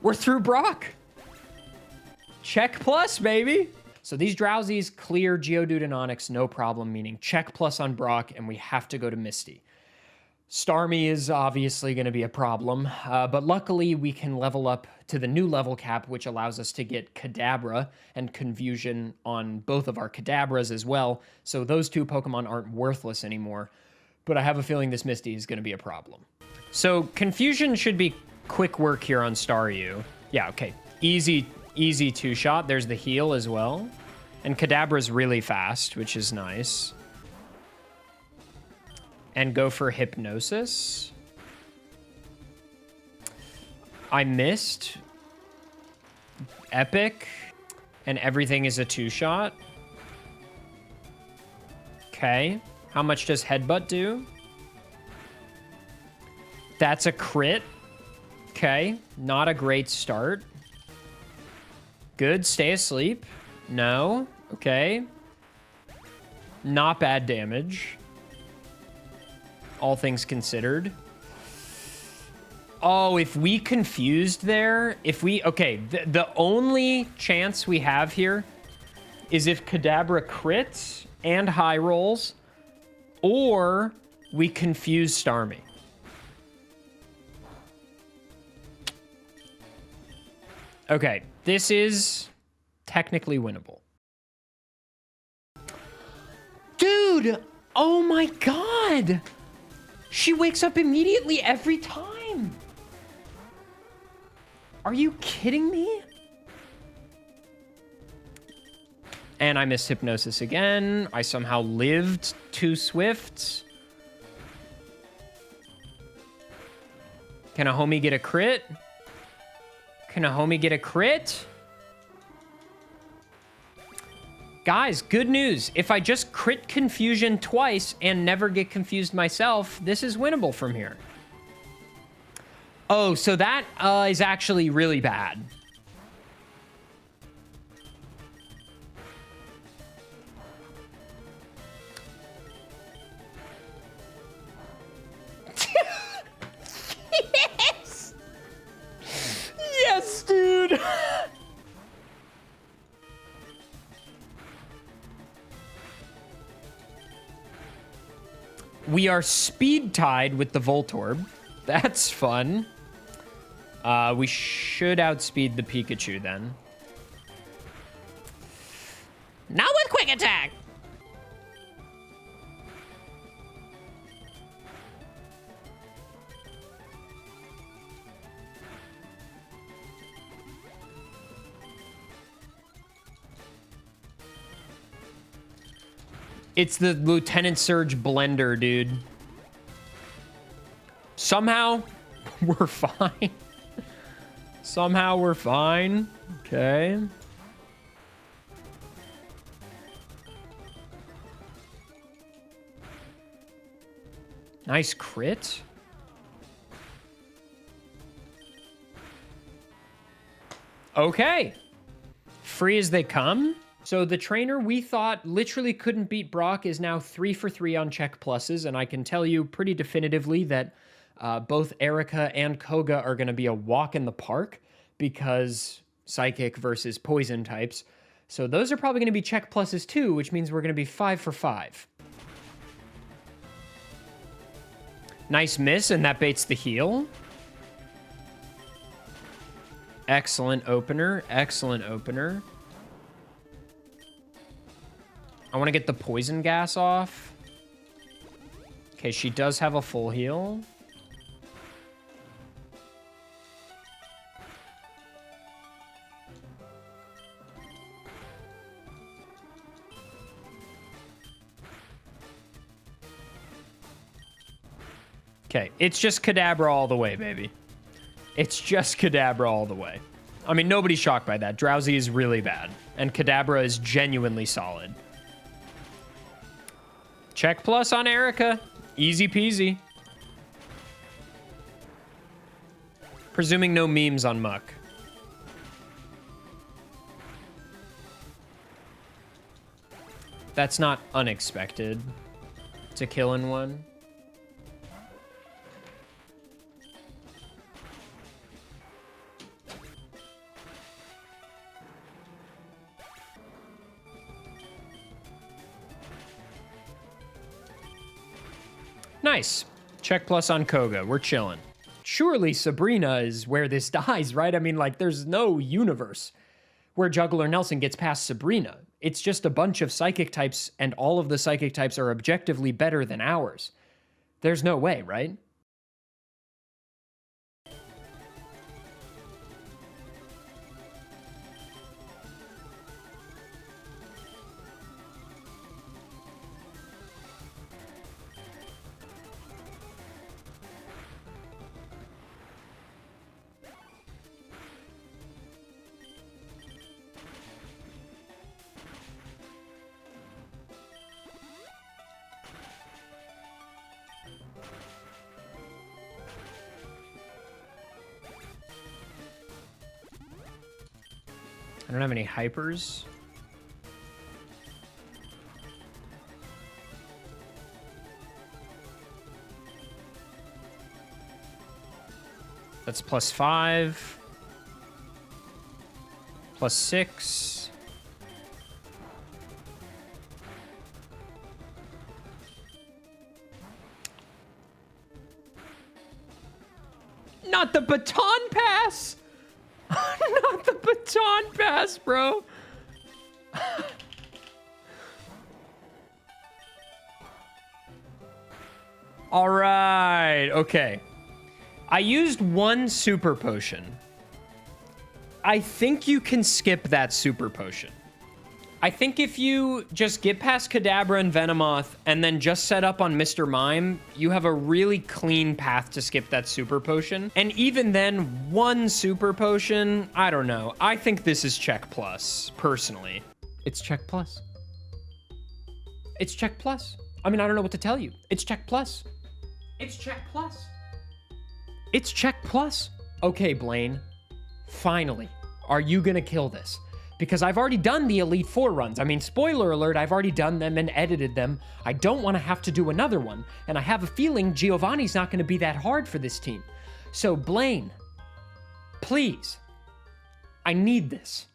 we're through Brock. Check Plus, baby. So these Drowsies clear Geodude and Onix, no problem, meaning Check Plus on Brock, and we have to go to Misty. Starmie is obviously going to be a problem, but luckily we can level up to the new level cap, which allows us to get Kadabra and Confusion on both of our Kadabras as well, so those 2 Pokemon aren't worthless anymore, but I have a feeling this Misty is going to be a problem. So Confusion should be quick work here on Staryu. Yeah, okay. Easy two-shot. There's the heal as well. And Kadabra's really fast, which is nice. And go for Hypnosis. I missed. Epic. And everything is a two-shot. Okay. How much does Headbutt do? That's a crit. Okay. Not a great start. Good. Stay asleep. No. Okay. Not bad damage. All things considered. Oh, if we confused there, if we... Okay, the only chance we have here is if Kadabra crits and high rolls, or we confuse Starmie. Okay, this is technically winnable. Dude! Oh my god! She wakes up immediately every time! Are you kidding me? And I missed Hypnosis again. I somehow lived 2 Swifts. Can a homie get a crit? Can a homie get a crit? Guys, good news. If I just crit Confusion twice and never get confused myself, this is winnable from here. Oh, so that is actually really bad. Yes! Yes, dude! We are speed tied with the Voltorb. That's fun. We should outspeed the Pikachu then. Not with Quick Attack! It's the Lieutenant Surge blender, dude. Somehow, we're fine. Somehow we're fine. Okay. Nice crit. Okay. Free as they come. So the trainer we thought literally couldn't beat Brock is now 3 for 3 on check pluses, and I can tell you pretty definitively that both Erica and Koga are going to be a walk in the park because Psychic versus Poison types. So those are probably going to be check pluses too, which means we're going to be 5 for 5. Nice miss, and that baits the heal. Excellent opener. Excellent opener. I want to get the poison gas off. Okay, she does have a full heal. Okay, it's just Kadabra all the way, baby. It's just Kadabra all the way. I mean, nobody's shocked by that. Drowsy is really bad, and Kadabra is genuinely solid. Check plus on Erica. Easy peasy. Presuming no memes on Muck. That's not unexpected. It's a kill in one. Nice. Check plus on Koga. We're chilling. Surely Sabrina is where this dies, right? I mean, like, there's no universe where Juggler Nelson gets past Sabrina. It's just a bunch of psychic types, and all of the psychic types are objectively better than ours. There's no way, right? I don't have any hypers. That's +5. +6. Not the baton pass! Not the baton pass, bro. All right, okay. I used one super potion. I think you can skip that super potion. I think if you just get past Kadabra and Venomoth and then just set up on Mr. Mime, you have a really clean path to skip that super potion. And even then, one super potion, I don't know. I think this is check plus, personally. It's check plus. It's check plus. I mean, I don't know what to tell you. It's check plus. It's check plus. It's check plus. Okay, Blaine, finally, are you gonna kill this? Because I've already done the Elite Four runs. I mean, spoiler alert, I've already done them and edited them. I don't want to have to do another one. And I have a feeling Giovanni's not going to be that hard for this team. So, Blaine, please, I need this.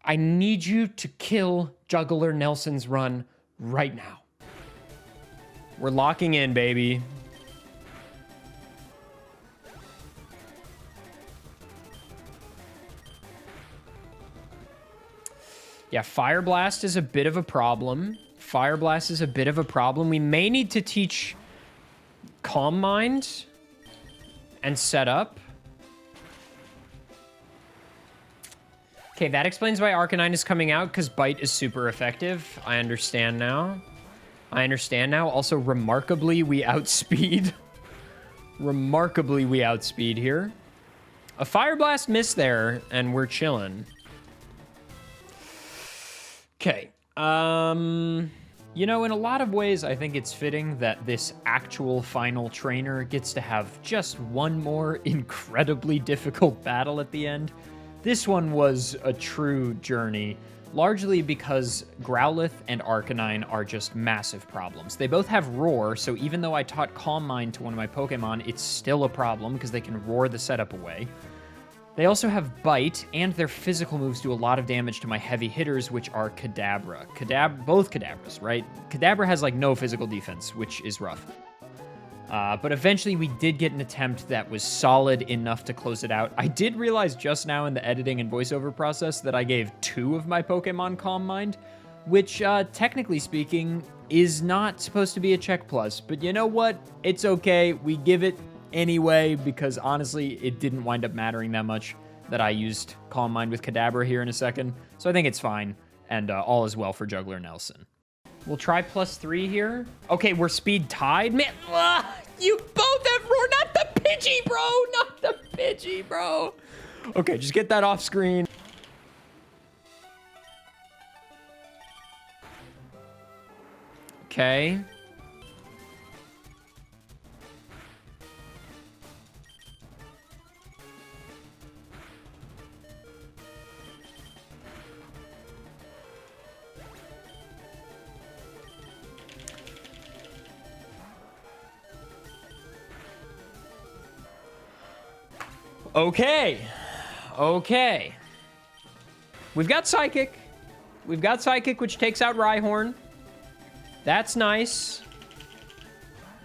I need you to kill Juggler Nelson's run right now. We're locking in, baby. Yeah, Fire Blast is a bit of a problem. Fire Blast is a bit of a problem. We may need to teach Calm Mind and Set Up. Okay, that explains why Arcanine is coming out, because Bite is super effective. I understand now. I understand now. Also, remarkably, we outspeed. Remarkably, we outspeed here. A Fire Blast missed there, and we're chilling. Okay, you know, in a lot of ways, I think it's fitting that this actual final trainer gets to have just one more incredibly difficult battle at the end. This one was a true journey, largely because Growlithe and Arcanine are just massive problems. They both have Roar, so even though I taught Calm Mind to one of my Pokemon, it's still a problem because they can roar the setup away. They also have Bite, and their physical moves do a lot of damage to my heavy hitters, which are Kadabra. Both Kadabras, right? Kadabra has, like, no physical defense, which is rough. But eventually we did get an attempt that was solid enough to close it out. I did realize just now in the editing and voiceover process that I gave 2 of my Pokemon Calm Mind, which, technically speaking, is not supposed to be a check plus. But you know what? It's okay. We give it anyway, because honestly, it didn't wind up mattering that much that I used Calm Mind with Kadabra here in a second. So I think it's fine, and all is well for Juggler Nelson. We'll try +3 here. Okay, we're speed tied. Man, you both have Roar, not the Pidgey, bro! Not the Pidgey, bro! Okay, just get that off screen. Okay. Okay. We've got Psychic. We've got Psychic, which takes out Rhyhorn. That's nice.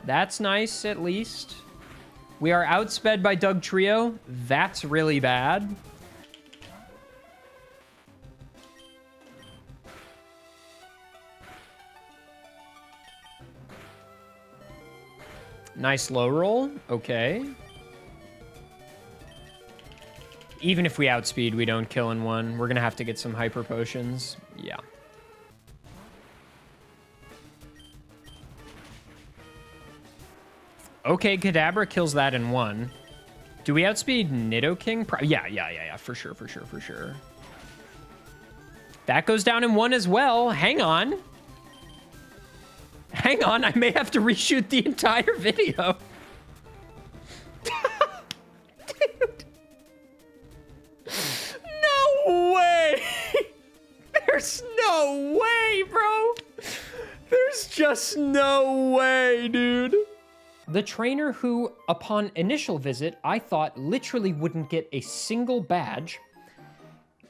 That's nice, at least. We are outsped by Doug Trio. That's really bad. Nice low roll. Okay. Even if we outspeed, we don't kill in one. We're going to have to get some hyper potions. Yeah. Okay, Kadabra kills that in one. Do we outspeed Nidoking? Yeah, for sure. That goes down in one as well. Hang on, I may have to reshoot the entire video. Dude. No way! There's no way, bro. There's just no way, dude. The trainer who, upon initial visit, I thought literally wouldn't get a single badge,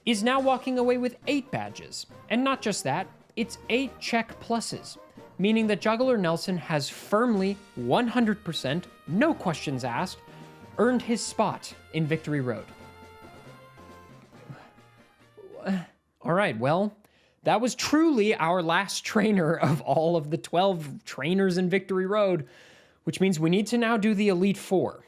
is now walking away with 8 badges. And not just that, it's 8 check pluses, meaning that Juggler Nelson has firmly, 100%, no questions asked, earned his spot in Victory Road. All right, well, that was truly our last trainer of all of the 12 trainers in Victory Road, which means we need to now do the Elite Four.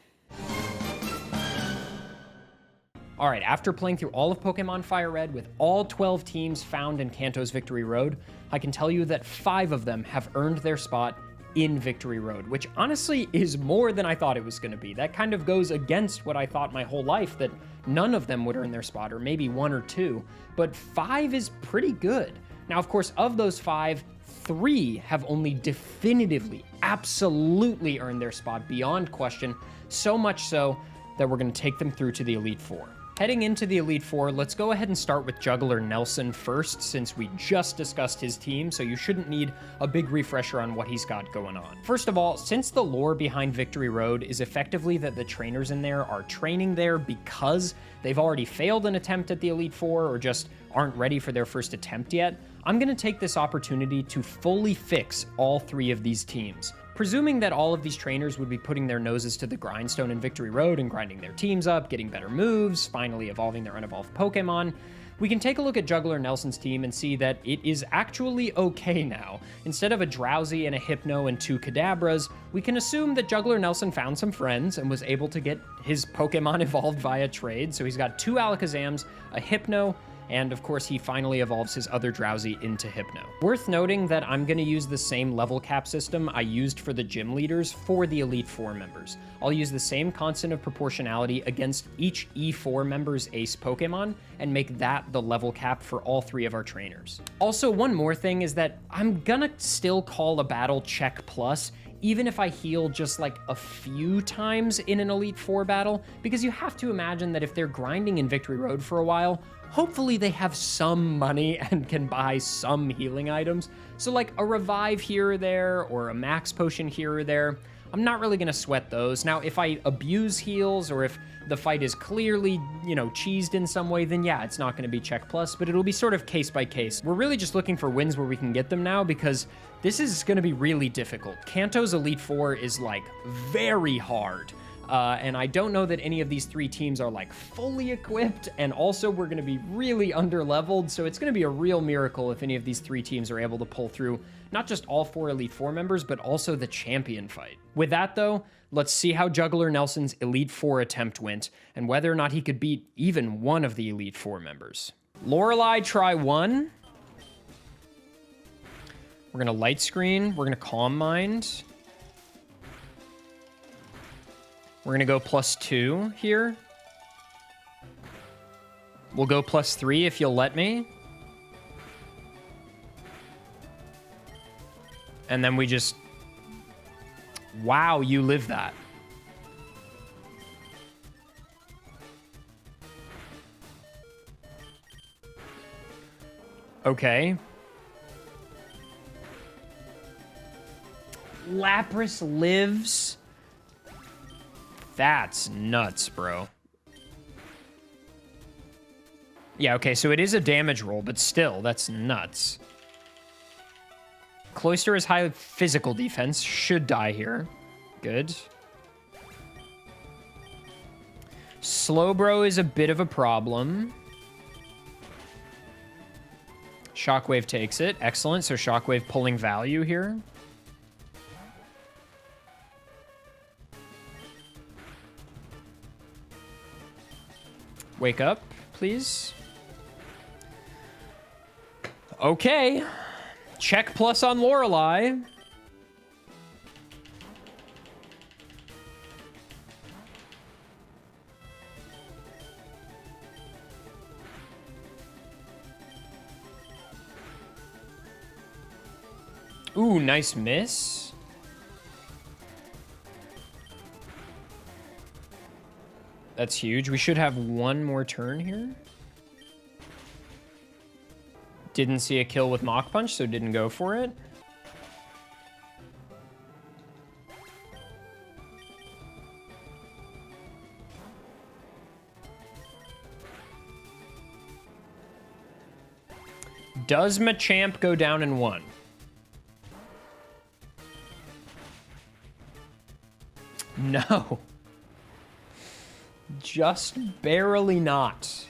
All right, after playing through all of Pokemon Fire Red with all 12 teams found in Kanto's Victory Road, I can tell you that 5 of them have earned their spot in Victory Road, which honestly is more than I thought it was going to be. That kind of goes against what I thought my whole life, that none of them would earn their spot, or maybe 1 or 2, but 5 is pretty good. Now, of course, of those 5, 3 have only definitively, absolutely earned their spot beyond question, so much so that we're going to take them through to the Elite Four. Heading into the Elite Four, let's go ahead and start with Juggler Nelson first, since we just discussed his team, so you shouldn't need a big refresher on what he's got going on. First of all, since the lore behind Victory Road is effectively that the trainers in there are training there because they've already failed an attempt at the Elite Four or just aren't ready for their first attempt yet, I'm going to take this opportunity to fully fix all 3 of these teams. Presuming that all of these trainers would be putting their noses to the grindstone in Victory Road and grinding their teams up, getting better moves, finally evolving their unevolved Pokemon, we can take a look at Juggler Nelson's team and see that it is actually okay now. Instead of a Drowsy and a Hypno and 2 Kadabras, we can assume that Juggler Nelson found some friends and was able to get his Pokemon evolved via trade. So he's got 2 Alakazams, a Hypno, and of course he finally evolves his other Drowsy into Hypno. Worth noting that I'm going to use the same level cap system I used for the gym leaders for the Elite Four members. I'll use the same constant of proportionality against each E4 member's ace Pokemon and make that the level cap for all 3 of our trainers. Also, one more thing is that I'm gonna still call a battle check plus even if I heal just like a few times in an Elite Four battle, because you have to imagine that if they're grinding in Victory Road for a while, hopefully they have some money and can buy some healing items. So like a revive here or there, or a max potion here or there, I'm not really gonna sweat those. Now, if I abuse heals, or if the fight is clearly, cheesed in some way, then yeah, it's not gonna be check plus, but it'll be sort of case by case. We're really just looking for wins where we can get them now, because this is gonna be really difficult. Kanto's Elite Four is like very hard. And I don't know that any of these 3 teams are like fully equipped, and also we're going to be really under-leveled, so it's going to be a real miracle if any of these 3 teams are able to pull through not just all 4 Elite Four members, but also the champion fight. With that though, let's see how Juggler Nelson's Elite Four attempt went, and whether or not he could beat even one of the Elite Four members. Lorelei, try 1. We're going to Light Screen, we're going to Calm Mind. We're gonna go +2 here. We'll go +3 if you'll let me. And then we just... Wow, you live that. Okay. Lapras lives... That's nuts, bro. Yeah, okay, so it is a damage roll, but still, that's nuts. Cloyster has high physical defense, should die here. Good. Slowbro is a bit of a problem. Shockwave takes it. Excellent, so Shockwave pulling value here. Wake up, please. Okay. Check plus on Lorelei. Ooh, nice miss. That's huge. We should have one more turn here. Didn't see a kill with Mach Punch, so didn't go for it. Does Machamp go down in 1? No. Just barely not.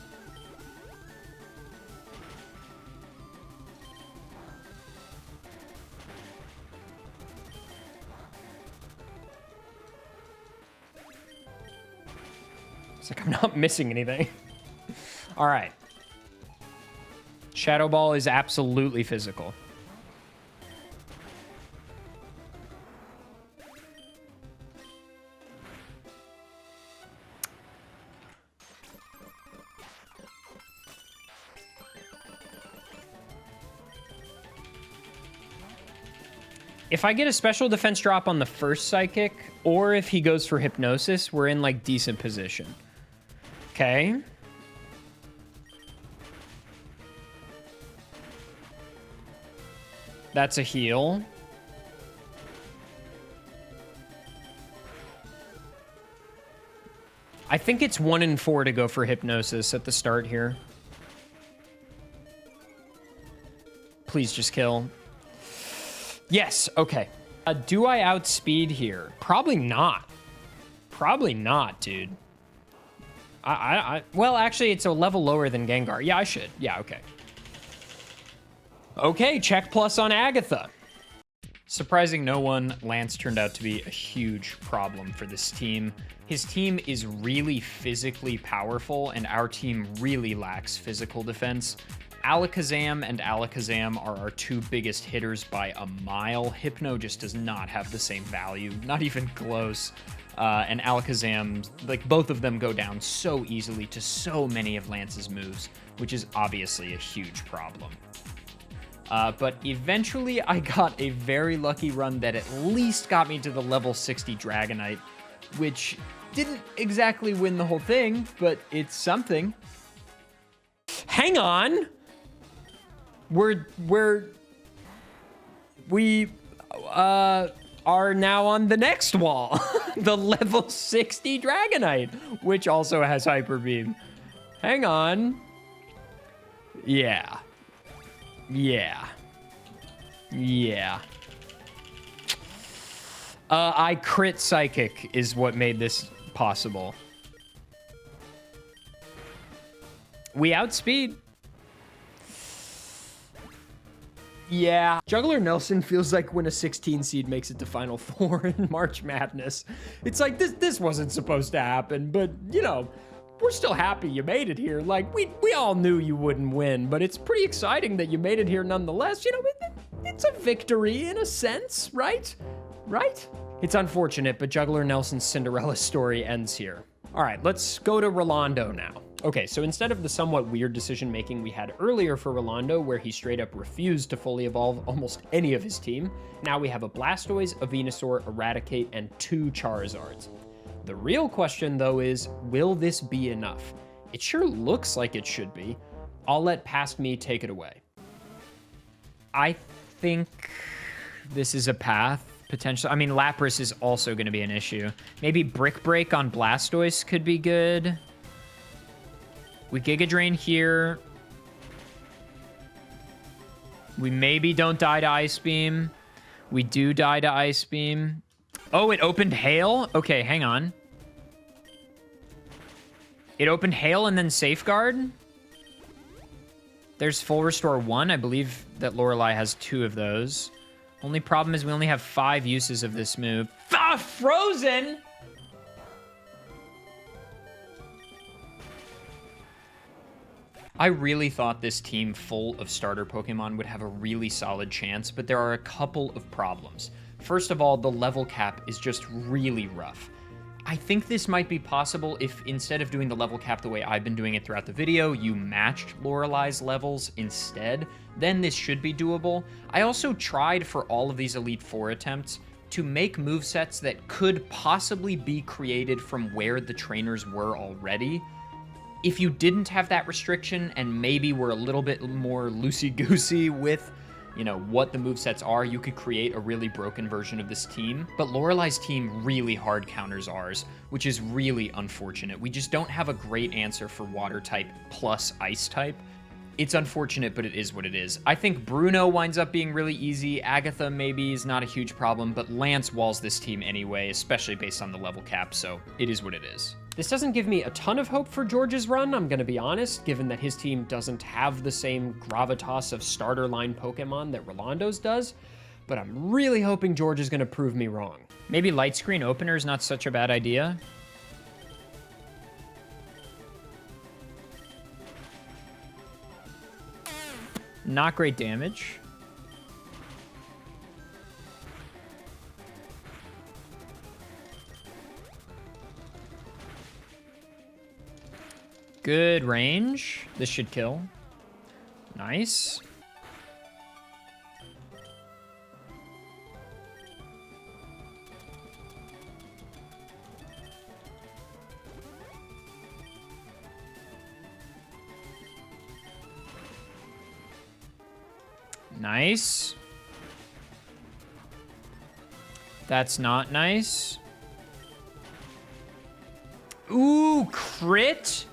It's like I'm not missing anything. All right. Shadow Ball is absolutely physical. If I get a special defense drop on the first Psychic, or if he goes for Hypnosis, we're in, like, decent position. Okay. That's a heal. I think it's 1 in 4 to go for Hypnosis at the start here. Please just kill. Yes, okay. Do I outspeed here? Probably not. Probably not, dude. Well, actually, it's a level lower than Gengar. Yeah, I should. Yeah, okay. Okay, check plus on Agatha. Surprising no one, Lance turned out to be a huge problem for this team. His team is really physically powerful, and our team really lacks physical defense. Alakazam and Alakazam are our two biggest hitters by a mile. Hypno just does not have the same value, not even close. And Alakazam, like, both of them go down so easily to so many of Lance's moves, which is obviously a huge problem. But eventually I got a very lucky run that at least got me to the level 60 Dragonite, which didn't exactly win the whole thing, but it's something. Hang on. We are now on the next wall, the level 60 Dragonite, which also has Hyper Beam. Hang on. Yeah. I crit Psychic is what made this possible. We outspeed. Yeah. Juggler Nelson feels like when a 16 seed makes it to Final Four in March Madness. It's like, this wasn't supposed to happen, but, you know, we're still happy you made it here. Like, we all knew you wouldn't win, but it's pretty exciting that you made it here nonetheless. You know, it's a victory in a sense, right? Right? It's unfortunate, but Juggler Nelson's Cinderella story ends here. All right, let's go to Rolando now. Okay, so instead of the somewhat weird decision-making we had earlier for Rolando, where he straight up refused to fully evolve almost any of his team, now we have a Blastoise, a Venusaur, Eradicate, and 2 Charizards. The real question, though, is, will this be enough? It sure looks like it should be. I'll let Past Me take it away. I think this is a path, potentially. I mean, Lapras is also going to be an issue. Maybe Brick Break on Blastoise could be good. We Giga Drain here. We maybe don't die to Ice Beam. We do die to Ice Beam. Oh, it opened Hail? Okay, hang on. It opened Hail and then Safeguard? There's Full Restore 1. I believe that Lorelei has 2 of those. Only problem is we only have 5 uses of this move. Ah, Frozen! I really thought this team full of starter Pokemon would have a really solid chance, but there are a couple of problems. First of all, the level cap is just really rough. I think this might be possible if instead of doing the level cap the way I've been doing it throughout the video, you matched Lorelei's levels instead, then this should be doable. I also tried for all of these Elite Four attempts to make movesets that could possibly be created from where the trainers were already. If you didn't have that restriction and maybe were a little bit more loosey-goosey with, you know, what the movesets are, you could create a really broken version of this team. But Lorelei's team really hard counters ours, which is really unfortunate. We just don't have a great answer for water type plus ice type. It's unfortunate, but it is what it is. I think Bruno winds up being really easy. Agatha maybe is not a huge problem, but Lance walls this team anyway, especially based on the level cap, so it is what it is. This doesn't give me a ton of hope for George's run, I'm gonna be honest, given that his team doesn't have the same gravitas of starter line Pokemon that Rolando's does, but I'm really hoping George is gonna prove me wrong. Maybe light screen opener is not such a bad idea. Not great damage. Good range. This should kill. Nice. Nice. That's not nice. Ooh, crit.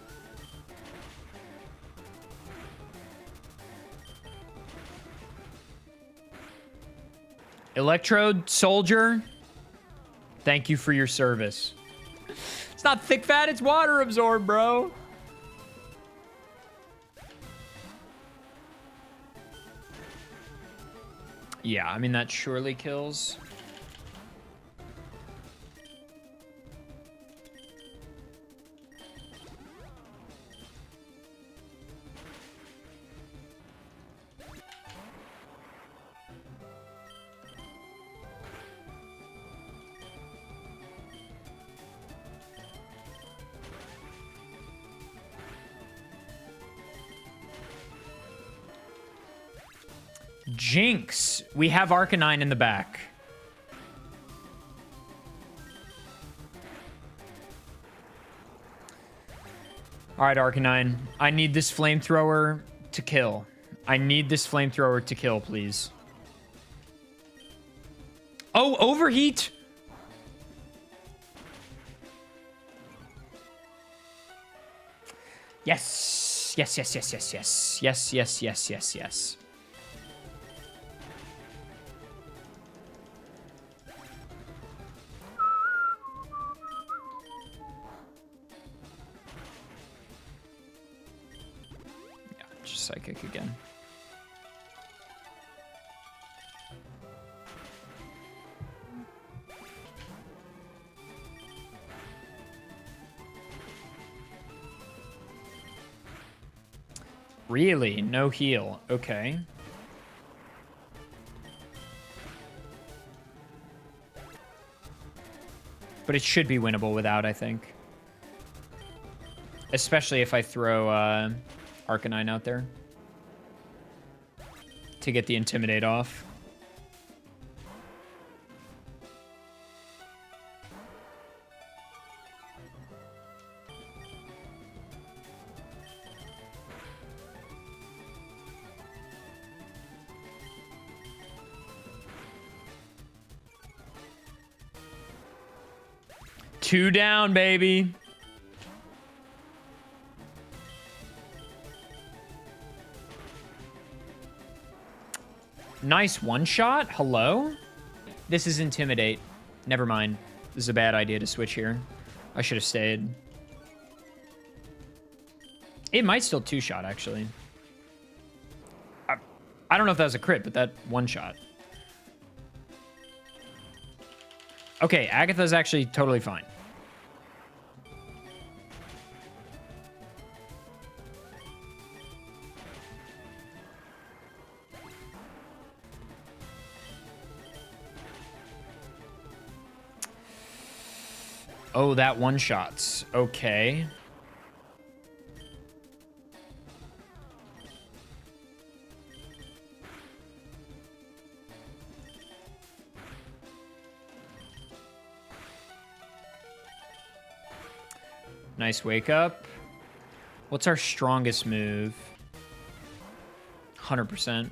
Electrode soldier, thank you for your service. It's not thick fat, it's water absorb, bro. Yeah, I mean, that surely kills. Jinx. We have Arcanine in the back. All right, Arcanine. I need this flamethrower to kill. I need this flamethrower to kill, please. Oh, overheat. Yes. Yes, yes, yes, yes, yes. Yes, yes, yes, yes, yes. Psychic again. Really? No heal. Okay. But it should be winnable without, I think. Especially if I throw Arcanine out there to get the Intimidate off. Two down, baby. Nice one shot. Hello? This is Intimidate. Never mind. This is a bad idea to switch here. I should have stayed. It might still two shot, actually. I don't know if that was a crit, but that one shot. Okay, Agatha's actually totally fine. Oh, that one shots. Okay. Nice wake up. What's our strongest move? 100%.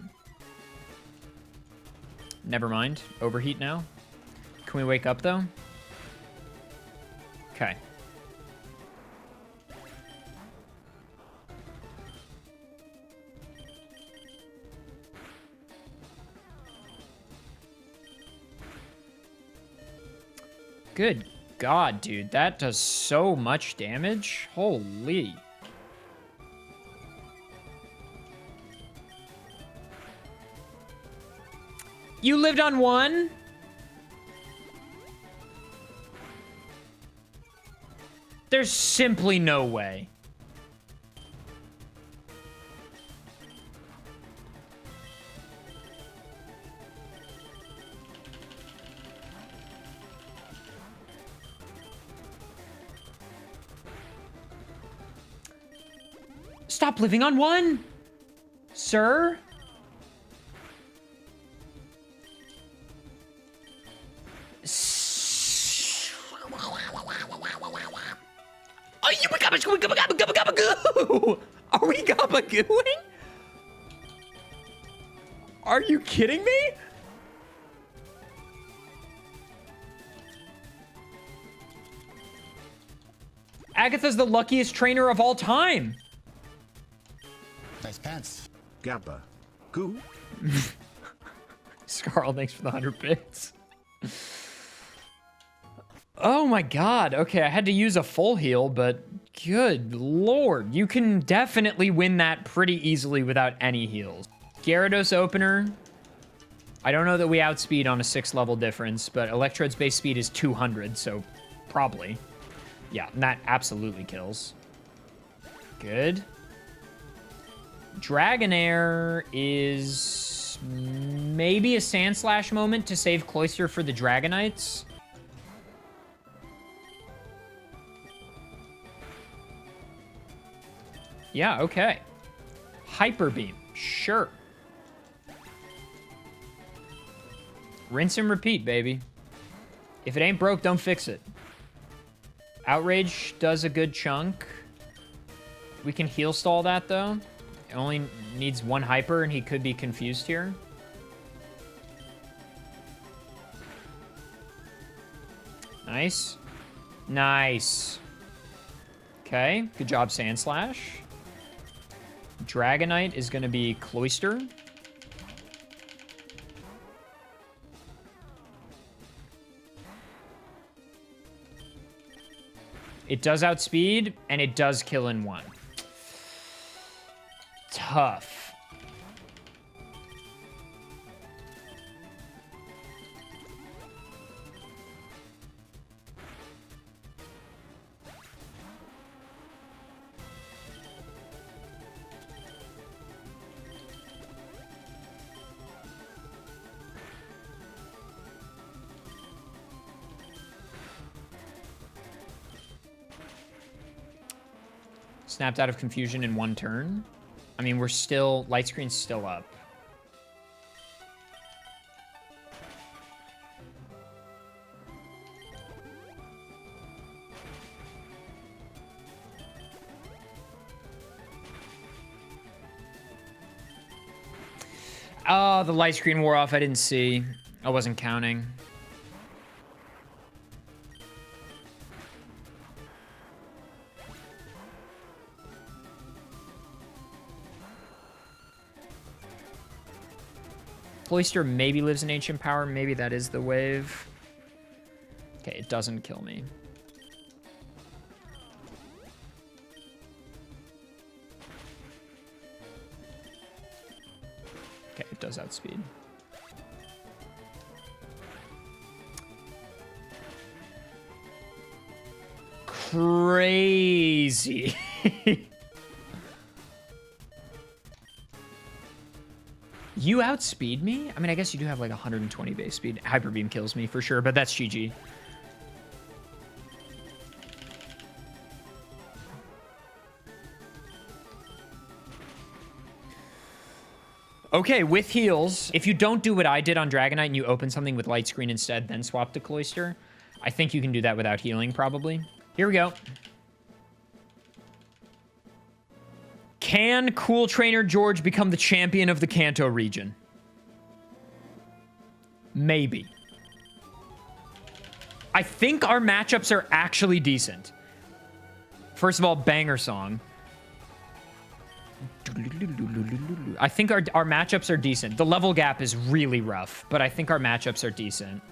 Never mind. Overheat now. Can we wake up, though? Okay. Good God, dude. That does so much damage. Holy. You lived on one? There's simply no way. Stop living on one, sir. Are we gabagooing? Are you kidding me? Agatha's the luckiest trainer of all time. Nice pants. Gabba. Goo. Scarl, thanks for the 100 bits. Oh my god. Okay, I had to use a full heal, but good lord. You can definitely win that pretty easily without any heals. Gyarados opener. I don't know that we outspeed on a 6 level difference, but Electrode's base speed is 200, so probably. Yeah, and that absolutely kills. Good. Dragonair is maybe a Sand Slash moment to save Cloyster for the Dragonites. Yeah, okay. Hyper Beam, sure. Rinse and repeat, baby. If it ain't broke, don't fix it. Outrage does a good chunk. We can heal stall that, though. It only needs one hyper, and he could be confused here. Nice. Nice. Okay, good job, Sand Slash. Dragonite is going to be Cloyster. It does outspeed, and it does kill in one. Tough. Snapped out of confusion in one turn. I mean, we're still... Light screen's still up. Oh, the light screen wore off. I didn't see. I wasn't counting. Cloyster maybe lives in Ancient Power. Maybe that is the wave. Okay, it doesn't kill me. Okay, it does outspeed. Crazy. You outspeed me? I mean, I guess you do have like 120 base speed. Hyper Beam kills me for sure, but that's GG. Okay, with heals, if you don't do what I did on Dragonite and you open something with Light Screen instead, then swap to Cloyster, I think you can do that without healing, probably. Here we go. Can Cool Trainer George become the champion of the Kanto region? Maybe. I think our matchups are actually decent. First of all, banger song. I think our matchups are decent. The level gap is really rough, but I think our matchups are decent.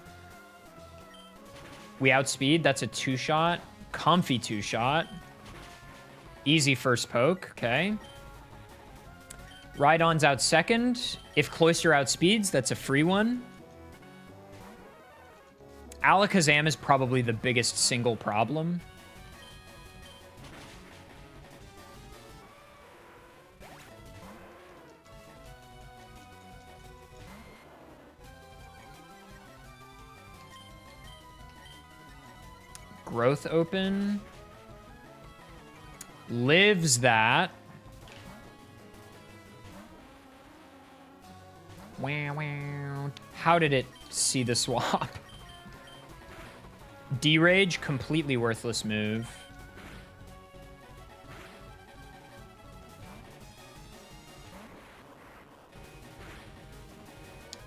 We outspeed. That's a 2-shot. Comfy 2-shot. Easy first poke. Okay. Rhydon's out second. If Cloyster outspeeds, that's a free one. Alakazam is probably the biggest single problem. Growth open. Lives that. Wow. How did it see the swap? D-Rage, completely worthless move.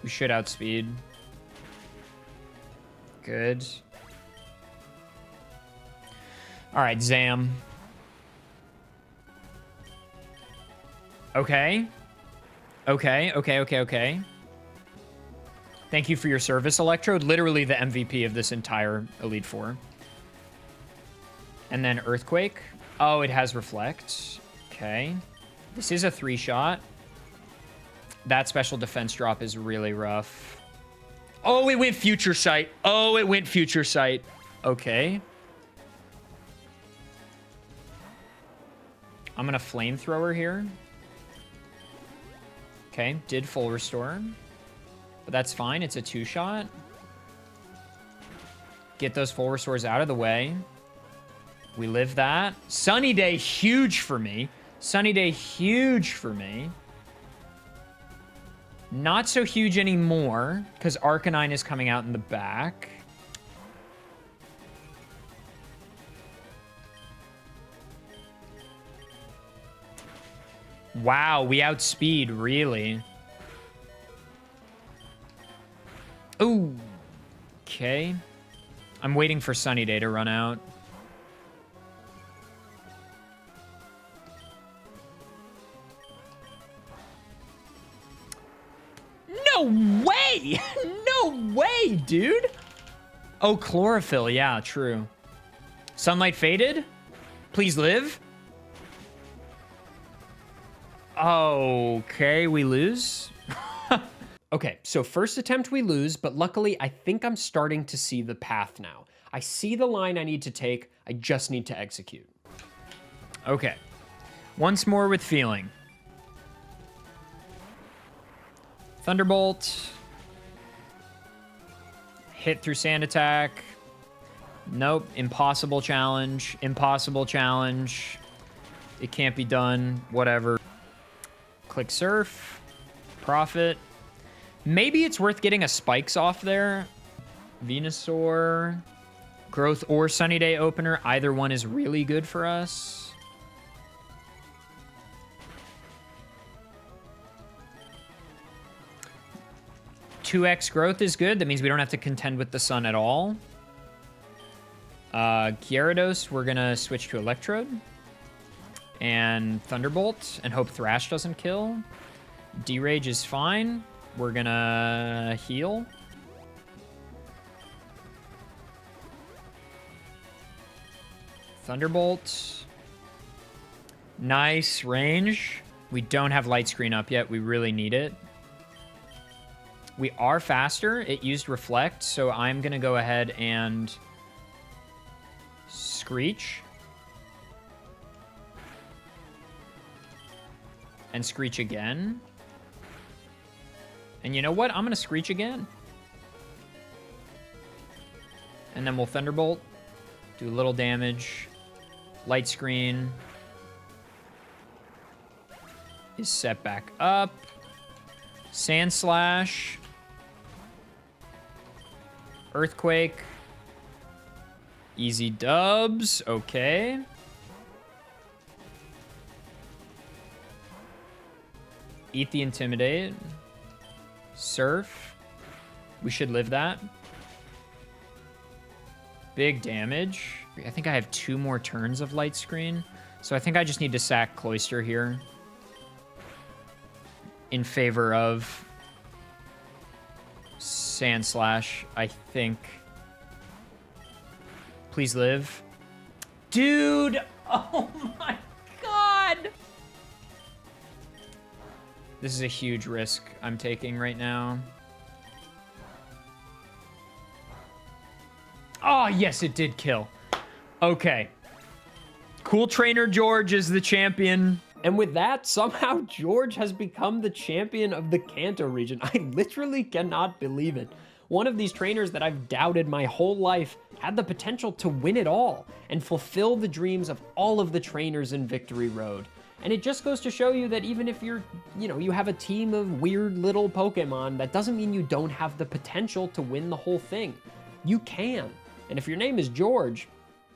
We should outspeed. Good. All right, Zam. Okay. Okay. Thank you for your service, Electrode. Literally the MVP of this entire Elite Four. And then Earthquake. Oh, it has Reflect. Okay. This is a 3-shot. That special defense drop is really rough. Oh, it went Future Sight. Okay. I'm going to Flamethrower here. Okay, did full restore. But that's fine, it's a 2-shot. Get those full restores out of the way. We live that. Sunny Day, huge for me. Not so huge anymore, because Arcanine is coming out in the back. Wow, we outspeed, really. Ooh. Okay. I'm waiting for Sunny Day to run out. No way! No way, dude! Oh, Chlorophyll. Yeah, true. Sunlight faded? Please live? Okay, we lose. Okay, so first attempt we lose, but luckily I think I'm starting to see the path now. I see the line I need to take, I just need to execute. Okay, once more with feeling. Thunderbolt. Hit through Sand Attack. Nope, impossible challenge. It can't be done, whatever. Click Surf. Profit. Maybe it's worth getting a Spikes off there. Venusaur. Growth or Sunny Day opener. Either one is really good for us. (2x) growth is good. That means we don't have to contend with the sun at all. Gyarados, we're going to switch to Electrode. And Thunderbolt, and hope Thrash doesn't kill. D-Rage is fine. We're going to heal. Thunderbolt. Nice range. We don't have Light Screen up yet. We really need it. We are faster. It used Reflect, so I'm going to go ahead and Screech. And Screech again. And you know what? I'm going to Screech again. And then we'll Thunderbolt. Do a little damage. Light Screen is set back up. Sand Slash. Earthquake. Easy dubs. Okay. Eat the Intimidate. Surf. We should live that. Big damage. I think I have 2 more turns of Light Screen. So I think I just need to sack Cloister here. In favor of Sand Slash, I think. Please live. Dude! Oh my god! This is a huge risk I'm taking right now. Oh, yes, it did kill. Okay. Cool Trainer George is the champion. And with that, somehow George has become the champion of the Kanto region. I literally cannot believe it. One of these trainers that I've doubted my whole life had the potential to win it all and fulfill the dreams of all of the trainers in Victory Road. And it just goes to show you that even if you're, you have a team of weird little Pokemon, that doesn't mean you don't have the potential to win the whole thing. You can. And if your name is George,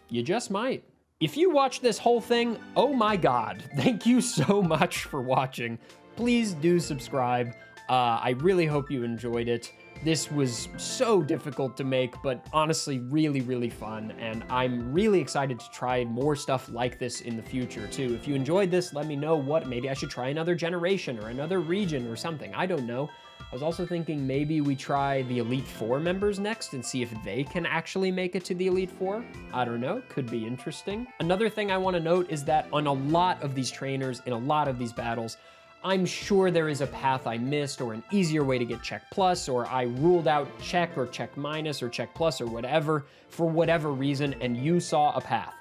you just might. If you watch this whole thing, oh my god, thank you so much for watching. Please do subscribe. I really hope you enjoyed it. This was so difficult to make, but honestly really, really fun. And I'm really excited to try more stuff like this in the future too. If you enjoyed this, let me know what, maybe I should try another generation or another region or something. I don't know. I was also thinking maybe we try the Elite Four members next and see if they can actually make it to the Elite Four. I don't know, could be interesting. Another thing I want to note is that on a lot of these trainers, in a lot of these battles, I'm sure there is a path I missed or an easier way to get Check Plus, or I ruled out Check or Check Minus or Check Plus or whatever for whatever reason, and you saw a path.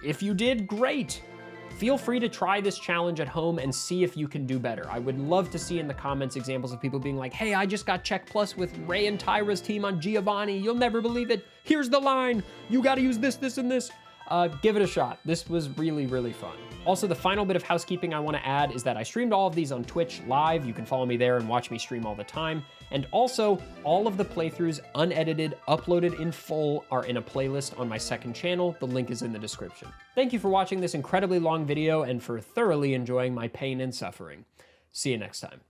If you did, great. Feel free to try this challenge at home and see if you can do better. I would love to see in the comments examples of people being like, hey, I just got Check Plus with Ray and Tyra's team on Giovanni. You'll never believe it. Here's the line. You got to use this, this, and this. Give it a shot. This was really, really fun. Also, the final bit of housekeeping I want to add is that I streamed all of these on Twitch live. You can follow me there and watch me stream all the time. And also, all of the playthroughs, unedited, uploaded in full, are in a playlist on my second channel. The link is in the description. Thank you for watching this incredibly long video and for thoroughly enjoying my pain and suffering. See you next time.